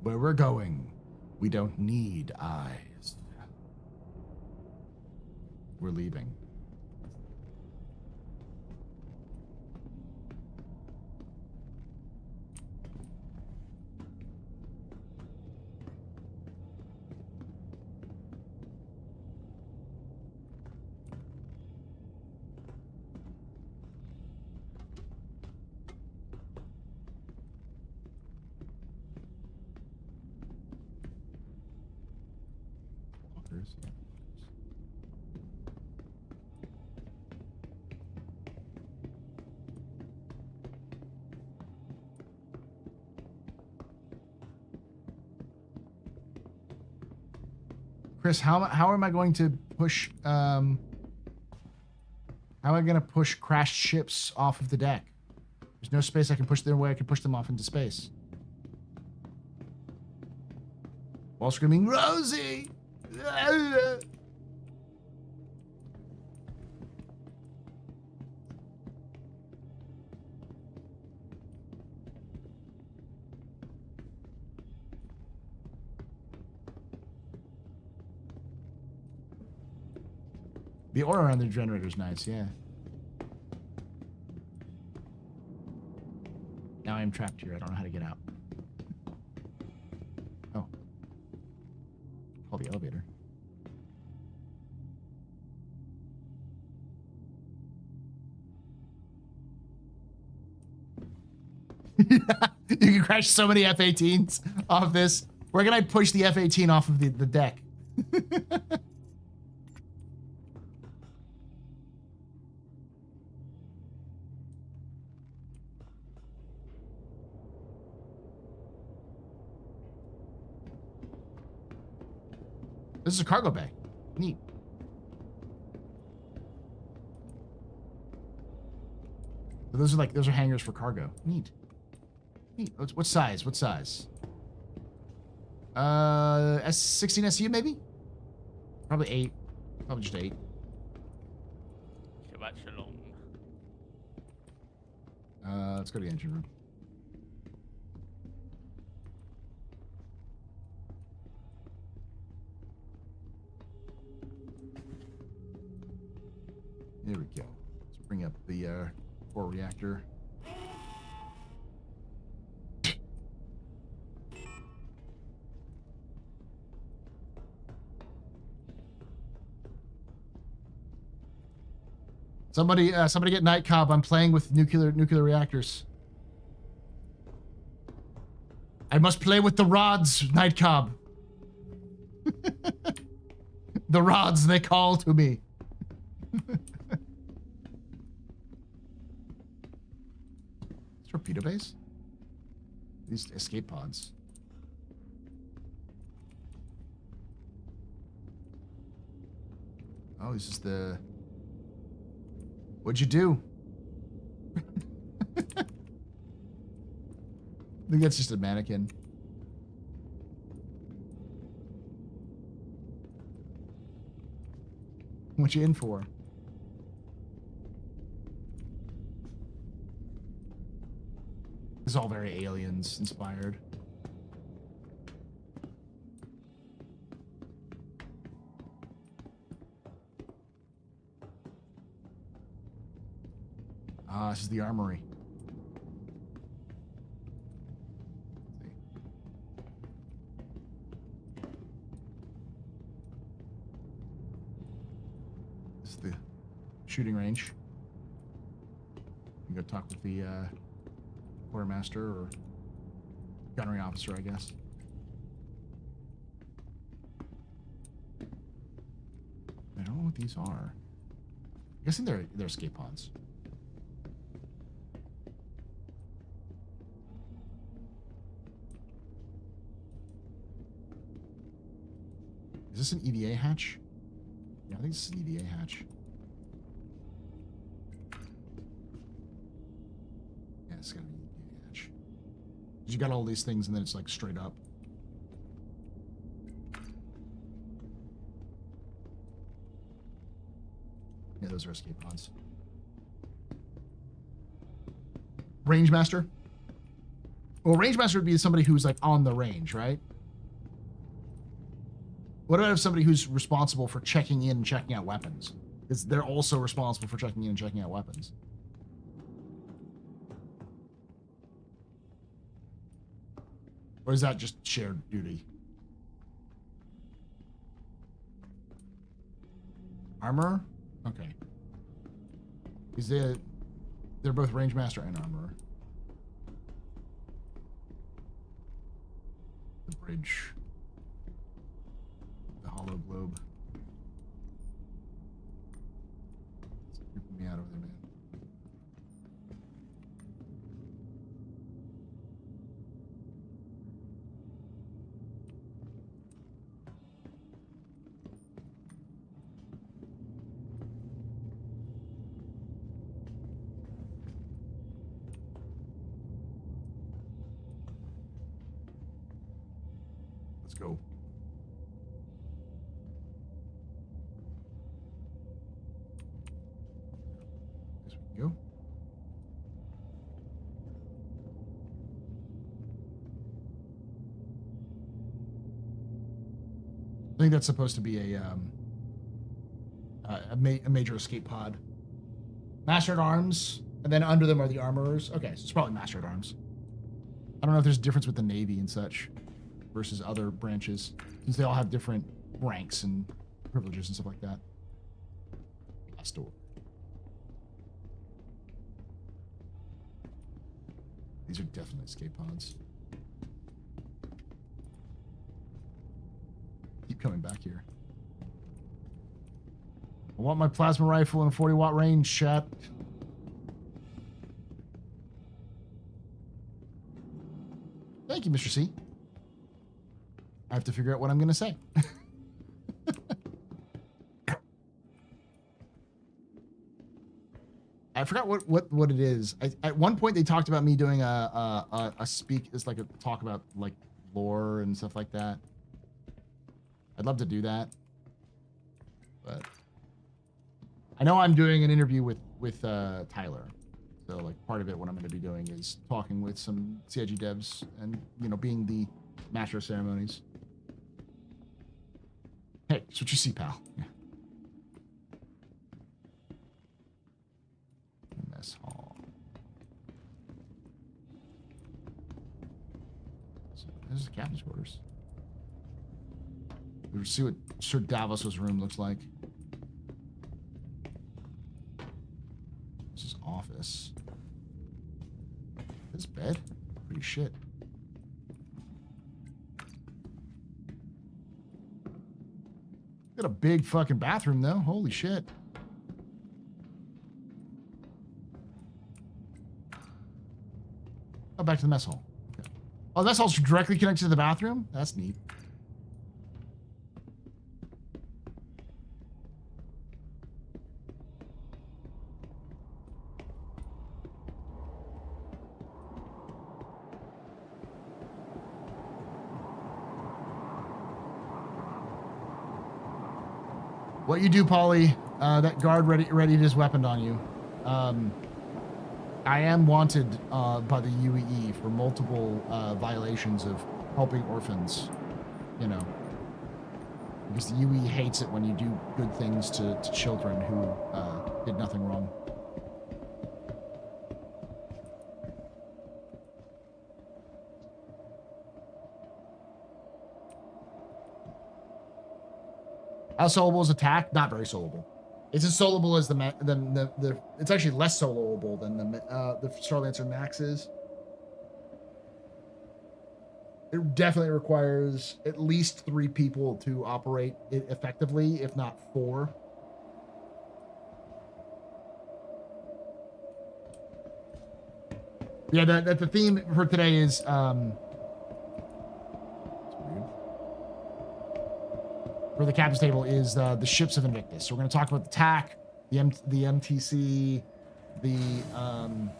Where we're going, we don't need eyes. We're leaving. Walkers, yeah. Chris, how am I going to push how am I going to push crashed ships off of the deck? There's no space I can push them away. I can push them off into space. While screaming, Rosie! The aura around the generator is nice, yeah. Now I am trapped here. I don't know how to get out. Oh. Call the elevator. You can crash so many F-18s off this. Where can I push the F-18 off of the deck? This is a cargo bay. Neat. So those are hangars for cargo. Neat. Neat. What size? What size? S16 SU maybe? Probably 8. Probably just 8. Let's go to the engine room. There we go. Let's bring up the core reactor. Somebody get Night Cobb. I'm playing with nuclear reactors. I must play with the rods, Night Cobb. The rods, they call to me. Torpedo base? These escape pods. Oh, this is the... What'd you do? I think that's just a mannequin. What you in for? This is all very Aliens inspired. This is the armory. This is the shooting range. You can go talk with the quartermaster or gunnery officer, I guess. I don't know what these are. I'm guessing they're escape pods. Is this an EVA hatch? Yeah, I think this is an EVA hatch. Yeah, it's gotta be an EVA hatch. 'Cause you got all these things and then it's like straight up. Yeah, those are escape pods. Rangemaster? Well, Rangemaster would be somebody who's like on the range, right? What about if somebody who's responsible for checking in and checking out weapons? Because they're also responsible for checking in and checking out weapons. Or is that just shared duty? Armor? Okay. Is they're both Rangemaster and Armorer. The bridge. The hollow globe. It's creeping me out over there, man. Let's go. Guess we can go. I think that's supposed to be a major escape pod. Master at Arms, and then under them are the armorers. Okay, so it's probably Master at Arms. I don't know if there's a difference with the Navy and such versus other branches, since they all have different ranks and privileges and stuff like that. Last door. These are definitely escape pods. Keep coming back here. I want my plasma rifle in a 40-watt range, chat. Thank you, Mr. C. I have to figure out what I'm going to say. I forgot what it is. At one point they talked about me doing a speak. It's like a talk about like lore and stuff like that. I'd love to do that, but I know I'm doing an interview with Tyler. So like part of it, what I'm going to be doing is talking with some CIG devs and being the master of ceremonies. Hey, that's what you see, pal. Yeah. Mess hall. So this is the captain's quarters. We'll see what Sir Davos's room looks like. This is office. This bed? Pretty shit. Got a big fucking bathroom though. Holy shit. Oh, back to the mess hall. Okay. Oh, the mess hall's directly connected to the bathroom? That's neat. What you do, Polly, that guard readied his weapon on you. I am wanted by the UEE for multiple violations of helping orphans, because the UEE hates it when you do good things to children who did nothing wrong. How soloable is attack? Not very soloable. It's as soloable as the it's actually less soloable than the Star Lancer Max is. It definitely requires at least 3 people to operate it effectively, if not 4. Yeah, the theme for today is for the captain's table is the ships of Invictus. So we're going to talk about the TAC, the MTC, the come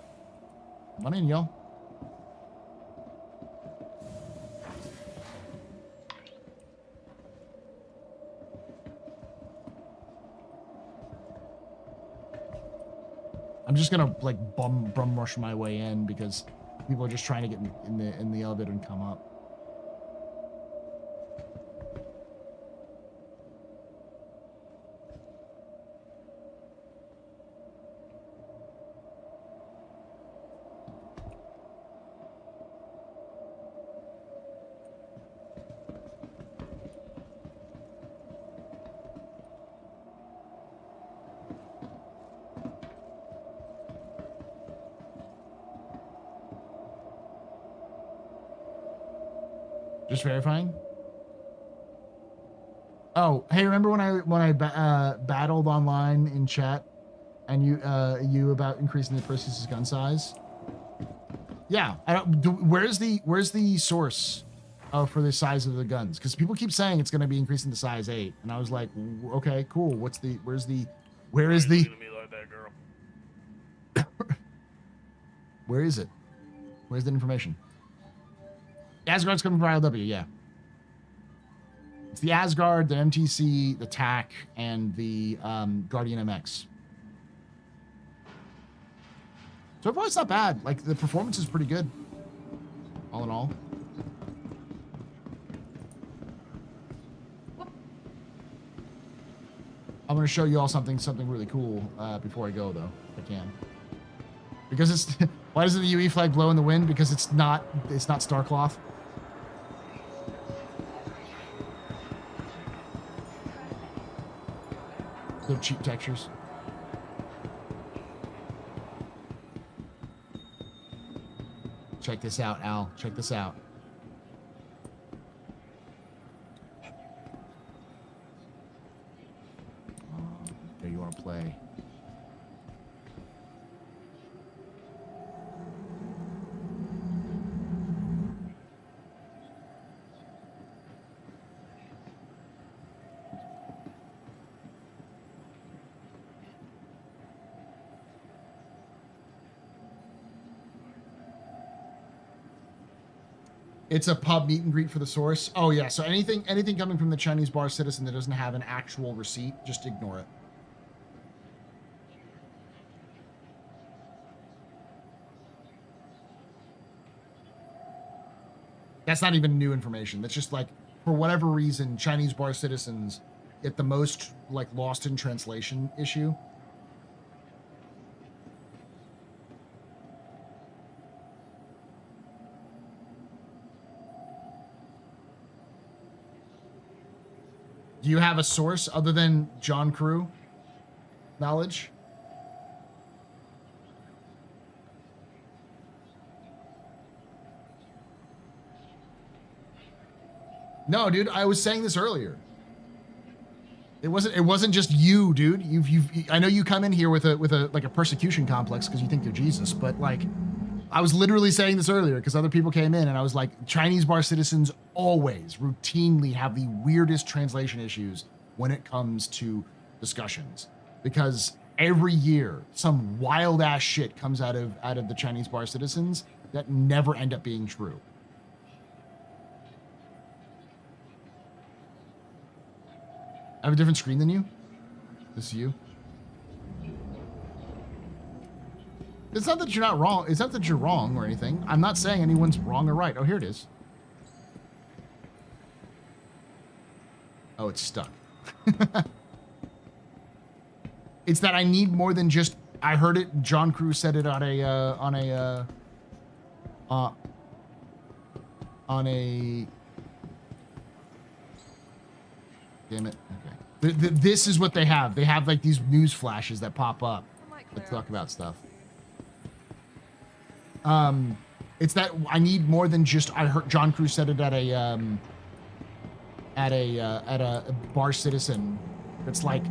on in, yo. I'm just gonna like bum rush my way in because people are just trying to get in the elevator and come up. Just verifying. Oh, hey, remember when I battled online in chat, and you about increasing the Perseus' gun size? Yeah, I don't. Where's the source for the size of the guns? Because people keep saying it's going to be increasing to size 8, and I was like, okay, cool. Where is the? Where is it? Where's the information? Asgard's coming for ILW, yeah. It's the Asgard, the MTC, the TAC, and the Guardian MX. So far, it's not bad. Like, the performance is pretty good, all in all. I'm going to show you all something really cool before I go, though, if I can. Because it's... Why doesn't the UE flag blow in the wind? Because it's not Starcloth. They're cheap textures. Check this out, Al. Check this out. There you want to play. It's a pub meet and greet for the source. Oh yeah, so anything coming from the Chinese bar citizen that doesn't have an actual receipt, just ignore it. That's not even new information. That's just like, for whatever reason, Chinese bar citizens get the most like lost in translation issue. Do you have a source other than John Crew knowledge? No, dude, I was saying this earlier. It wasn't just you, dude. I know you come in here with a like a persecution complex because you think you're Jesus, but like I was literally saying this earlier because other people came in and I was like, Chinese bar citizens always routinely have the weirdest translation issues when it comes to discussions, because every year some wild ass shit comes out of the Chinese bar citizens that never end up being true. I have a different screen than you? This is you? It's not that you're not wrong. It's not that you're wrong or anything. I'm not saying anyone's wrong or right. Oh, here it is. Oh, it's stuck. It's that I need more than just... I heard it. John Crew said it on a Damn it. Okay. This is what they have. They have like these news flashes that pop up that talk about stuff. It's that I need more than just. I heard John Cruz said it at a bar citizen. It's like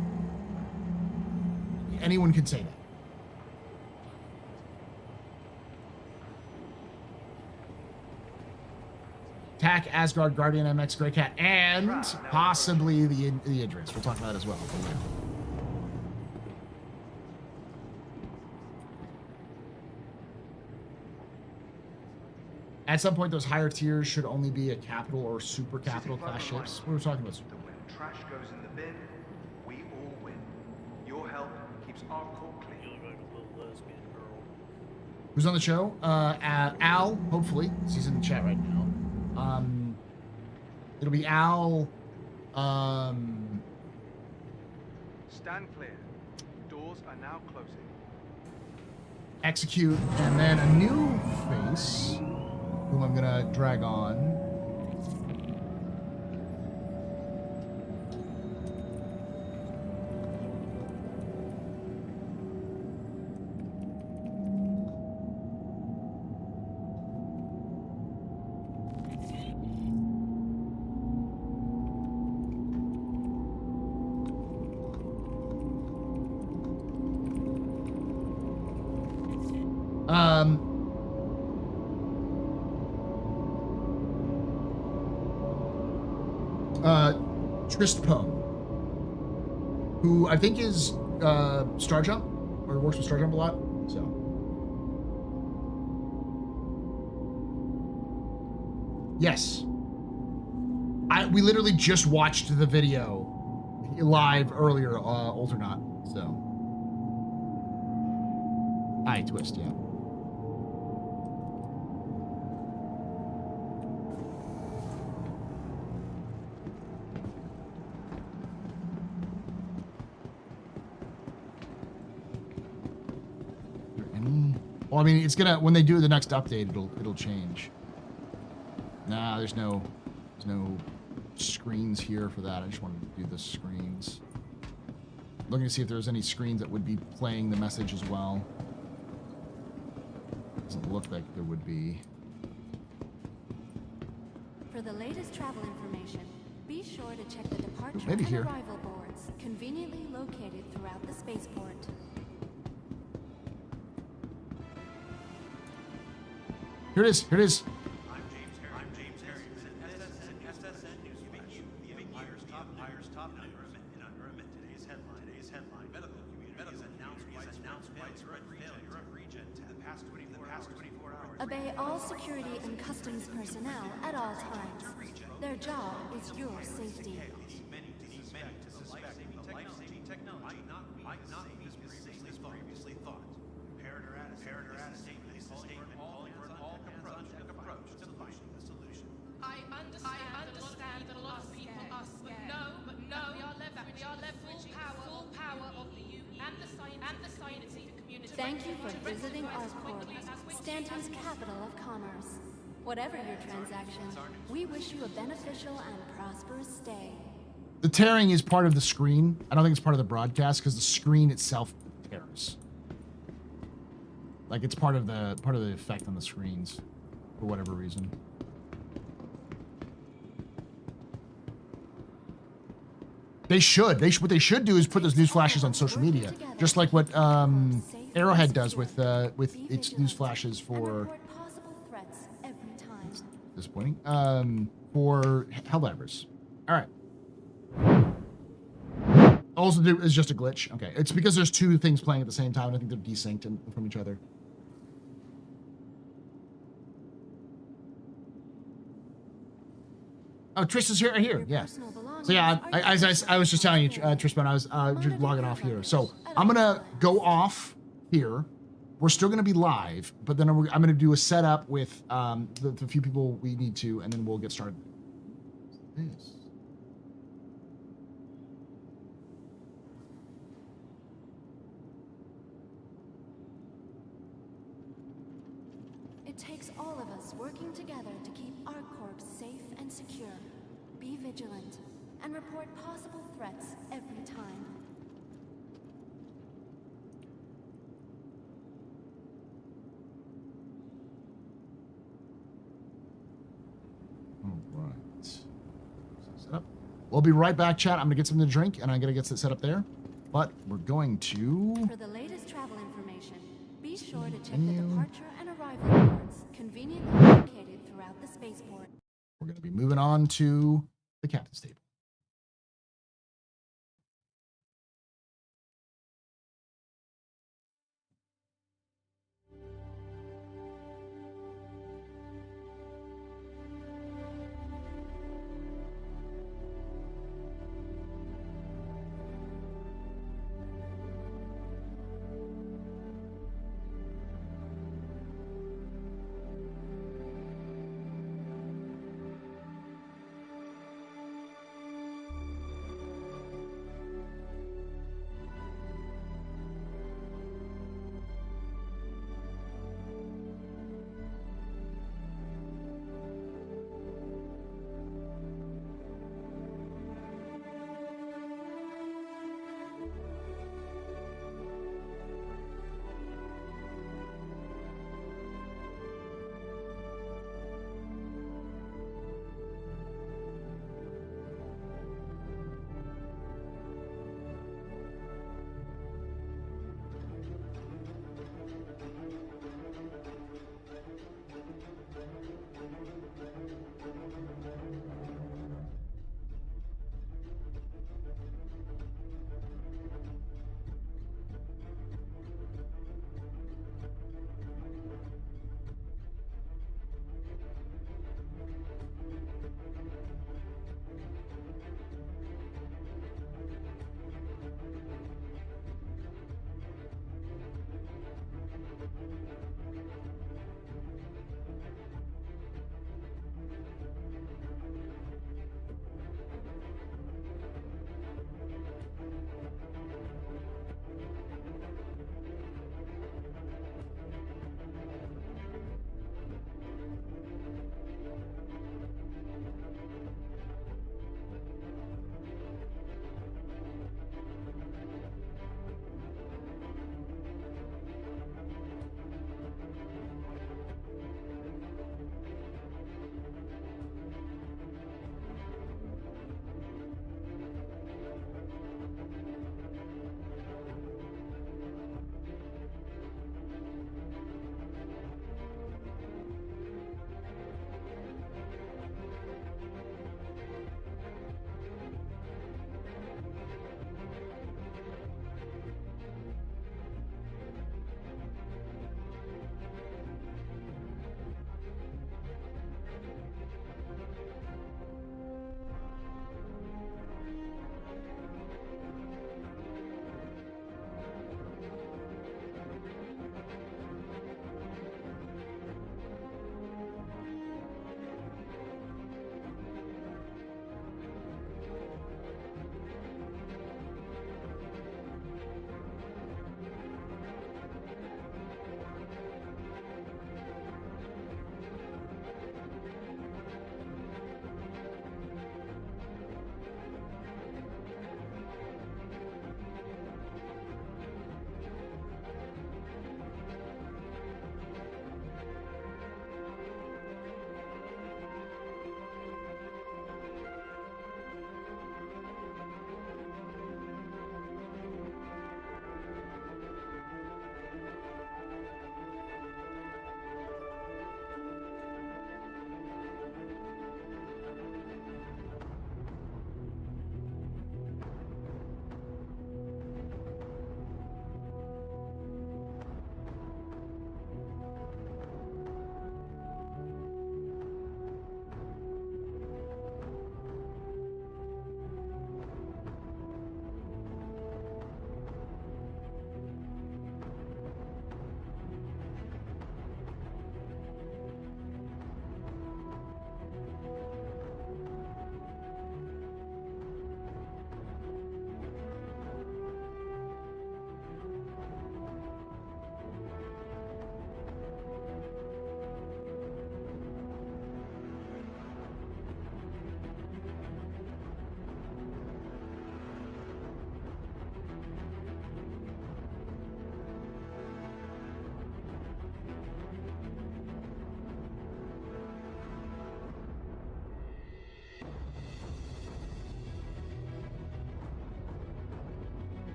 anyone could say that. Attack, Asgard, Guardian, MX, Grey Cat, and possibly the Idris. We'll talk about that as well. At some point, those higher tiers should only be a capital or super capital class ships. We were talking about. When trash goes in the bin, we all win. Your help keeps our core clean. Who's on the show? Al, hopefully. He's in the chat right now. It'll be Al. Stand clear. Doors are now closing. Execute, and then a new face, whom I'm gonna drag on. TheAstroPub, who I think is Starjump, or works with Starjump a lot. So yes, we literally just watched the video live earlier, old or not. So I twist, yeah. Well, I mean, it's gonna, when they do the next update, it'll change. Nah, there's no screens here for that. I just wanted to do the screens. Looking to see if there's any screens that would be playing the message as well. Doesn't look like there would be. For the latest travel information, be sure to check the departure Maybe and here. arrival boards, conveniently located throughout the spaceport. Here it is. Here it is. I'm James Harrington. SSN News Flash. Empire's top number in unremit. Today's headline. Medical community has announced widespread failure of regen in the past 24 hours. Obey all security and customs personnel at all times. Their job is your safety. Many to suspect the life-saving technology might not be as previously thought. Prepared or at a statement calling for an all-hands-on-deck approach to finding a solution. I understand that a lot of people are scared, but know that we are leveraging full power of the UE and the scientific community. Thank you for visiting ArcCorp, Stanton's capital of commerce. Whatever your transaction, we wish you a beneficial and prosperous stay. The tearing is part of the screen. I don't think it's part of the broadcast because the screen itself tears. Like it's part of the effect on the screens for whatever reason. They should. What they should do is put those news flashes on social media, just like what Arrowhead does with its news flashes for. Disappointing. For Helldivers. All right. Also, is just a glitch. Okay, it's because there's two things playing at the same time. And I think they're desynced from each other. Oh, Trish is here. Yeah. So yeah, I was just telling you, Tristan, I was just logging off here. So I'm gonna go off here. We're still gonna be live, but then I'm gonna do a setup with the few people we need to, and then we'll get started. This. It takes all of us working together to keep ArcCorp safe and secure. Be vigilant and report possible threats every time. All right. Set up. We'll be right back, chat. I'm gonna get something to drink, and I'm gonna get it set up there. But we're going to. For the latest travel information, be sure to check the departure and arrival boards, conveniently located throughout the spaceport. We're gonna be moving on to the captain's table.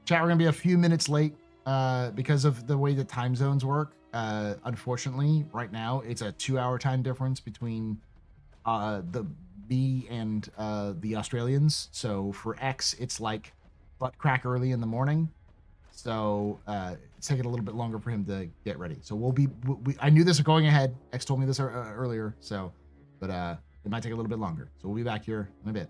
Chat, we're gonna be a few minutes late because of the way the time zones work. Unfortunately, right now it's a 2-hour time difference between me and the Australians. So for X, it's like butt crack early in the morning. So it's taking a little bit longer for him to get ready. So I knew this going ahead. X told me this earlier. So, but it might take a little bit longer. So we'll be back here in a bit.